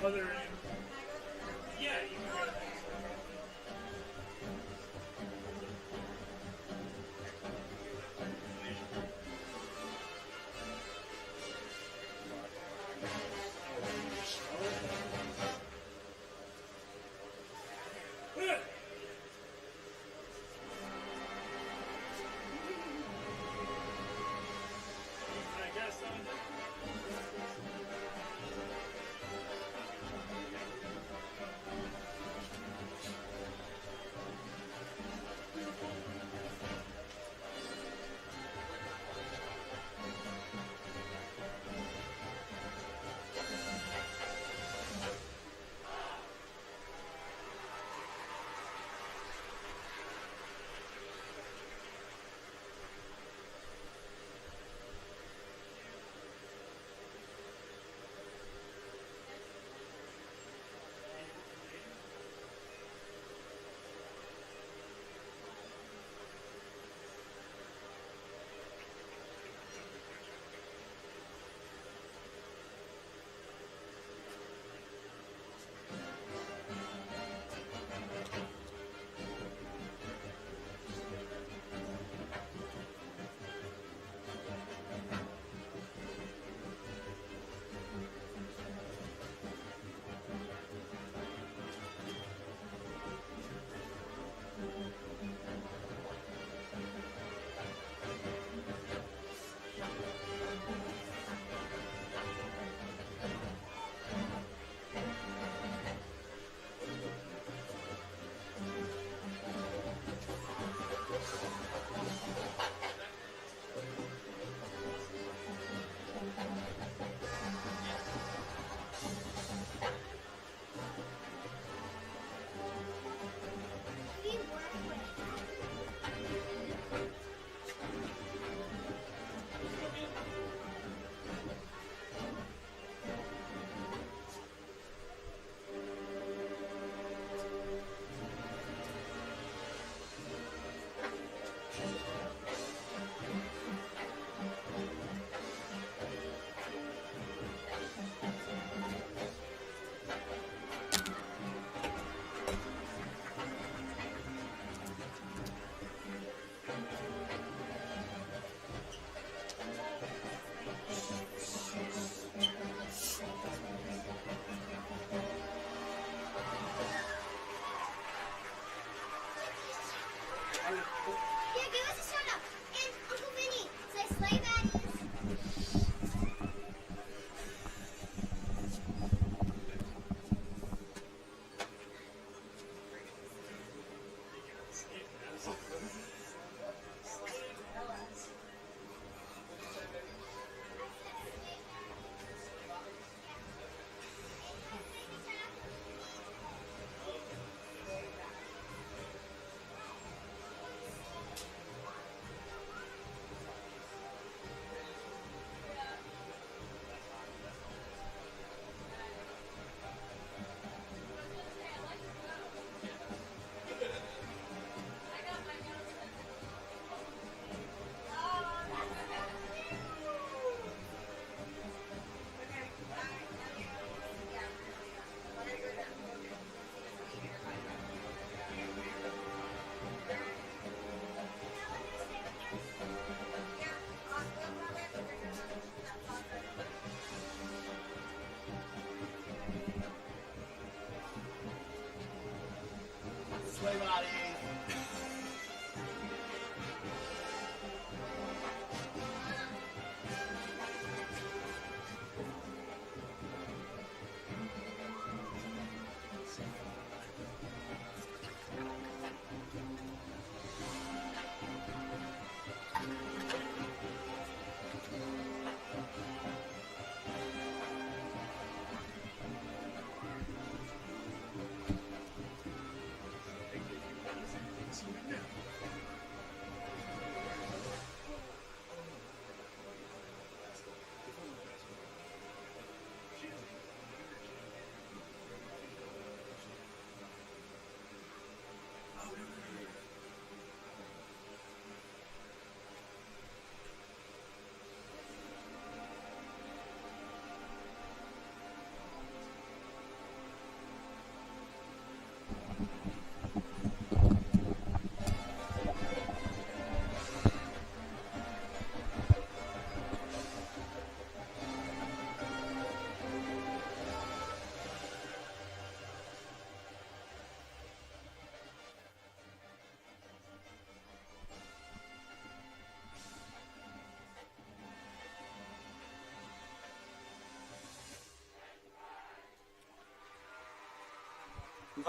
Other, yeah, you can go.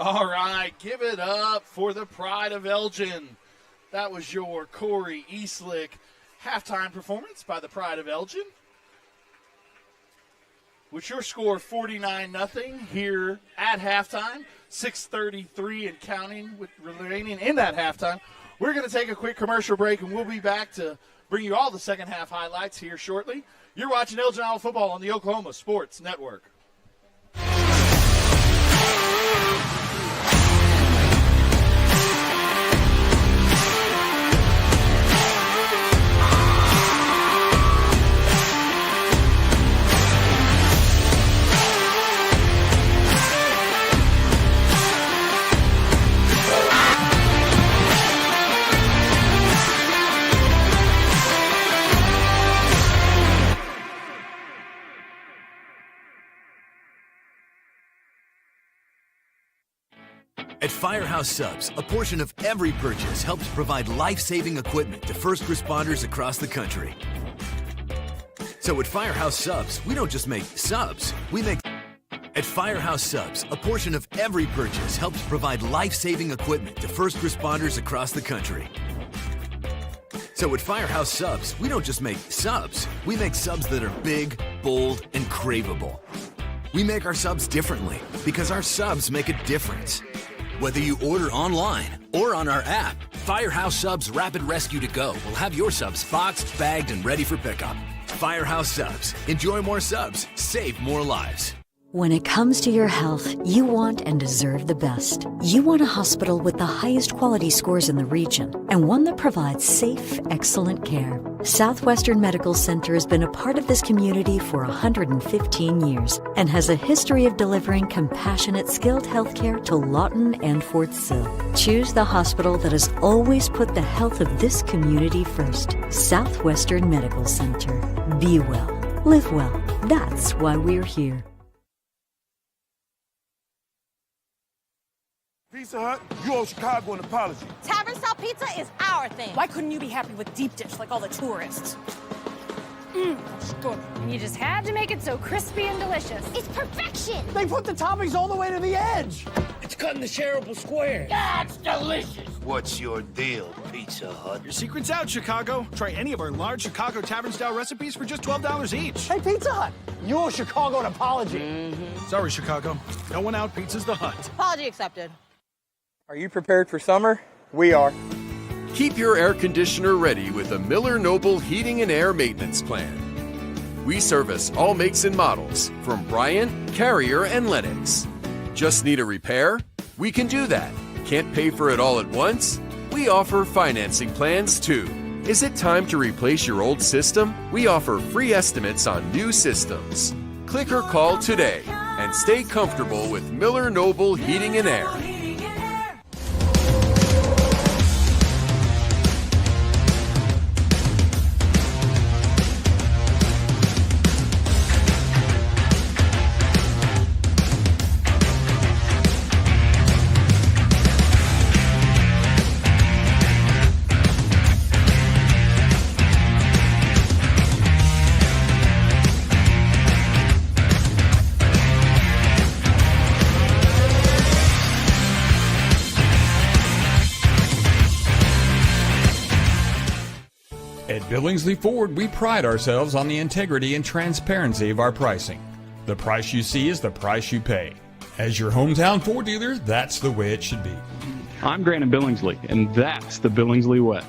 All right, give it up for the pride of Elgin. That was your Corey Eastlick halftime performance by the pride of Elgin. With your score 49-0 here at halftime, 6:33 and counting with remaining in that halftime. We're going to take a quick commercial break, and we'll be back to bring you all the second half highlights here shortly. You're watching Elgin Isle football on the Oklahoma Sports Network. At Firehouse Subs, a portion of every purchase helps provide life-saving equipment to first responders across the country. So at Firehouse Subs, we don't just make subs, we make... At Firehouse Subs, a portion of every purchase helps provide life-saving equipment to first responders across the country. So at Firehouse Subs, we don't just make subs, we make subs that are big, bold, and craveable. We make our subs differently because our subs make a difference. Whether you order online or on our app, Firehouse Subs Rapid Rescue to Go will have your subs boxed, bagged, and ready for pickup. Firehouse Subs. Enjoy more subs. Save more lives. When it comes to your health, you want and deserve the best. You want a hospital with the highest quality scores in the region and one that provides safe, excellent care. Southwestern Medical Center has been a part of this community for 115 years and has a history of delivering compassionate, skilled healthcare to Lawton and Fort Sill. Choose the hospital that has always put the health of this community first. Southwestern Medical Center. Be well. Live well. That's why we're here. Pizza Hut, you owe Chicago an apology. Tavern style pizza is our thing. Why couldn't you be happy with deep dish like all the tourists? Good. And you just had to make it so crispy and delicious. It's perfection. They put the toppings all the way to the edge. It's cutting the shareable square. That's delicious. What's your deal, Pizza Hut? Your secret's out, Chicago. Try any of our large Chicago tavern-style recipes for just $12 each. Hey, Pizza Hut, you owe Chicago an apology. Sorry, Chicago. No one out pizzas the Hut. Apology accepted. Are you prepared for summer? We are. Keep your air conditioner ready with a Miller Noble Heating and Air Maintenance Plan. We service all makes and models from Bryant, Carrier, and Lennox. Just need a repair? We can do that. Can't pay for it all at once? We offer financing plans too. Is it time to replace your old system? We offer free estimates on new systems. Click or call today and stay comfortable with Miller Noble Heating and Air. At Billingsley Ford, we pride ourselves on the integrity and transparency of our pricing. The price you see is the price you pay. As your hometown Ford dealer, that's the way it should be. I'm Grant Billingsley, and that's the Billingsley way.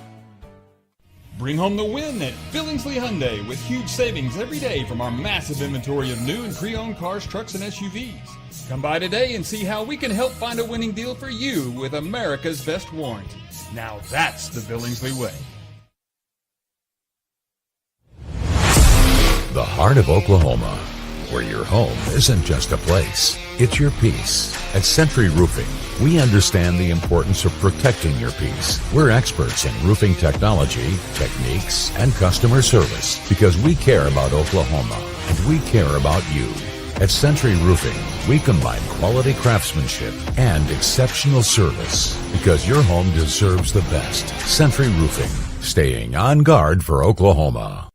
Bring home the win at Billingsley Hyundai with huge savings every day from our massive inventory of new and pre-owned cars, trucks, and SUVs. Come by today and see how we can help find a winning deal for you with America's best warranty. Now that's the Billingsley way. The heart of Oklahoma, where your home isn't just a place, it's your peace. At Century Roofing, We understand the importance of protecting your peace. We're experts in roofing technology, techniques, and customer service because we care about Oklahoma and we care about you. At Century Roofing, we combine quality craftsmanship and exceptional service because your home deserves the best. Century Roofing, staying on guard for Oklahoma.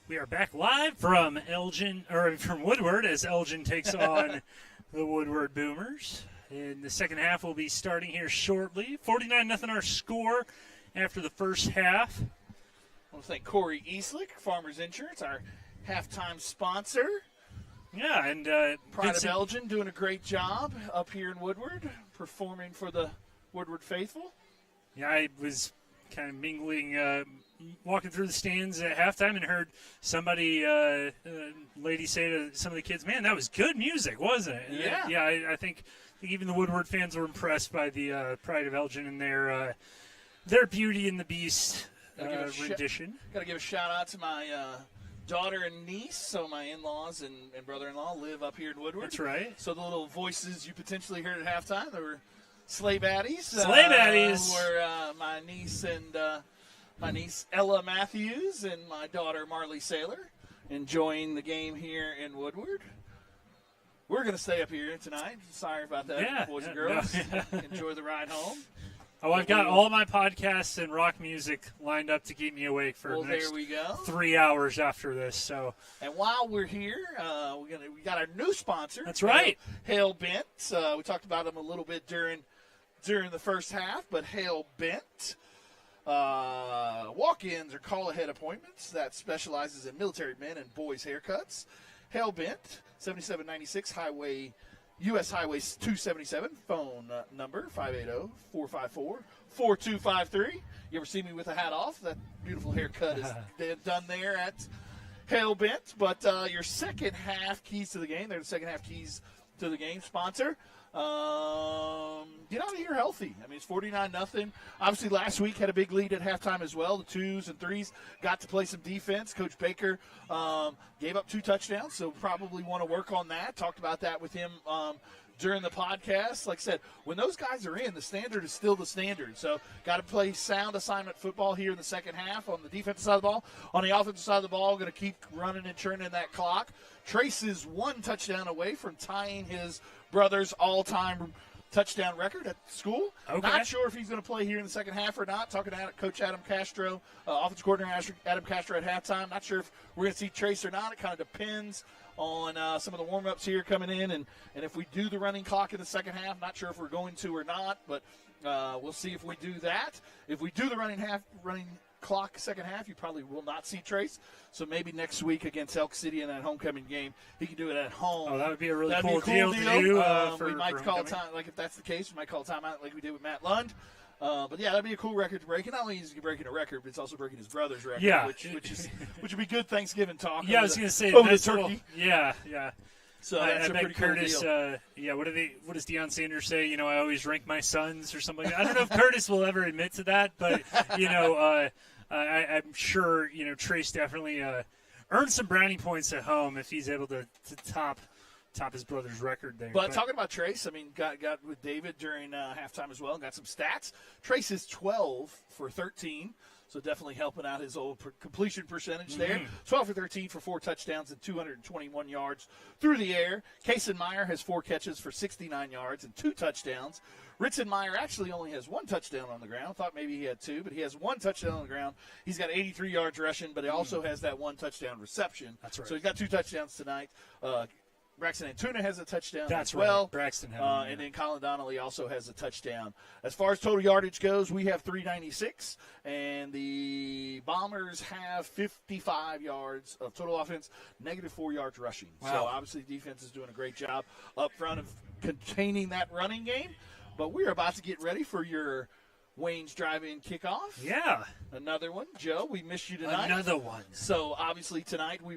We are back live from Elgin, or from Woodward, as Elgin takes on the Woodward Boomers. And the second half will be starting here shortly. 49-0 our score after the first half. I want to thank Corey Eastlick, Farmers Insurance, our halftime sponsor. Yeah, and Pride of Elgin doing a great job up here in Woodward, performing for the Woodward faithful. Yeah, I was kind of mingling, walking through the stands at halftime and heard somebody, lady say to some of the kids, "Man, that was good music, wasn't it?" And yeah. I think even the Woodward fans were impressed by the Pride of Elgin and their Beauty and the Beast rendition. Got to give a shout out to my daughter and niece. So my in-laws and brother-in-law live up here in Woodward. That's right. So the little voices you potentially heard at halftime, they were Sleigh Baddies. Sleigh Baddies. Were my niece Ella Matthews and my daughter Marley Saylor enjoying the game here in Woodward. We're going to stay up here tonight. Sorry about that, boys and girls. No. Enjoy the ride home. Oh, I've got all my podcasts and rock music lined up to keep me awake for the next there we go. 3 hours after this. So, and while we're here, we got our new sponsor. That's right, Hale Bent. We talked about them a little bit during the first half, but Hale Bent, walk-ins or call-ahead appointments that specializes in military men and boys haircuts. Hale Bent, 7796 U.S. Highway 277, phone number 580-454-4253. You ever see me with a hat off? That beautiful haircut is done there at Hale Bent. But your second half keys to the game, they're the second half keys to the game sponsor. Get out of here healthy. I mean, it's 49-0. Obviously, last week had a big lead at halftime as well. The 2s and 3s got to play some defense. Coach Baker gave up 2 touchdowns, so probably want to work on that. Talked about that with him during the podcast. Like I said, when those guys are in, the standard is still the standard. So got to play sound assignment football here in the second half on the defensive side of the ball. On the offensive side of the ball, going to keep running and churning that clock. Trace is 1 touchdown away from tying his brother's all-time touchdown record at school. Okay. Not sure if he's going to play here in the second half or not. Talking to Coach Adam Castro, offensive coordinator Adam Castro at halftime. Not sure if we're going to see Trace or not. It kind of depends on some of the warm-ups here coming in. And if we do the running clock in the second half, not sure if we're going to or not. But we'll see if we do that. If we do the running clock second half, you probably will not see Trace. So maybe next week against Elk City in that homecoming game, he can do it at home. Oh, that would be a really cool deal to do. We might call time, like if that's the case, we might call time out like we did with Matt Lund. But yeah, that'd be a cool record to break. And not only is he breaking a record, but it's also breaking his brother's record. Yeah. which would be good Thanksgiving talk. Yeah, I was going to say over the that's turkey. Yeah. So I that's a bet pretty Curtis. cool deal. What does Deion Sanders say? You know, I always rank my sons or something like that. I don't know if Curtis will ever admit to that, but I'm sure Trace definitely earned some brownie points at home if he's able to top top his brother's record there. But talking about Trace, I mean, got with David during halftime as well. Got some stats. Trace is 12 for 13. So definitely helping out his old completion percentage there. 12 for 13 for 4 touchdowns and 221 yards through the air. Kason Meyer has 4 catches for 69 yards and 2 touchdowns. Ritzenmeyer actually only has 1 touchdown on the ground. Thought maybe he had 2, but he has 1 touchdown on the ground. He's got 83 yards rushing, but he also has that 1 touchdown reception. That's right. So he's got 2 touchdowns tonight. Braxton Antuna has a touchdown That's as well. Right. Braxton had and then Colin Donnelly also has a touchdown. As far as total yardage goes, we have 396, and the Bombers have 55 yards of total offense, -4 yards rushing. Wow. So obviously defense is doing a great job up front of containing that running game. But we're about to get ready for your Wayne's Drive-In kickoff. Yeah. Another one. Joe, we missed you tonight. Another one. So, obviously, tonight we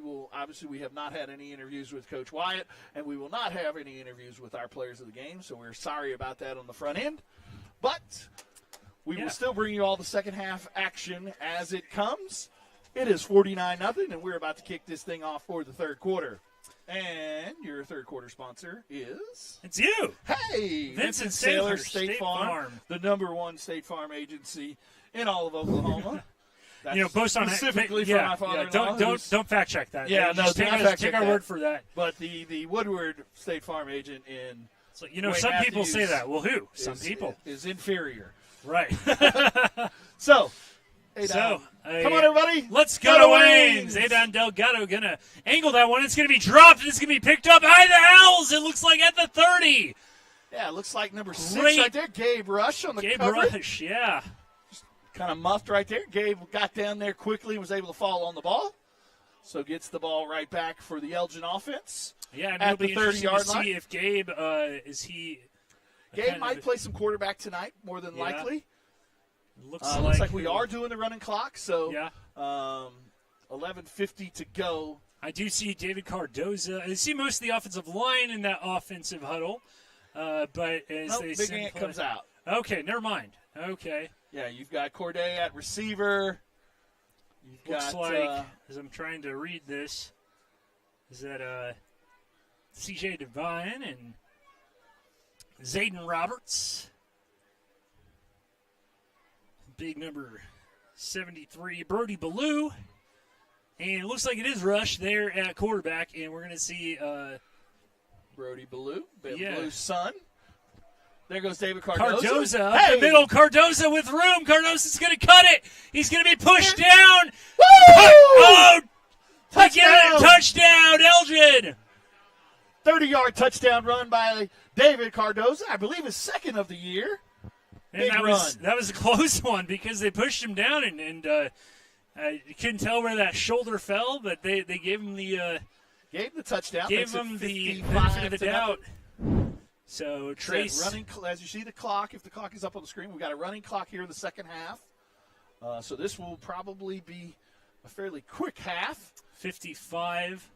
have not had any interviews with Coach Wyatt, and we will not have any interviews with our players of the game, so we're sorry about that on the front end. But we will still bring you all the second half action as it comes. It is 49-0, and we're about to kick this thing off for the third quarter. And your third quarter sponsor is? It's you. Hey! Vincent Saylor, Saylor, State Farm, the #1 State Farm agency in all of Oklahoma. That's boast on specifically for my father-in-law. Don't fact check that. Yeah, no, take our word for that. But the Woodward State Farm agent in so, some people say that. Well, who? Some people is inferior. Right. So. Come on, everybody. Let's go to Wayne's. Adon Delgado going to angle that one. It's going to be dropped, and it's going to be picked up by the Owls. It looks like at the 30. Yeah, it looks like number 6 right there, Gabe Rush on the cover. Gabe Rush, yeah. Just kind of muffed right there. Gabe got down there quickly and was able to fall on the ball. So gets the ball right back for the Elgin offense. Yeah, and at it'll the be interesting 30-yard to line. see if Gabe, is he... Gabe might play some quarterback tonight, more than likely. Looks like we are doing the running clock, so 11:50 to go. I do see David Cardoza. I see most of the offensive line in that offensive huddle, but as they Big Ant comes out. Okay, never mind. Okay. Yeah, you've got Corday at receiver. Looks like, as I'm trying to read this, is that C.J. Devine and Zayden Roberts. Big number 73, Brody Ballou. And it looks like it is Rush there at quarterback, and we're going to see Brody Ballou, Ballou's son. There goes David Cardoza. Cardoza up the middle. Cardoza with room. Cardoza's going to cut it. He's going to be pushed down. Woo! Touchdown, Elgin. 30-yard touchdown run by David Cardoza. I believe his second of the year. And that was a close one because they pushed him down and you couldn't tell where that shoulder fell, but they gave him the touchdown. Gave him the benefit of the doubt. So Trace running as you see the clock. If the clock is up on the screen, we've got a running clock here in the second half. So this will probably be a fairly quick half. 55,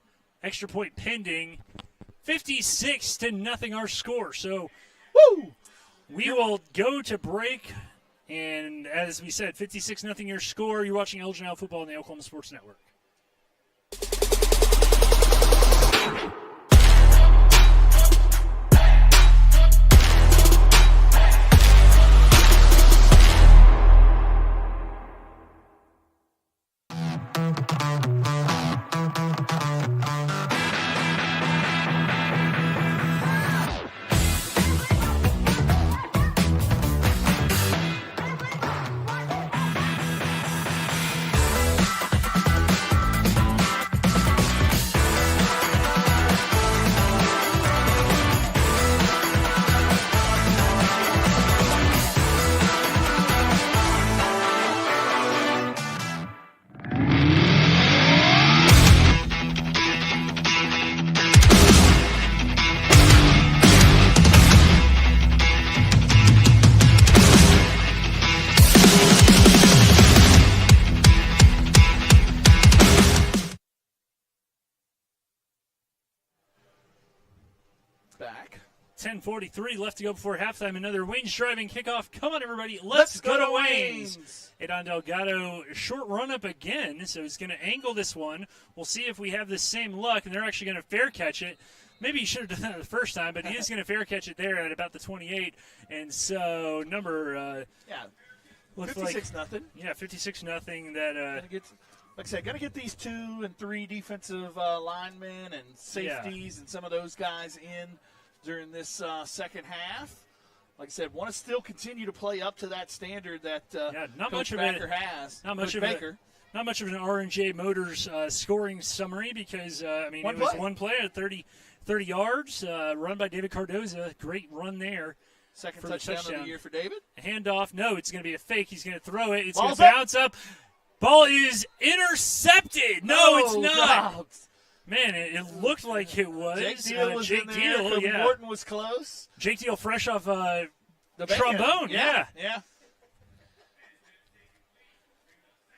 extra point pending. 56-0 our score. So, woo! We will go to break, and as we said, 56-0 your score. You're watching Elgin Out Football on the Oklahoma Sports Network. Back. 10:43 left to go before halftime. Another Wayne's driving kickoff. Come on, everybody. Let's go to Wayne's. Adon Delgado, short run up again, so he's going to angle this one. We'll see if we have the same luck, and they're actually going to fair catch it. Maybe he should have done that the first time, but he is going to fair catch it there at about the 28. And so number 56-0. Yeah, 56-0. That like I said, got to get these 2 and 3 defensive linemen and safeties and some of those guys in during this second half. Like I said, want to still continue to play up to that standard that Coach Baker has. Not much of an R&J Motors scoring summary because, it was one play at 30 yards, run by David Cardoza. Great run there. Second touchdown of the year for David. Handoff. No, it's going to be a fake. He's going to throw it. It's going to bounce up. Ball is intercepted. No, it's not. God. Man, it looked like it was. Jake Deal was in there. Morton was close. Jake Deal fresh off the trombone. Yeah.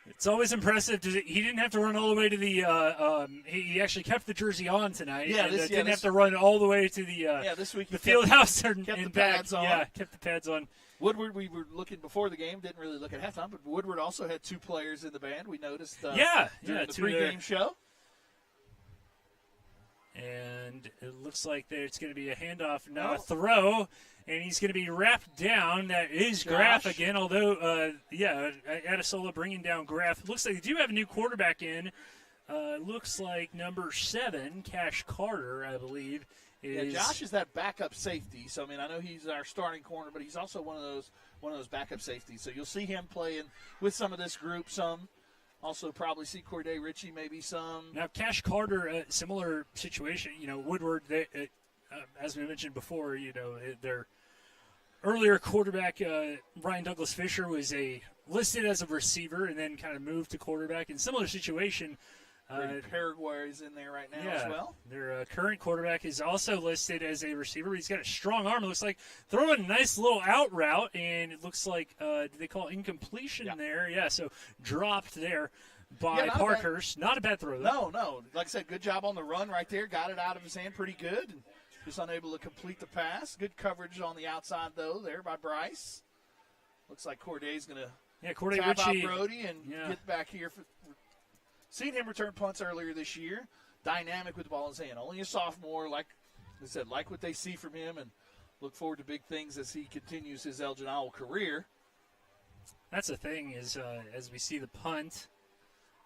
It's always impressive. He didn't have to run all the way to the he actually kept the jersey on tonight. Didn't have to run all the way to the this week the field house and kept the pads on. Yeah, kept the pads on. Woodward, we were looking before the game, didn't really look at halftime, but Woodward also had 2 players in the band. We noticed during the pregame show. And it looks like it's going to be a handoff, not a throw, and he's going to be wrapped down. That is Graff again, although, Adesola bringing down Graff. It looks like they do have a new quarterback in. Looks like number 7, Cash Carter, I believe. Josh is that backup safety. So, I know he's our starting corner, but he's also one of those backup safeties. So you'll see him playing with some of this group some. Also probably see Corday Ritchie maybe some. Now, Cash Carter, similar situation. Woodward, as we mentioned before, their earlier quarterback, Ryan Douglas Fisher, was listed as a receiver and then kind of moved to quarterback. In similar situation. Paraguay is in there right now as well. Their current quarterback is also listed as a receiver. He's got a strong arm. It looks like throwing a nice little out route, and it looks like, do they call it incompletion there? Yeah, so dropped there by Parkhurst. Not a bad throw, though. No. Like I said, good job on the run right there. Got it out of his hand pretty good. And just unable to complete the pass. Good coverage on the outside, though, there by Bryce. Looks like Corday's going to tap out Brody and get back here. Seen him return punts earlier this year. Dynamic with the ball in his hand. Only a sophomore, like I said, like what they see from him, and look forward to big things as he continues his Elgin Owl career. That's the thing is as we see the punt,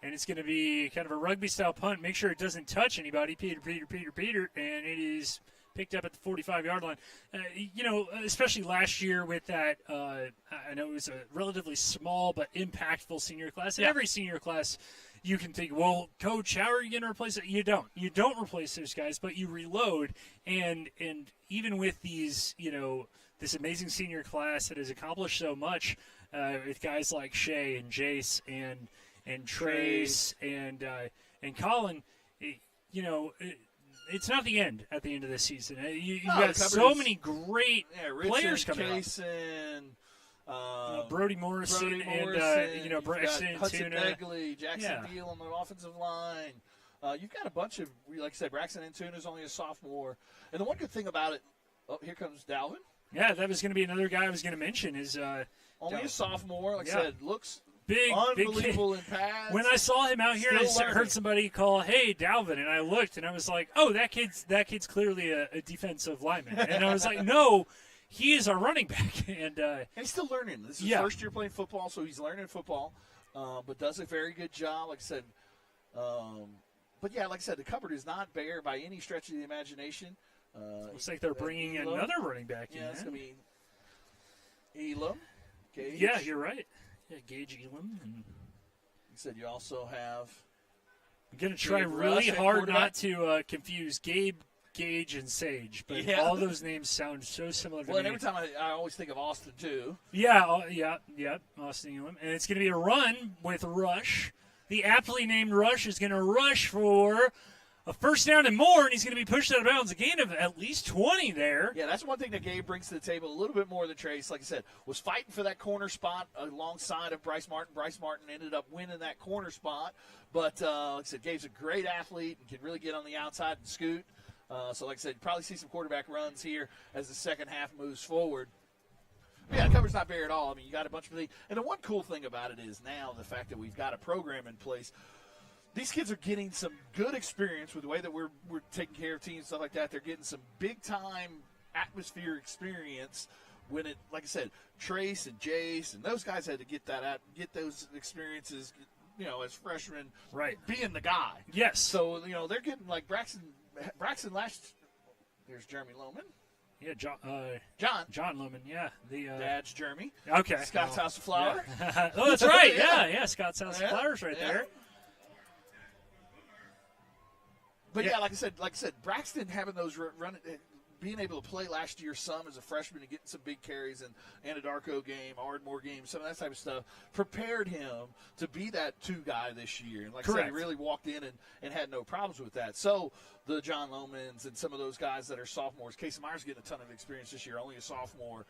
and it's going to be kind of a rugby-style punt. Make sure it doesn't touch anybody. Peter, and it is picked up at the 45-yard line. Especially last year with that, I know it was a relatively small but impactful senior class. And every senior class, you can think, well, Coach, how are you going to replace it? You don't. You don't replace those guys, but you reload. And even with these, this amazing senior class that has accomplished so much with guys like Shea and Jace and Trace and Colin, it's not the end at the end of this season. You've got so many great players coming up. Brody Morrison and Braxton Hudson Tuna. Begley, Jackson Deal on the offensive line. You've got a bunch of, like I said, Braxton Tuna's only a sophomore. And the one good thing about it, here comes Dalvin. Yeah, that was going to be another guy I was going to mention. Is only a sophomore, like I said, looks big, unbelievable in pads. When I saw him out here, I heard somebody call, "Hey, Dalvin," and I looked, and I was like, "Oh, that kid's clearly a defensive lineman." And I was like, "No, he is our running back." And he's still learning. This is his first year playing football, so he's learning football, but does a very good job. Like I said, like I said, the cupboard is not bare by any stretch of the imagination. Looks like they're bringing another running back in. Yeah, it's going to be Elam. Gage. Yeah, you're right. Yeah, Gage Elam. And you said you also have. I'm going to try really hard not to confuse Gabe, Gage, and Sage, but all those names sound so similar to me. Well, and every time I always think of Austin, too. Yeah, Austin Elam. And it's going to be a run with Rush. The aptly named Rush is going to rush for a first down and more, and he's going to be pushed out of bounds. A gain of at least 20 there. Yeah, that's one thing that Gabe brings to the table a little bit more than Trace. Like I said, was fighting for that corner spot alongside of Bryce Martin. Bryce Martin ended up winning that corner spot. But, like I said, Gabe's a great athlete and can really get on the outside and scoot. So, like I said, you probably see some quarterback runs here as the second half moves forward. Yeah, the cover's not bare at all. I mean, you got a bunch of – and the one cool thing about it is now the fact that we've got a program in place. these kids are getting some good experience with the way that we're taking care of teams and stuff like that. They're getting some big-time atmosphere experience when it, like I said, Trace and Jace and those guys had to get those experiences, as freshmen, right, being the guy. Yes. So, they're getting like Braxton there's Jeremy Lohman. Yeah, John Lohman, yeah. The Dad's Jeremy. Okay. Scott's House of Flower. Yeah. Oh, that's right. yeah. Scott's House of Flowers right there. But like I said, Braxton having those being able to play last year some as a freshman and getting some big carries and Anadarko game, Ardmore game, some of that type of stuff, prepared him to be that 2 guy this year. And like I said, he really walked in and had no problems with that. So the John Lohmans and some of those guys that are sophomores, Casey Myers getting a ton of experience this year, only a sophomore.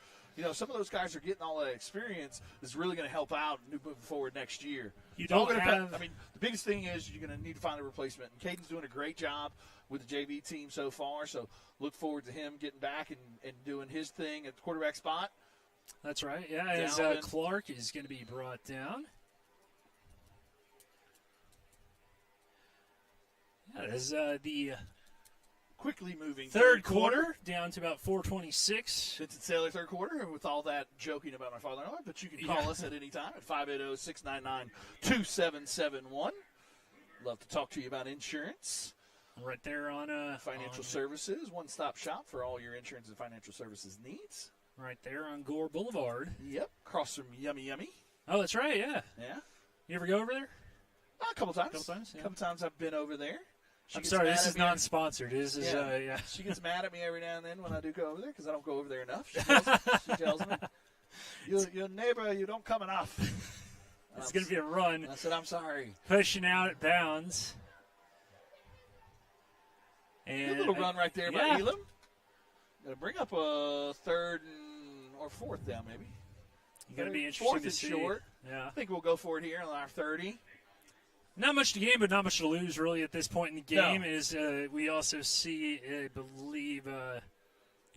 Some of those guys are getting all that experience is really going to help out moving forward next year. The biggest thing is you're going to need to find a replacement. And Caden's doing a great job with the JV team so far, so look forward to him getting back and doing his thing at the quarterback spot. That's right, yeah, as Clark is going to be brought down. Yeah, as the quickly moving third quarter down to about 4:26. Vincent Saylor, third quarter, and with all that joking about my father-in-law, but you can call us at any time at 580-699-2771. Love to talk to you about insurance. Right there on financial services, one-stop shop for all your insurance and financial services needs. Right there on Gore Boulevard. Yep, across from Yummy Yummy. Oh, that's right, yeah. Yeah. You ever go over there? A couple times. Yeah. A couple times I've been over there. I'm sorry, this is non-sponsored. This is, yeah. She gets mad at me every now and then when I do go over there because I don't go over there enough. She tells me, your neighbor, you don't come enough. It's going to be a run. I said, I'm sorry. Pushing out at bounds. And a little run right there by Elam. Going to bring up a third or fourth down, maybe. Going to be interesting fourth to see. Short. Yeah. I think we'll go for it here on our 30. Not much to gain, but not much to lose, really, at this point in the game. Is we also see, I believe,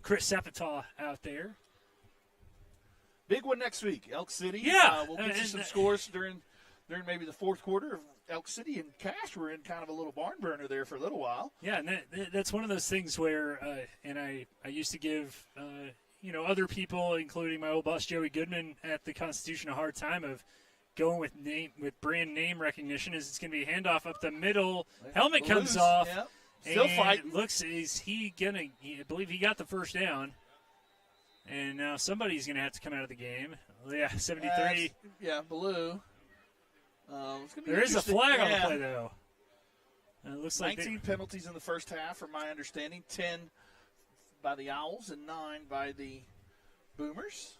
Chris Sepetaw out there. Big one next week, Elk City. Yeah. We'll get you some scores during maybe the fourth quarter. Elk City and Cash were in kind of a little barn burner there for a little while. Yeah, and that's one of those things where, and I used to give, other people, including my old boss Joey Goodman at the Constitution, a hard time of going with brand name recognition. Is it's going to be a handoff up the middle. Helmet comes off. Yep. Still fighting. I believe he got the first down. And now somebody's going to have to come out of the game. Yeah, 73. Blue. There is a flag on the play, though. It looks 19 penalties in the first half, from my understanding. 10 by the Owls and 9 by the Boomers.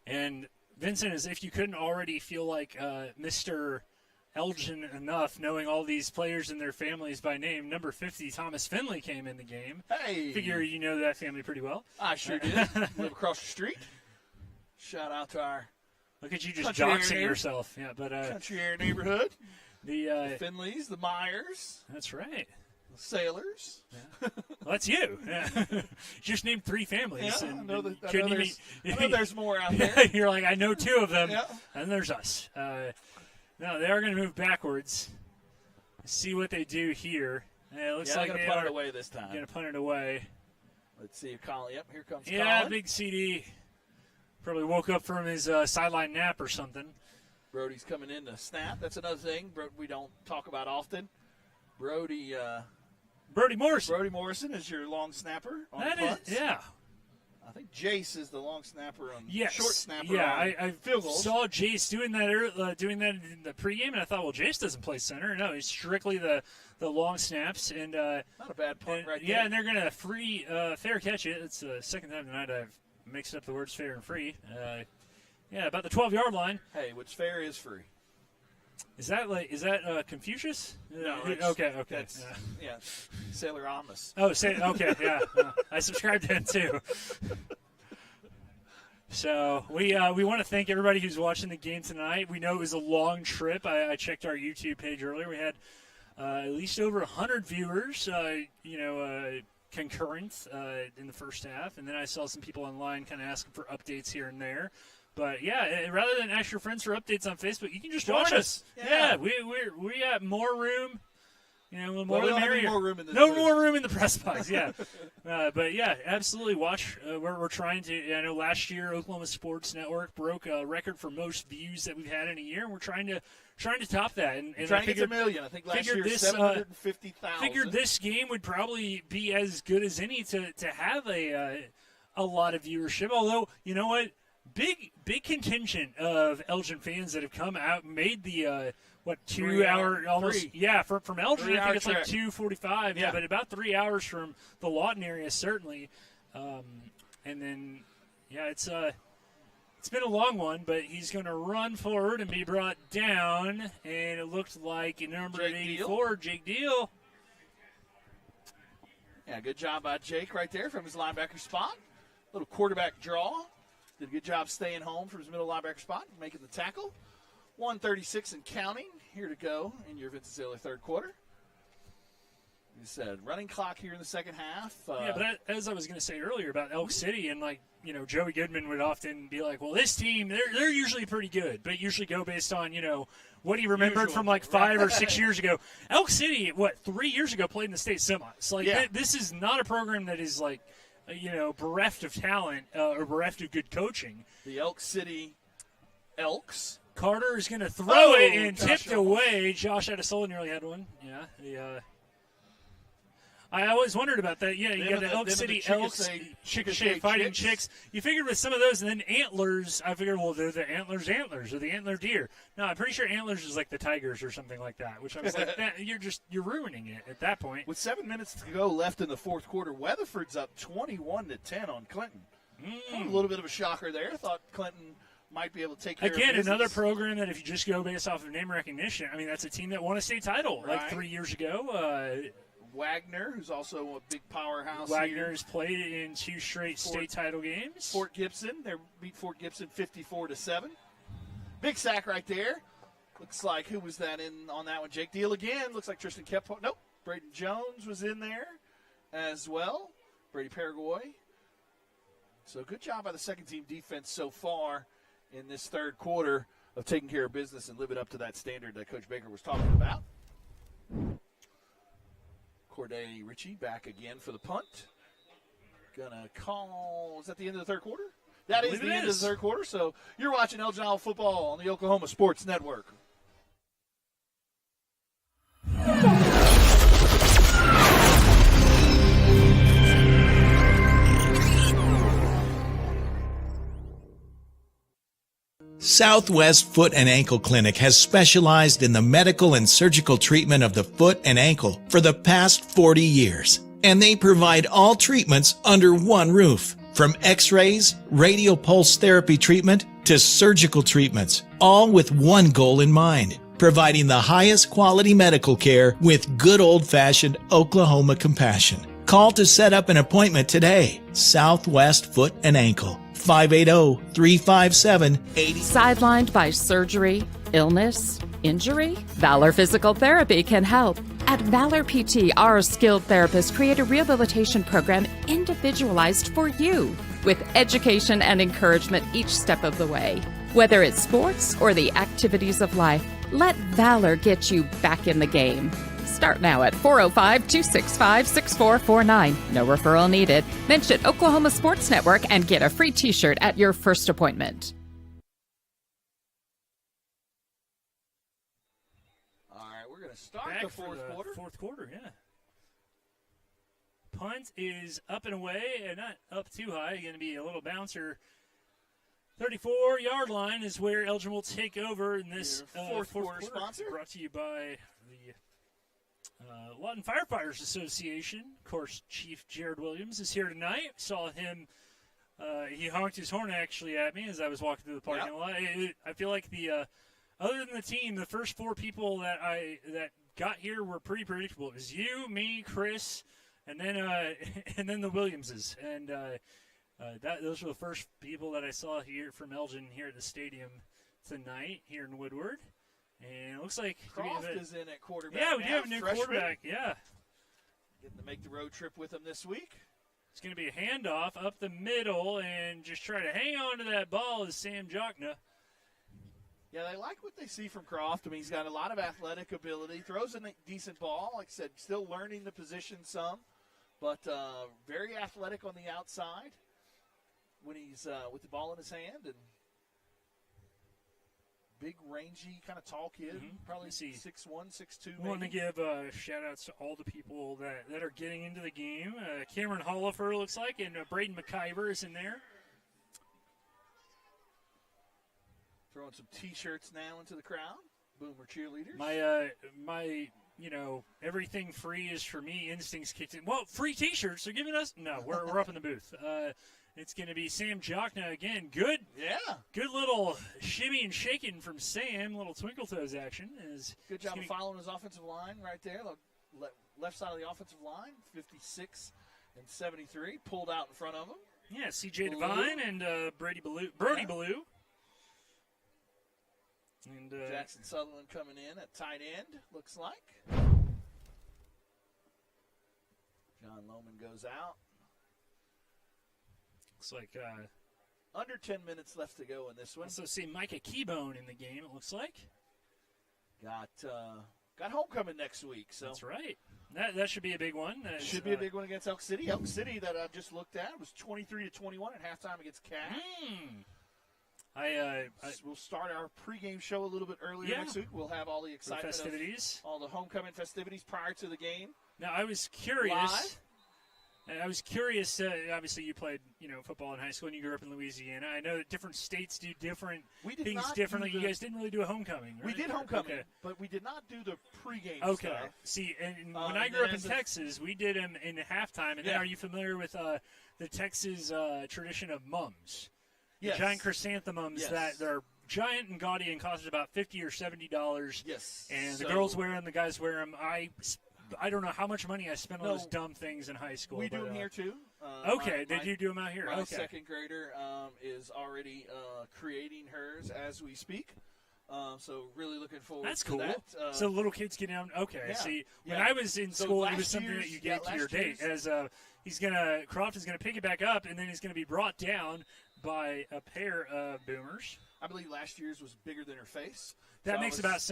And Vincent, as if you couldn't already feel like Mr. Elgin enough, knowing all these players and their families by name, number 50, Thomas Finley, came in the game. Hey! Figure you know that family pretty well. I sure did. Live across the street. Shout out to our Look at you just doxing yourself. Yeah, but country air neighborhood. The Finleys, the Myers. That's right. The Sailors. Yeah. Well, that's you. Yeah. You just named 3 families. Yeah, and I know there's more out there. You're like, I know 2 of them, yeah. And there's us. No, they are going to move backwards. See what they do here. It looks like they're going to punt it away this time. Going to punt it away. Let's see if Colin. Yep, here comes Colin. Yeah, big CD. Probably woke up from his sideline nap or something. Brody's coming in to snap. That's another thing we don't talk about often. Brody Morrison. Brody Morrison is your long snapper on punts. Yeah. I think Jace is the long snapper on short snapper. Yeah, on I field goals. saw Jace doing that in the pregame, and I thought, well, Jace doesn't play center. No, he's strictly the long snaps. And not a bad punt right there. Yeah, and they're going to fair catch it. It's the second time tonight I've mixed up the words fair and free. About the 12-yard line. Hey, what's fair is free. Is that Confucius? No. Okay. Yeah, Sailor Amos. Oh, okay, yeah. I subscribe to him too. So we want to thank everybody who's watching the game tonight. We know it was a long trip. I checked our YouTube page earlier. We had at least over 100 viewers. Concurrent in the first half, and then I saw some people online kind of asking for updates here and there. But yeah, rather than ask your friends for updates on Facebook, you can just Join watch us. Yeah. we got more room. You know, more we than don't have any merrier. more room in this No booth. more room in the press box. Yeah, but yeah, absolutely watch. We're trying to. I know last year Oklahoma Sports Network broke a record for most views that we've had in a year, and we're trying to top that. And trying I to get to a million. I think last year 750,000. Figured this game would probably be as good as any to have a lot of viewership. Although you know what, big contingent of Elgin fans that have come out and made the 2 hour almost from Elgin. I think it's like 2:45. Yeah, but about 3 hours from the Lawton area certainly. And then it's been a long one, but he's going to run forward and be brought down, and it looked like number 84, Jake Deal. Yeah, good job by Jake right there from his linebacker spot. Little quarterback draw. Did a good job staying home from his middle linebacker spot, making the tackle. 1:36 and counting here to go in your Winston-Salem third quarter. You said running clock here in the second half. But as I was going to say earlier about Elk City, and Joey Goodman would often be like, well, this team, they're usually pretty good, but usually go based on, what he remembered from 5 or 6 years ago. Elk City, 3 years ago, played in the state semis. This is not a program that is bereft of talent or bereft of good coaching. The Elk City Elks. Carter is going to throw it and tipped away. Josh Adesola nearly had one. Yeah. I always wondered about that. Yeah, you got the Elk City Elks, Chickasha Fighting Chicks. You figured with some of those, and then Antlers, I figured, well, they're the Antlers or the Antler Deer. No, I'm pretty sure Antlers is like the Tigers or something like that, which I was like, you're ruining it at that point. With 7 minutes to go left in the fourth quarter, Weatherford's up 21-10 on Clinton. A little bit of a shocker there. Thought Clinton might be able to take care of business. Another program that if you just go based off of name recognition, I mean, that's a team that won a state title 3 years ago. Wagner, who's also a big powerhouse. Wagner's played in 2 straight state title games. Fort Gibson, they beat Fort Gibson 54-7. Big sack right there. Looks like, who was that in on that one? Jake Deal again. Looks like Tristan Kephart. Nope. Braden Jones was in there as well. Brady Paraguay. So good job by the second team defense so far in this third quarter of taking care of business and living up to that standard that Coach Baker was talking about. Corday Ritchie back again for the punt. Gonna call, is that the end of the third quarter? That is the end of the third quarter. So you're watching Elgin Owl football on the Oklahoma Sports Network. Southwest Foot and Ankle Clinic has specialized in the medical and surgical treatment of the foot and ankle for the past 40 years. And they provide all treatments under one roof. From x-rays, radial pulse therapy treatment, to surgical treatments, all with one goal in mind, providing the highest quality medical care with good old-fashioned Oklahoma compassion. Call to set up an appointment today. Southwest Foot and Ankle. 580-357-80. Sidelined by surgery, illness, injury? Valor Physical Therapy can help. At Valor PT, our skilled therapists create a rehabilitation program individualized for you, with education and encouragement each step of the way. Whether it's sports or the activities of life, let Valor get you back in the game. Start now at 405-265-6449. No referral needed. Mention Oklahoma Sports Network and get a free t-shirt at your first appointment. All right, we're going to start the fourth quarter. Fourth quarter, yeah. Punt is up and away, and not up too high. Going to be a little bouncer. 34-yard line is where Elgin will take over in this fourth quarter. Sponsor brought to you by the Lawton Firefighters Association. Of course, Chief Jared Williams is here tonight. Saw him. He honked his horn actually at me as I was walking through the parking lot. I feel like other than the team, the first 4 people that got here were pretty predictable. It was you, me, Chris, and then the Williamses. And those were the first people that I saw here from Elgin here at the stadium tonight here in Woodward. And it looks like Croft is in at quarterback. Yeah, we do have a new quarterback. Yeah, getting to make the road trip with him this week. It's going to be a handoff up the middle, and just try to hang on to that ball is Sam Jochna. Yeah, they like what they see from Croft. I mean, he's got a lot of athletic ability, throws a decent ball. Like I said, still learning the position some, but very athletic on the outside when he's with the ball in his hand. And big, rangy, kind of tall kid, probably 6'1", 6'2". I want to give shout-outs to all the people that are getting into the game. Cameron Hollifer looks like, and Braden McIver is in there. Throwing some T-shirts now into the crowd. Boomer cheerleaders. My everything free is for me. Instincts kicked in. Well, free T-shirts they're giving us? No, we're up in the booth. It's going to be Sam Jochna again. Good little shimmy and shaking from Sam. Little twinkle toes action. Good job of following his offensive line right there. The left side of the offensive line, 56 and 73, pulled out in front of him. Yeah, C.J. Devine and Brody Ballou. And Jackson Sutherland coming in at tight end, looks like. John Lohman goes out. Looks like under 10 minutes left to go in this one. Also see Micah Keybone in the game, it looks like. Got homecoming next week. So that's right. That should be a big one. Should be a big one against Elk City. Elk City that I just looked at was 23-21 at halftime against Cat. We'll start our pregame show a little bit earlier next week. We'll have all the excitement, festivities, all the homecoming festivities prior to the game. Now, I was curious. Live. Obviously, you played football in high school, and you grew up in Louisiana. I know that different states do different things differently. You guys didn't really do a homecoming, right? We did homecoming, but we did not do the pregame stuff. Okay. See, and when I grew up in Texas, we did them in halftime. And then, are you familiar with the Texas tradition of mums? Yes. Giant chrysanthemums that they're giant and gaudy and cost about $50 or $70. Yes. And the girls wear them, the guys wear them. I don't know how much money I spent on those dumb things in high school. We do them here too. Did you do them out here? My second grader is already creating hers as we speak. So really looking forward to that. So little kids get down. Okay. Yeah. See, when I was in school, it was something that you gave to your date. As Croft is gonna pick it back up, and then he's gonna be brought down by a pair of boomers. I believe last year's was bigger than her face. That makes sense.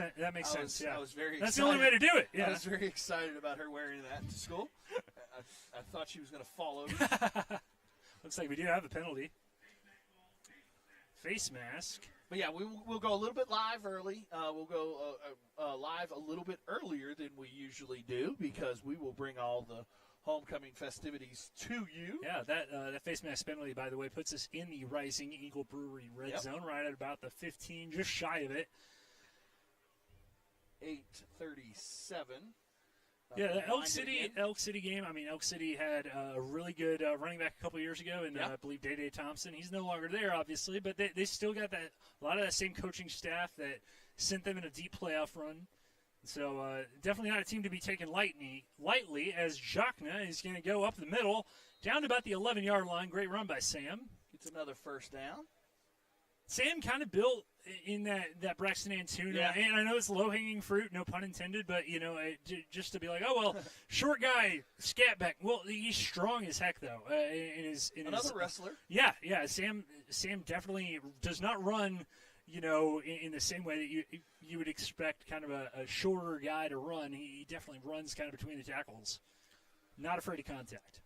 Yeah, I was very. That's excited. the only way to do it. Yeah, I was very excited about her wearing that to school. I thought she was going to fall over. Looks like we do have a penalty. Face mask. But yeah, we'll go a little bit live early. We'll go live a little bit earlier than we usually do because we will bring all the homecoming festivities to you. Yeah, that face mask penalty, by the way, puts us in the Rising Eagle Brewery red zone, right at about the 15, just shy of it. 8:37. Yeah, the Elk City game. I mean, Elk City had a really good running back a couple years ago, and I believe Day Thompson. He's no longer there, obviously, but they still got a lot of that same coaching staff that sent them in a deep playoff run. So definitely not a team to be taken lightly, as Jochna is going to go up the middle, down to about the 11-yard line. Great run by Sam. Gets another first down. Sam kind of built in that Braxton Antuna, and I know it's low-hanging fruit, no pun intended, but, just to be like, oh, well, short guy, scat back. Well, he's strong as heck, though. Another wrestler. Yeah. Sam definitely does not run, in the same way that you would expect kind of a shorter guy to run. He definitely runs kind of between the tackles. Not afraid of contact.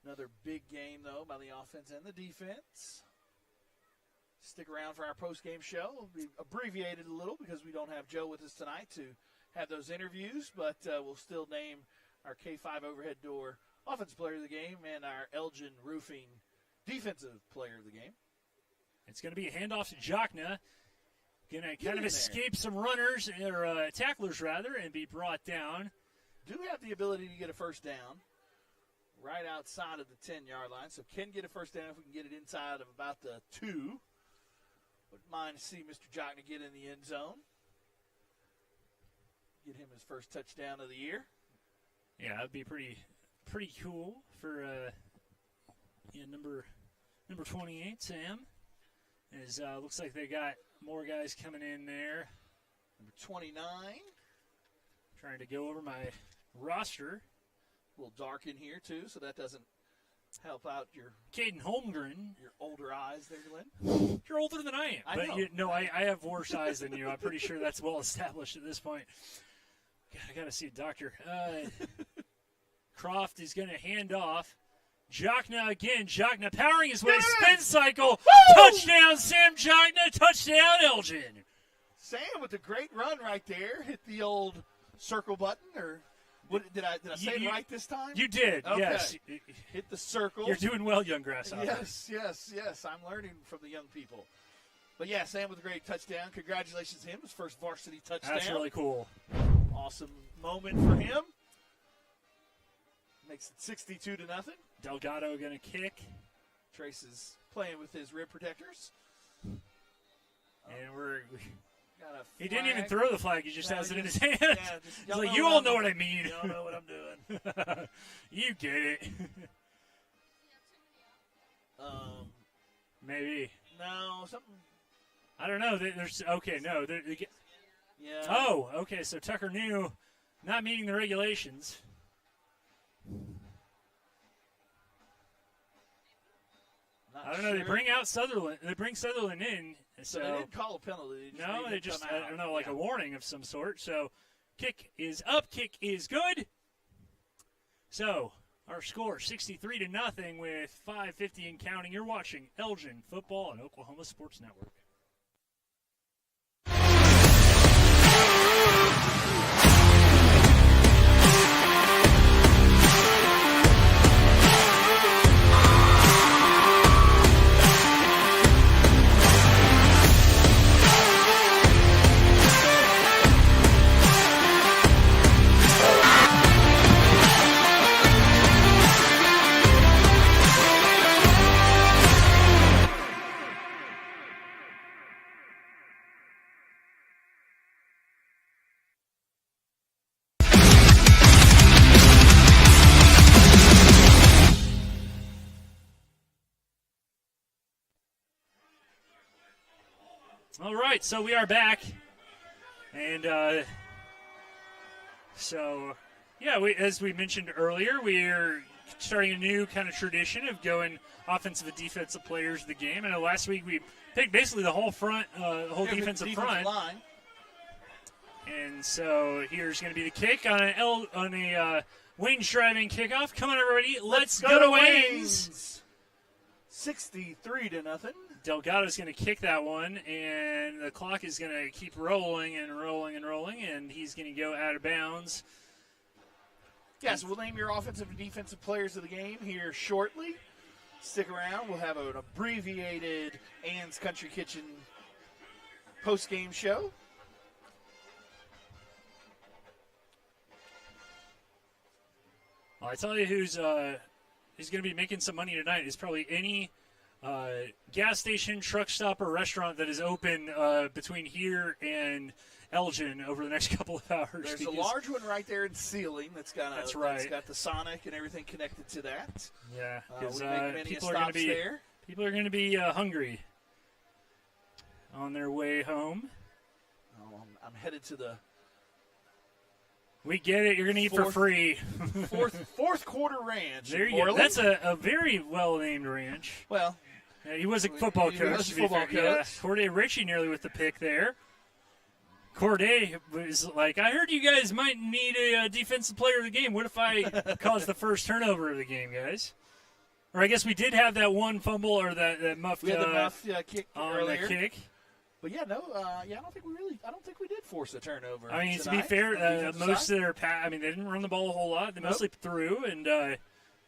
Another big game, though, by the offense and the defense. Stick around for our post-game show. It'll be abbreviated a little because we don't have Joe with us tonight to have those interviews, but we'll still name our K5 overhead door offensive player of the game and our Elgin roofing defensive player of the game. It's going to be a handoff to Jochna. Going to kind of escape some runners, or tacklers rather, and be brought down. Do have the ability to get a first down right outside of the 10-yard line, so can get a first down if we can get it inside of about the 2. Wouldn't mind to see Mr. Jochna get in the end zone. Get him his first touchdown of the year. Yeah, that'd be pretty cool for number 28, Sam. Looks like they got more guys coming in there. Number 29. Trying to go over my roster. little dark in here, too, so that doesn't help out your Caden Holmgren. Your older eyes there, Glenn. You're older than I am. I know. I have worse eyes than you. I'm pretty sure that's well established at this point. God, I got to see a doctor. Croft is going to hand off. Jochna again. Jochna powering his way. Spin cycle. Woo! Touchdown, Sam Jochna. Touchdown, Elgin. Sam with a great run right there. Hit the old circle button, or what, did I say it right this time? You did, okay. Yes. Hit the circle. You're doing well, young grasshopper. Yes. I'm learning from the young people. But, yeah, Sam with a great touchdown. Congratulations to him. His first varsity touchdown. That's really cool. Awesome moment for him. Makes it 62-0. Delgado going to kick. Trace is playing with his rib protectors. And he flag. didn't even throw the flag. He just has it in his hand. Yeah, He's like, you all know what I mean. Y'all know what I'm doing. You get it. Maybe. No, something. I don't know. There's okay. No. Yeah. Oh, okay. So Tucker knew not meeting the regulations. I don't know. Sure. They bring out Sutherland. They bring Sutherland in. So they didn't call a penalty. They just I don't know, like a warning of some sort. So kick is up. Kick is good. So our score 63-0 with 5:50 and counting. You're watching Elgin Football on Oklahoma Sports Network. All right, so we are back, and as we mentioned earlier, we're starting a new kind of tradition of going offensive and defensive players of the game. I know last week we picked basically the whole front, the whole defensive front line. And so here's going to be the kick on a Wayne's driving kickoff. Come on, everybody, let's go to Wayne's. 63-0. Delgado's going to kick that one, and the clock is going to keep rolling and rolling and rolling, and he's going to go out of bounds. Yes, we'll name your offensive and defensive players of the game here shortly. Stick around. We'll have an abbreviated Ann's Country Kitchen post-game show. Well, I tell you who's going to be making some money tonight is probably any gas station, truck stop, or restaurant that is open between here and Elgin over the next couple of hours. There's a large one right there in Ceiling that's got right. Got the Sonic and everything connected to that. Yeah, because people are going to be hungry on their way home. Oh, I'm headed to the. We get it. You're going to eat for free. fourth quarter ranch. There you go. That's a very well-named ranch. Well, yeah, he was a football coach. He was a football coach. Yeah. Corday Ritchie nearly with the pick there. Corday was like, I heard you guys might need a defensive player of the game. What if I caused the first turnover of the game, guys? Or I guess we did have that one fumble or that muffed. We had the muffed kick on earlier. The kick. But I don't think we did force a turnover. I mean, tonight, to be fair, most of their they didn't run the ball a whole lot. They mostly threw, and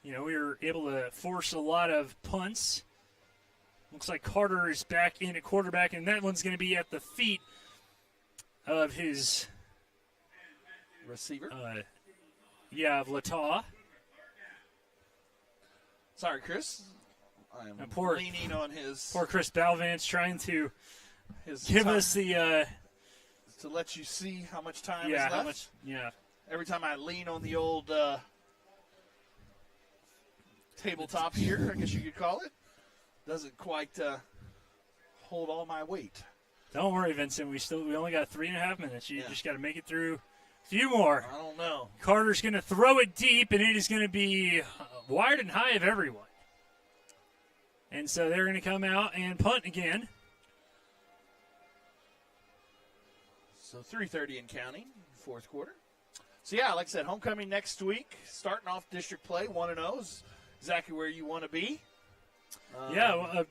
we were able to force a lot of punts. Looks like Carter is back in at quarterback, and that one's going to be at the feet of his receiver. Of Lataw. Sorry, Chris. I'm leaning on his. Poor Chris Balvance trying to give us the. To let you see how much time is left. How much? Yeah. Every time I lean on the old tabletop here, I guess you could call it, doesn't quite hold all my weight. Don't worry, Vincent. We only got 3.5 minutes. You just got to make it through Few more. I don't know. Carter's going to throw it deep, and it is going to be wide and high of everyone. And so they're going to come out and punt again. So 3:30 and counting, fourth quarter. So, yeah, like I said, homecoming next week. Starting off district play, 1-0 is exactly where you want to be. A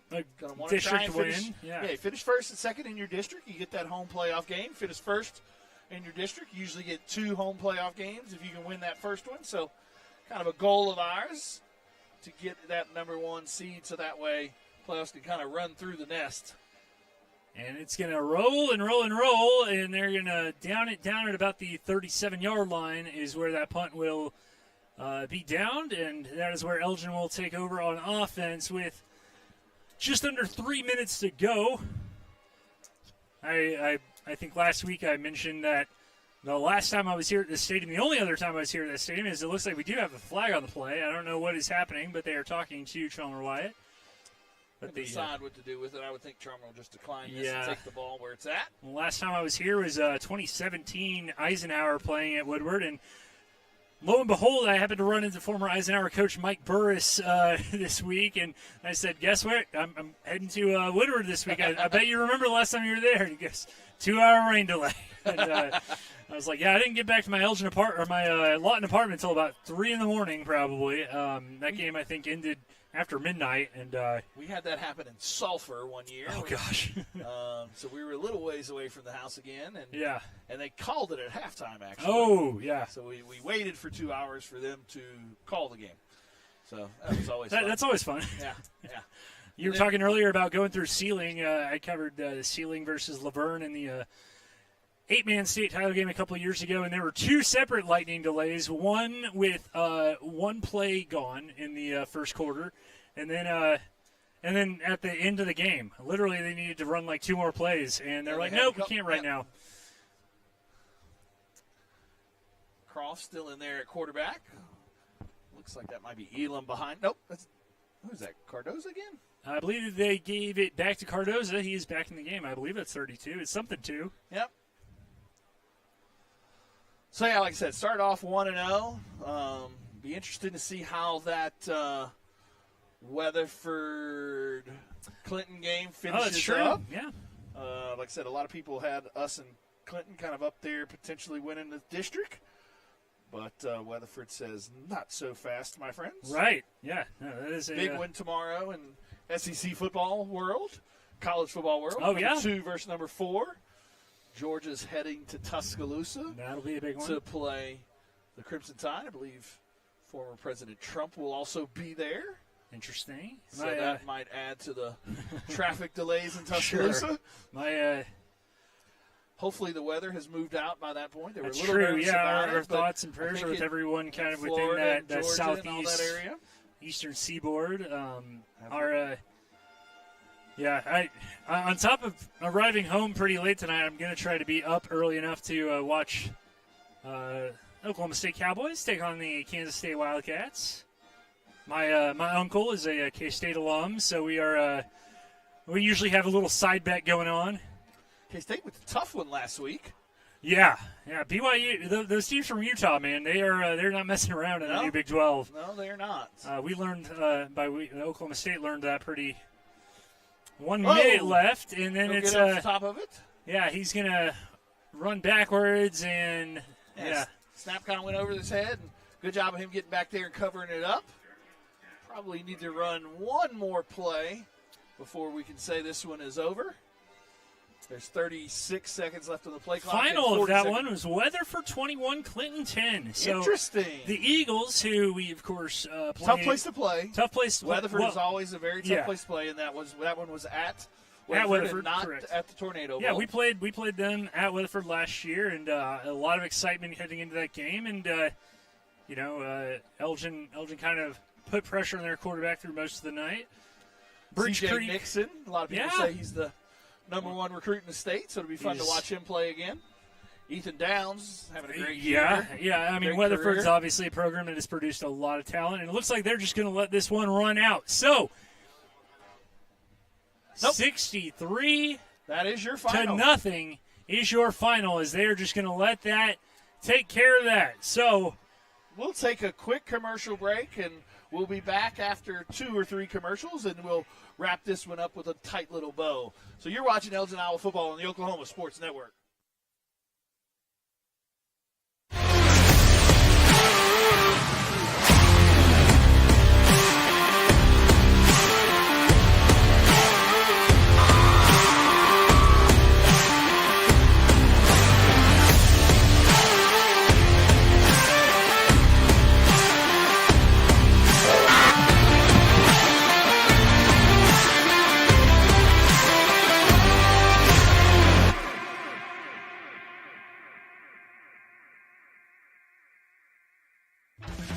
district win. Yeah, you finish first and second in your district. You get that home playoff game. Finish first in your district. You usually get 2 home playoff games if you can win that first one. So kind of a goal of ours to get that number 1 seed so that way playoffs can kind of run through the nest. And it's going to roll and roll and roll, and they're going to down it down at about the 37-yard line is where that punt will be downed, and that is where Elgin will take over on offense with just under 3 minutes to go. I think last week I mentioned that the last time I was here at this stadium, the only other time I was here at this stadium, is it looks like we do have a flag on the play. I don't know what is happening, but they are talking to Chalmer Wyatt. But they decide what to do with it. I would think Chalmer will just decline this and take the ball where it's at. Well, last time I was here was 2017 Eisenhower playing at Woodward, and lo and behold, I happened to run into former Eisenhower coach Mike Burris this week, and I said, guess what? I'm heading to Woodward this week. I bet you remember the last time you were there. And he goes, 2-hour rain delay. And I was like, yeah, I didn't get back to my Elgin my Lawton apartment until about 3 in the morning probably. That game, I think, ended after midnight. And we had that happen in Sulphur one year. Oh, gosh. So we were a little ways away from the house again. And, yeah. And they called it at halftime, actually. Oh, yeah. So we waited for 2 hours for them to call the game. So that was always fun. That's always fun. Yeah. You were talking earlier about going through Sealing. I covered Sealing versus Laverne in the 8-man state title game a couple of years ago, and there were 2 separate lightning delays, one with 1 play gone in the first quarter, and then at the end of the game, literally they needed to run like 2 more plays, and they're like, nope, we can't right now. Croft still in there at quarterback. Looks like that might be Elam behind. Nope. Who's that, Cardoza again? I believe they gave it back to Cardoza. He is back in the game. I believe that's 32. It's something, too. Yep. So, yeah, like I said, start off 1-0. Be interested to see how that Weatherford-Clinton game finishes that's true. up. Yeah. Like I said, a lot of people had us and Clinton kind of up there potentially winning the district. But Weatherford says, not so fast, my friends. Right, yeah. No, that is a big win tomorrow in SEC football world, college football world. Oh, yeah. Number 2 versus number 4. Georgia's heading to Tuscaloosa. That'll be a big one. To play the Crimson Tide. I believe former President Trump will also be there. Interesting. So that might add to the traffic delays in Tuscaloosa. Sure. Hopefully the weather has moved out by that point. They were That's a little true. nervous Yeah, about our it, thoughts and prayers are with everyone kind of Florida, within that Georgia, southeast and all that area. eastern seaboard. On top of arriving home pretty late tonight, I'm going to try to be up early enough to watch Oklahoma State Cowboys take on the Kansas State Wildcats. My uncle is a K-State alum, so we usually have a little side bet going on. K-State with a tough one last week. Yeah. BYU, those teams from Utah, man, they're not messing around in the new Big 12. No, they're not. We learned Oklahoma State learned that pretty. 1 minute left, and then it's get off the top of it. Yeah, he's gonna run backwards, and snap kind of went over his head. And good job of him getting back there and covering it up. Probably need to run one more play before we can say this one is over. There's 36 seconds left on the play clock. Final of that one was Weatherford 21, Clinton 10. So interesting. The Eagles, who we, of course, played. Tough place to play. Tough place to play. Weatherford is always a very tough place to play, and that one was at Weatherford, and not correct. at the Tornado Bowl. Yeah, we played them at Weatherford last year, and a lot of excitement heading into that game. And, Elgin kind of put pressure on their quarterback through most of the night. C.J. Nixon, a lot of people say he's the number 1 recruit in the state, so it'll be fun to watch him play again. Ethan Downs having a great year. Yeah. I mean, Weatherford's career. Obviously a program that has produced a lot of talent, and it looks like they're just going to let this one run out. So, 63 that is your final. to nothing is your final, as they are just going to let that take care of that. So we'll take a quick commercial break, and we'll be back after 2 or 3 commercials, and we'll wrap this one up with a tight little bow. So you're watching Elgin Iowa football on the Oklahoma Sports Network.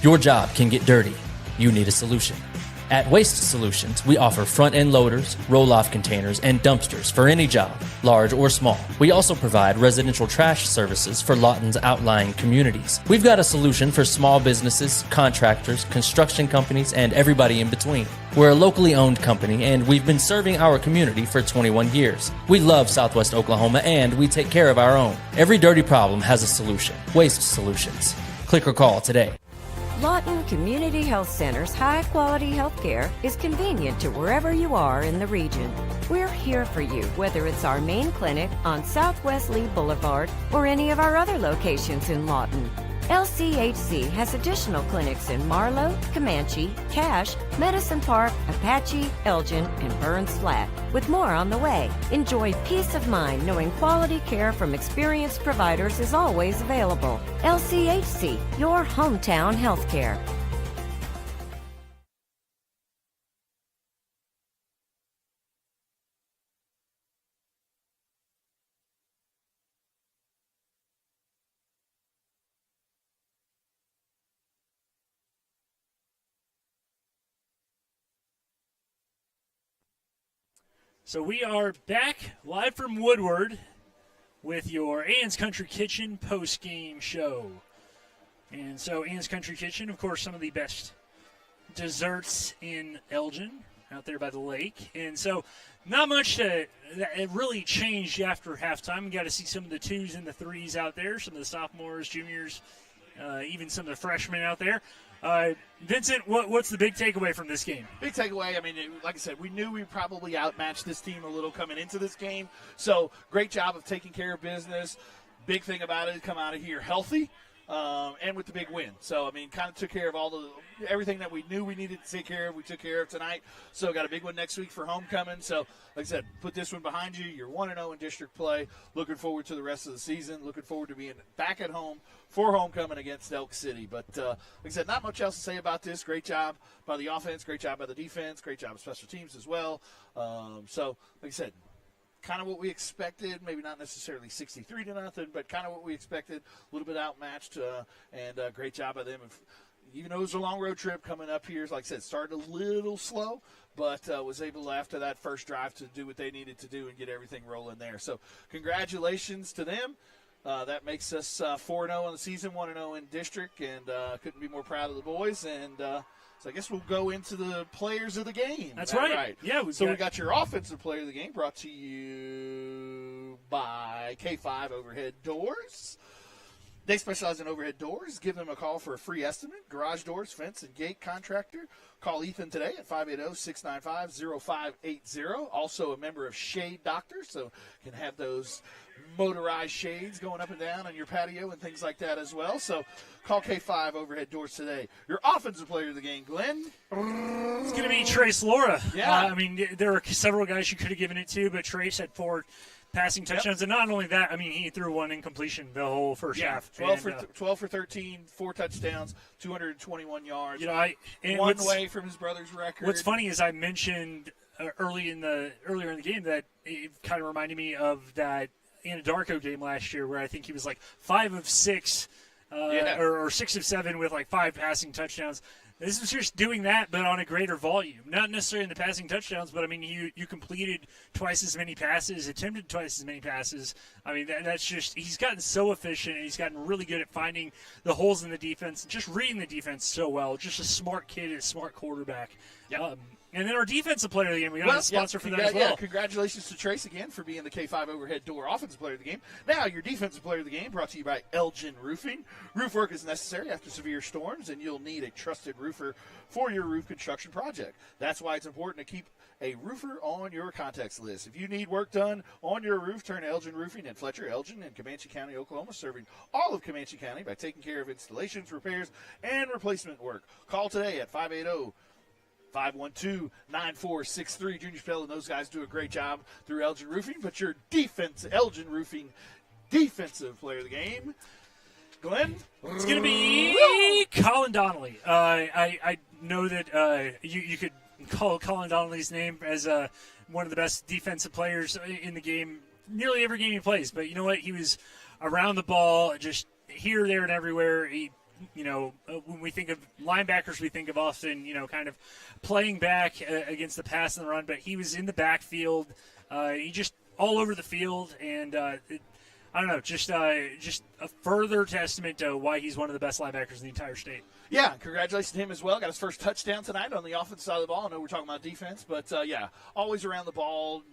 Your job can get dirty. You need a solution. At Waste Solutions, we offer front-end loaders, roll-off containers, and dumpsters for any job, large or small. We also provide residential trash services for Lawton's outlying communities. We've got a solution for small businesses, contractors, construction companies, and everybody in between. We're a locally owned company, and we've been serving our community for 21 years. We love Southwest Oklahoma, and we take care of our own. Every dirty problem has a solution. Waste Solutions. Click or call today. Lawton Community Health Center's high-quality health care is convenient to wherever you are in the region. We're here for you, whether it's our main clinic on Southwest Lee Boulevard or any of our other locations in Lawton. LCHC has additional clinics in Marlow, Comanche, Cache, Medicine Park, Apache, Elgin, and Burns Flat, with more on the way. Enjoy peace of mind knowing quality care from experienced providers is always available. LCHC, your hometown healthcare. So we are back live from Woodward with your Ann's Country Kitchen post-game show. And so Ann's Country Kitchen, of course, some of the best desserts in Elgin out there by the lake. And so not much that really changed after halftime. We got to see some of the 2s and the 3s out there, some of the sophomores, juniors, even some of the freshmen out there. Vincent, what's the big takeaway from this game? Big takeaway, I mean, like I said, we knew we probably outmatched this team a little coming into this game. So great job of taking care of business. Big thing about it, come out of here healthy and with the big win. So, I mean, kind of took care of everything that we knew we needed to take care of, we took care of tonight. So got a big one next week for homecoming. So, like I said, put this one behind you. You're 1-0 in district play. Looking forward to the rest of the season. Looking forward to being back at home for homecoming against Elk City. But, like I said, not much else to say about this. Great job by the offense. Great job by the defense. Great job of special teams as well. So, like I said, kind of what we expected, maybe not necessarily 63-0, but kind of what we expected, a little bit outmatched, and great job by them. Even though it was a long road trip coming up here, like I said, started a little slow, but was able to, after that first drive, to do what they needed to do and get everything rolling there. So congratulations to them. That makes us 4-0 in the season, 1-0 in district, and couldn't be more proud of the boys. And so I guess we'll go into the players of the game. That's right. Yeah. We got your offensive player of the game brought to you by K5 Overhead Doors. They specialize in overhead doors. Give them a call for a free estimate. Garage doors, fence, and gate contractor. Call Ethan today at 580-695-0580. Also a member of Shade Doctor, so can have those motorized shades going up and down on your patio and things like that as well. So call K5 Overhead Doors today. Your offensive player of the game, Glenn. It's going to be Trace Laura. Yeah. I mean, there were several guys you could have given it to, but Trace had 4 passing touchdowns. And not only that, I mean, he threw 1 incompletion the whole first half. 12 for 13, 4 touchdowns, 221 yards. You know, one away from his brother's record. What's funny is I mentioned earlier in the game that it kind of reminded me of that Anadarko game last year where I think he was like 5 of 6 or 6 of 7 with like 5 passing touchdowns. This is just doing that, but on a greater volume. Not necessarily in the passing touchdowns, but, I mean, you completed twice as many passes, attempted twice as many passes. I mean, that's just – he's gotten so efficient, and he's gotten really good at finding the holes in the defense, just reading the defense so well. Just a smart kid, a smart quarterback. Yep. And then our defensive player of the game, we got a sponsor for that as well. Yeah, congratulations to Trace again for being the K5 overhead door offensive player of the game. Now, your defensive player of the game brought to you by Elgin Roofing. Roof work is necessary after severe storms, and you'll need a trusted roofer for your roof construction project. That's why it's important to keep a roofer on your contacts list. If you need work done on your roof, turn to Elgin Roofing in Fletcher, Elgin, and Comanche County, Oklahoma, serving all of Comanche County by taking care of installations, repairs, and replacement work. Call today at 580-512-9463. Junior Spell and those guys do a great job through Elgin Roofing, but your Elgin Roofing defensive player of the game, Glenn? It's going to be Colin Donnelly. I know that you could call Colin Donnelly's name as one of the best defensive players in the game, nearly every game he plays. But you know what? He was around the ball, just here, there, and everywhere. He, when we think of linebackers, we think of often, kind of playing back against the pass and the run. But he was in the backfield. He just all over the field, and I don't know, just a further testament to why he's one of the best linebackers in the entire state. Yeah, congratulations to him as well. Got his first touchdown tonight on the offensive side of the ball. I know we're talking about defense, but, always around the ball,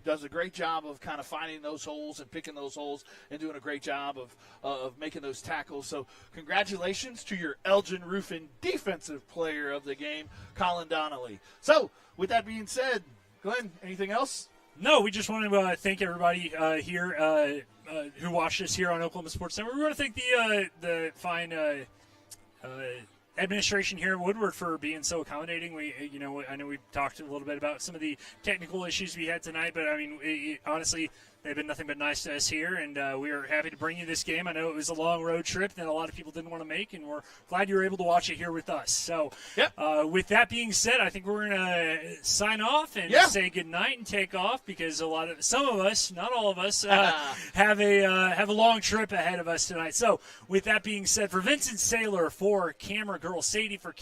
does a great job of kind of finding those holes and picking those holes and doing a great job of making those tackles. So congratulations to your Elgin Roofing defensive player of the game, Colin Donnelly. So with that being said, Glenn, anything else? No, we just want to thank everybody here who watched us here on Oklahoma Sports Network. We want to thank the fine administration here at Woodward for being so accommodating. I know we talked a little bit about some of the technical issues we had tonight, but I mean, honestly, they've been nothing but nice to us here, and we are happy to bring you this game. I know it was a long road trip that a lot of people didn't want to make, and we're glad you were able to watch it here with us. So, with that being said, I think we're going to sign off and say goodnight and take off, because some of us, not all of us, have a long trip ahead of us tonight. So, with that being said, for Vincent Saylor, for camera girl Sadie, for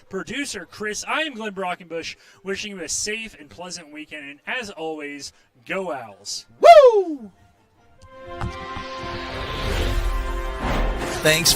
producer Chris, I am Glenn Brockenbush, wishing you a safe and pleasant weekend, and as always, go Owls. Woo! Thanks